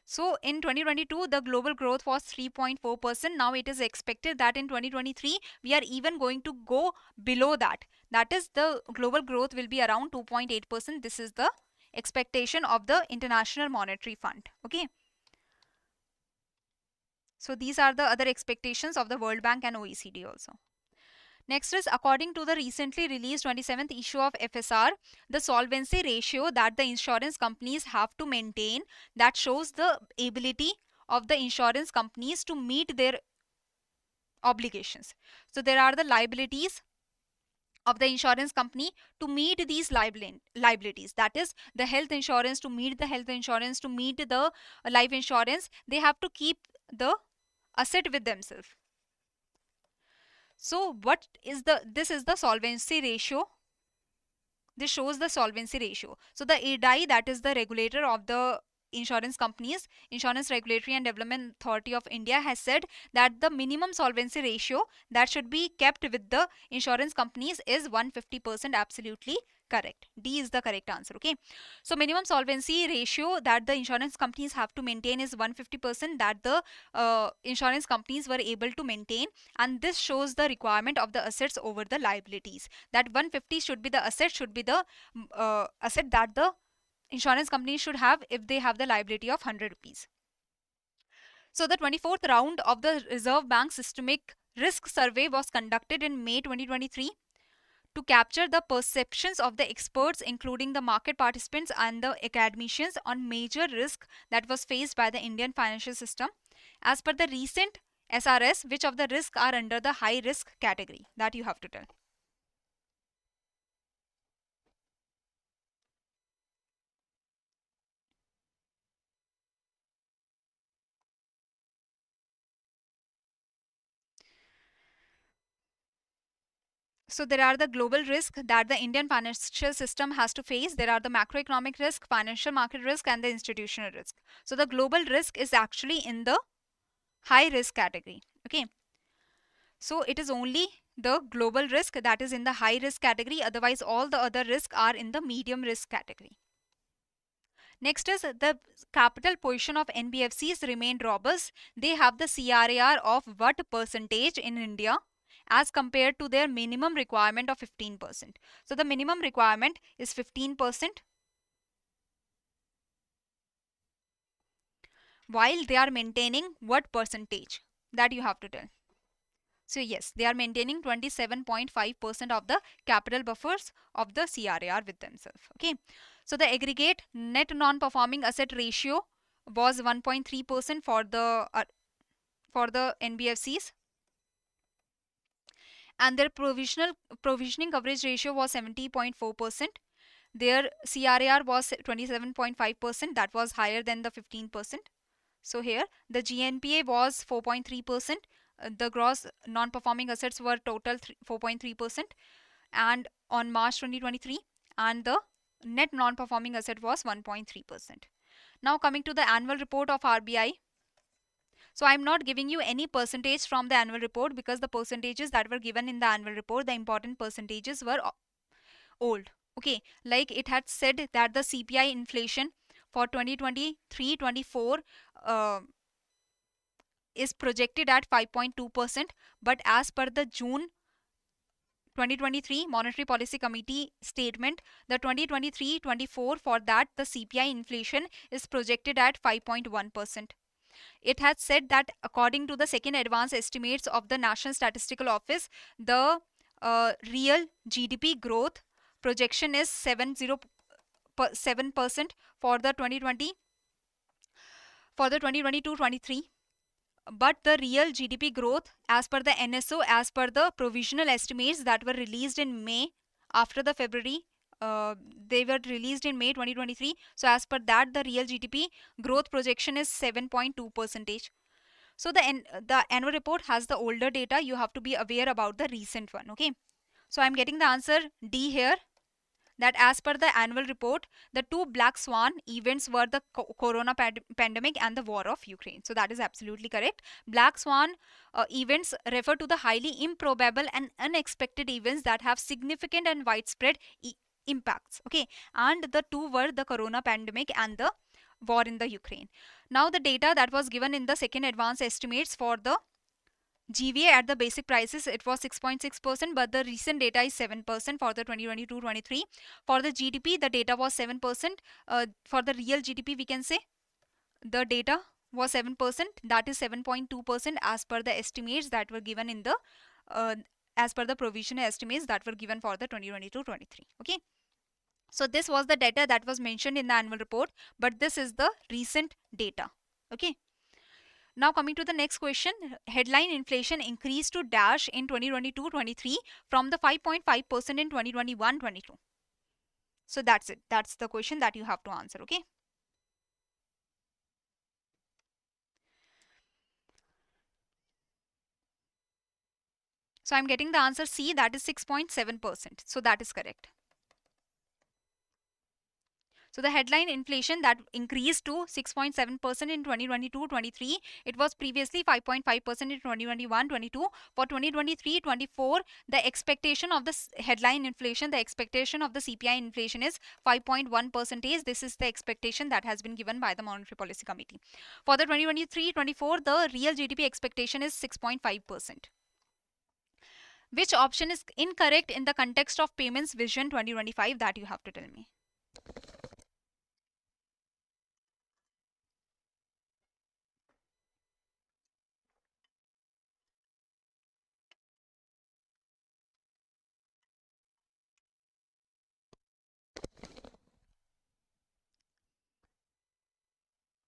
So in 2022, the global growth was 3.4%. Now it is expected that in 2023, we are even going to go below that. That is, the global growth will be around 2.8%. This is the expectation of the International Monetary Fund. Okay. So these are the other expectations of the World Bank and OECD also. Next is, according to the recently released 27th issue of FSR, the solvency ratio that the insurance companies have to maintain, that shows the ability of the insurance companies to meet their obligations. So there are the liabilities of the insurance company to meet these liabilities, that is the health insurance, to meet the health insurance, to meet the life insurance, they have to keep the asset with themselves. So what is this is the solvency ratio. This shows the solvency ratio. So the IRDAI, that is the regulator of the insurance companies, Insurance Regulatory and Development Authority of India, has said that the minimum solvency ratio that should be kept with the insurance companies is 150%. Absolutely correct. D is the correct answer. Okay. So minimum solvency ratio that the insurance companies have to maintain is 150%, that the insurance companies were able to maintain, and this shows the requirement of the assets over the liabilities. That 150 should be the asset, should be the asset that the insurance companies should have if they have the liability of 100 rupees. So the 24th round of the Reserve Bank Systemic Risk Survey was conducted in May 2023 to capture the perceptions of the experts, including the market participants and the academicians, on major risk that was faced by the Indian financial system. As per the recent SRS, which of the risks are under the high risk category? That you have to tell. So there are the global risk that the Indian financial system has to face. There are the macroeconomic risk, financial market risk, and the institutional risk. So the global risk is actually in the high risk category. Okay. So it is only the global risk that is in the high risk category. Otherwise, all the other risks are in the medium risk category. Next is, the capital position of NBFCs remained robust. They have the CRAR of what percentage in India as compared to their minimum requirement of 15%. So the minimum requirement is 15%, while they are maintaining what percentage? That you have to tell. So yes, they are maintaining 27.5% of the capital buffers of the CRAR with themselves. Okay. So the aggregate net non-performing asset ratio was 1.3% for the NBFCs, and their provisioning coverage ratio was 70.4%. Their CRAR was 27.5%, that was higher than the 15%. So here the GNPA was 4.3%. The gross non-performing assets were total 4.3%, and on March 2023, and the net non-performing asset was 1.3%. Now coming to the annual report of RBI. So I'm not giving you any percentage from the annual report, because the percentages that were given in the annual report, the important percentages were old. Okay, like it had said that the CPI inflation for 2023-24 is projected at 5.2%, but as per the June 2023 Monetary Policy Committee statement, the 2023-24, for that the CPI inflation is projected at 5.1%. It has said that according to the second advance estimates of the National Statistical Office, the real GDP growth projection is 7% for the 2022-23. But the real GDP growth, as per the NSO, as per the provisional estimates that were released in May, after the February, they were released in May 2023. So as per that, the real GDP growth projection is 7.2%. So the annual report has the older data. You have to be aware about the recent one. Okay. So I'm getting the answer D here. That as per the annual report, the two black swan events were the corona pandemic and the war of Ukraine. So that is absolutely correct. Black swan events refer to the highly improbable and unexpected events that have significant and widespread impacts. Okay, and the two were the corona pandemic and the war in the Ukraine. Now the data that was given in the second advance estimates for the GVA at the basic prices, it was 6.6%, but the recent data is 7% for the 2022-23. For the GDP, the data was 7%. For the real GDP, we can say the data was 7%. That is 7.2% as per the estimates that were given in the as per the provisional estimates that were given for the 2022-23. Okay. So this was the data that was mentioned in the annual report, but this is the recent data. Okay. Now coming to the next question, headline inflation increased to dash in 2022-23 from the 5.5% in 2021-22. So that's it. That's the question that you have to answer. Okay. So I'm getting the answer C, that is 6.7%. So that is correct. So the headline inflation that increased to 6.7% in 2022-23. It was previously 5.5% in 2021-22. For 2023-24, the expectation of the headline inflation, the expectation of the CPI inflation is 5.1%. This is the expectation that has been given by the Monetary Policy Committee. For the 2023-24, the real GDP expectation is 6.5%. Which option is incorrect in the context of Payments Vision 2025? That you have to tell me.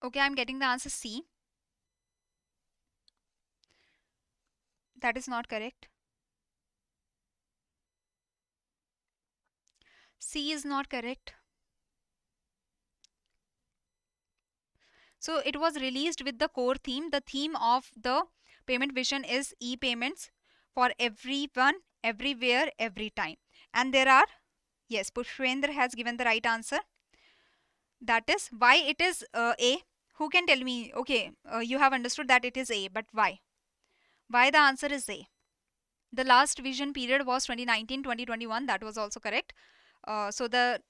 Okay, I'm getting the answer C. That is not correct. C is not correct. So it was released with the core theme. The theme of the payment vision is e-payments for everyone, everywhere, every time. And there are, yes, Pushpendra has given the right answer. That is why it is A. Who can tell me? Okay, you have understood that it is A, but why? Why the answer is A? The last vision period was 2019-2021. That was also correct. So the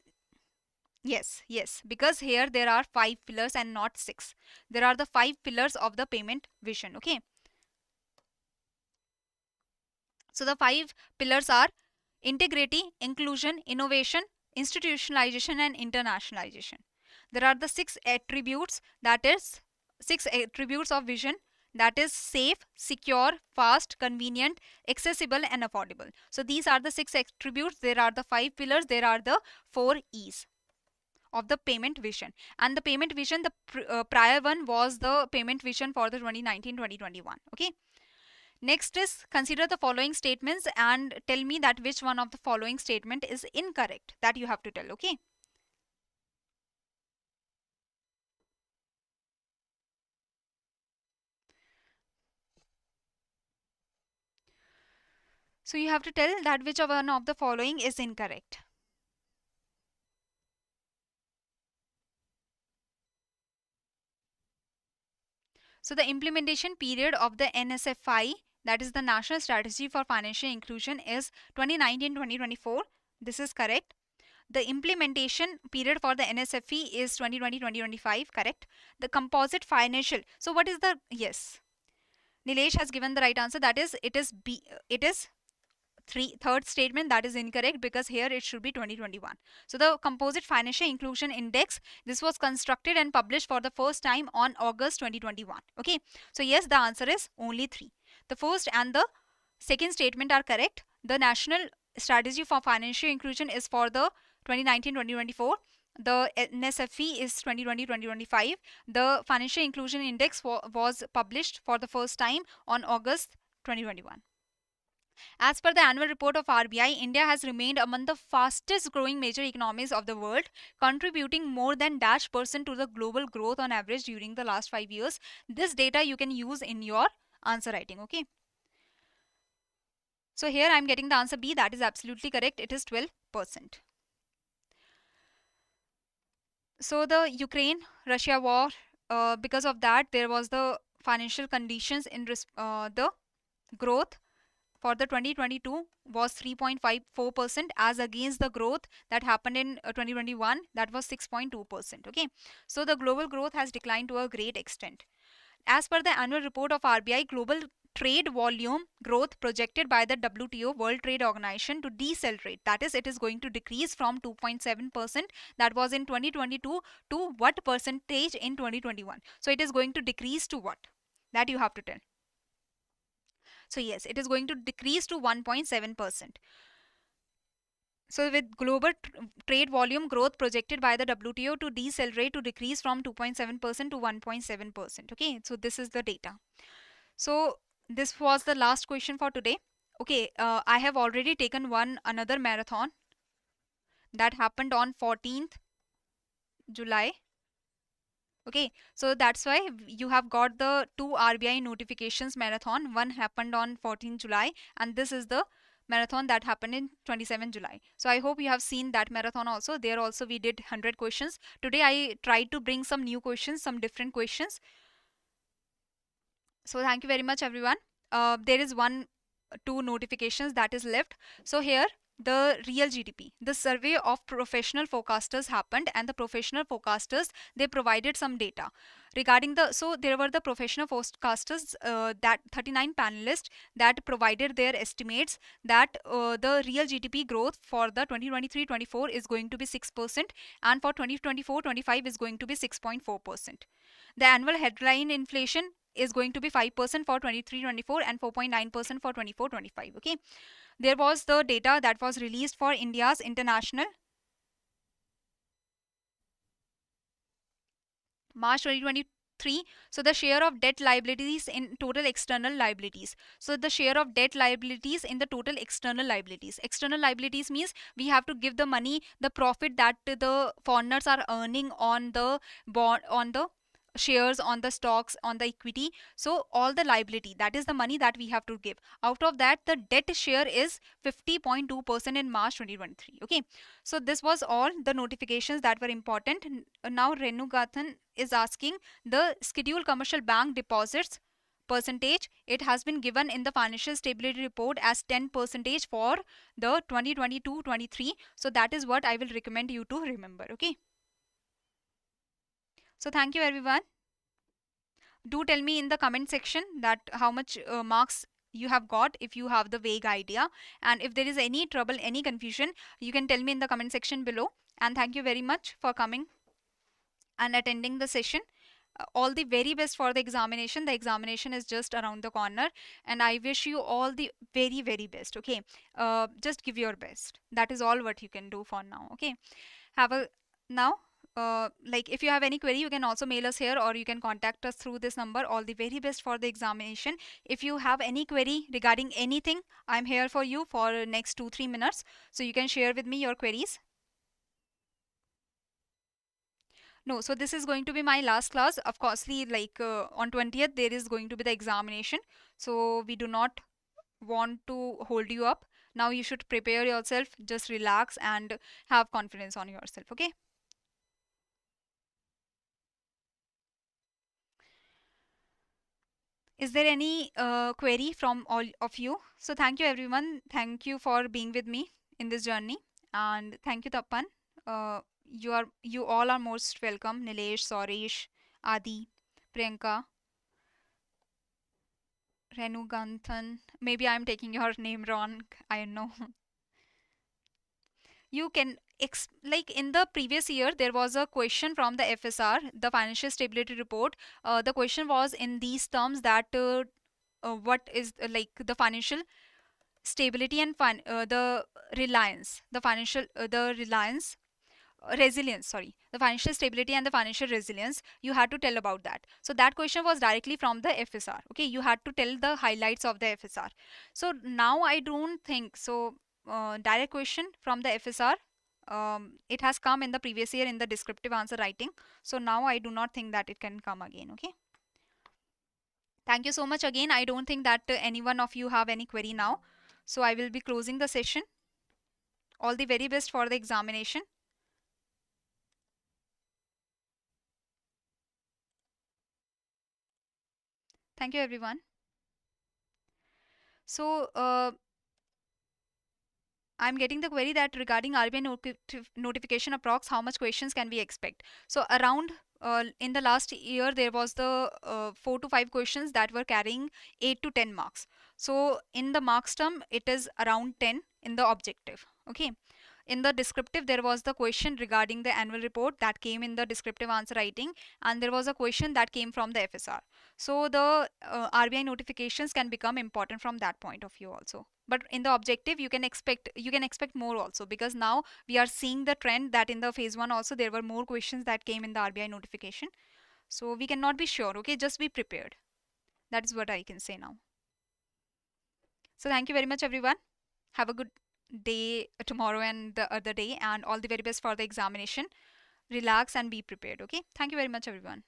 yes, because here there are 5 pillars and not 6. There are the 5 pillars of the payment vision. Okay. So the 5 pillars are integrity, inclusion, innovation, institutionalization, and internationalization. There are the 6 attributes, that is 6 attributes of vision, that is safe, secure, fast, convenient, accessible, and affordable. So these are the 6 attributes. There are the 5 pillars. There are the 4 E's of the payment vision. And the payment vision, the prior one was the payment vision for the 2019-2021. Okay. Next is consider the following statements and tell me that which one of the following statement is incorrect. That you have to tell. Okay. So you have to tell that which one of the following is incorrect. So the implementation period of the NSFI, that is the National Strategy for Financial Inclusion, is 2019-2024. This is correct. The implementation period for the NSFE is 2020-2025, correct. The composite financial. So what is the, yes, Nilesh has given the right answer. That is, it is B. It is third statement, that is incorrect because here it should be 2021. So the Composite Financial Inclusion Index, this was constructed and published for the first time on August 2021. Okay. So yes, the answer is only 3. The first and the second statement are correct. The National Strategy for Financial Inclusion is for the 2019-2024. The NSFE is 2020-2025. The Financial Inclusion Index was published for the first time on August 2021. As per the annual report of RBI, India has remained among the fastest growing major economies of the world, contributing more than -% to the global growth on average during the last 5 years. This data you can use in your answer writing. Okay. So here I am getting the answer B. That is absolutely correct. It is 12%. So the Ukraine-Russia war, because of that, there was the financial conditions in the growth for the 2022 was 3.54% as against the growth that happened in 2021, that was 6.2%. Okay. So the global growth has declined to a great extent. As per the annual report of RBI, global trade volume growth projected by the WTO, World Trade Organization, to decelerate. That is, it is going to decrease from 2.7% that was in 2022 to what percentage in 2021. So it is going to decrease to what? That you have to tell. So yes, it is going to decrease to 1.7%. So with global trade volume growth projected by the WTO to decelerate, to decrease from 2.7% to 1.7%. Okay, so this is the data. So this was the last question for today. Okay, I have already taken another marathon that happened on 14th July. Okay, so that's why you have got the two RBI notifications marathon. One happened on 14th July, and this is the marathon that happened in 27th July. So I hope you have seen that marathon also. There also we did 100 questions. Today I tried to bring some new questions, some different questions. So thank you very much, everyone. There is two notifications that is left. So here, the real GDP, the survey of professional forecasters happened, and the professional forecasters, they provided some data regarding the, so there were the professional forecasters, that 39 panelists that provided their estimates that the real GDP growth for the 2023-24 is going to be 6%, and for 2024-25 is going to be 6.4%. The annual headline inflation is going to be 5% for 23-24 and 4.9% for 24-25. Okay, there was the data that was released for India's international March 2023. So the share of debt liabilities in total external liabilities. So the share of debt liabilities in the total external liabilities. External liabilities means we have to give the money, the profit that the foreigners are earning on the bond, on the shares, on the stocks, on the equity. So all the liability, that is the money that we have to give. Out of that, the debt share is 50.2% in March 2023. Okay, so this was all the notifications that were important. Now Renu Gathan is asking the scheduled commercial bank deposits percentage. It has been given in the financial stability report as 10% for the 2022-23. So that is what I will recommend you to remember. Okay, so thank you everyone. Do tell me in the comment section that how much marks you have got, if you have the vague idea, and if there is any trouble, any confusion, you can tell me in the comment section below. And thank you very much for coming and attending the session. All the very best for the examination. The examination is just around the corner, and I wish you all the very, very best. Okay, just give your best. That is all what you can do for now. Okay, have a now. Like if you have any query, you can also mail us here, or you can contact us through this number. All the very best for the examination. If you have any query regarding anything, I'm here for you for next 2-3 minutes, so you can share with me your queries. No, so this is going to be my last class. Of course, like on 20th, there is going to be the examination. So we do not want to hold you up. Now you should prepare yourself, just relax and have confidence on yourself. Okay. Is there any query from all of you? So thank you everyone. Thank you for being with me in this journey. And thank you Tappan. You all are most welcome. Nilesh, Soresh, Adi, Priyanka, Renu Ganthan. Maybe I'm taking your name wrong. I know. You can like in the previous year there was a question from the FSR, the Financial Stability Report. The question was in these terms that what is like the financial stability and the reliance, the financial the reliance resilience, sorry, the financial stability and the financial resilience, you had to tell about that. So that question was directly from the FSR. Okay, you had to tell the highlights of the FSR. So now I don't think so. Direct question from the FSR, it has come in the previous year in the descriptive answer writing. So now I do not think that it can come again. Okay, thank you so much again. I don't think that any one of you have any query now, so I will be closing the session. All the very best for the examination. Thank you everyone. So I'm getting the query that regarding RBI notification approx, how much questions can we expect? So around in the last year there was the 4 to 5 questions that were carrying 8 to 10 marks. So in the marks term it is around 10 in the objective. Okay. In the descriptive, there was the question regarding the annual report that came in the descriptive answer writing, and there was a question that came from the FSR. So the RBI notifications can become important from that point of view also. But in the objective, you can expect more also, because now we are seeing the trend that in the phase 1 also there were more questions that came in the RBI notification. So we cannot be sure. Okay, just be prepared. That is what I can say now. So thank you very much, everyone. Have a good day tomorrow and the other day, and all the very best for the examination. Relax and be prepared. Okay, thank you very much, everyone.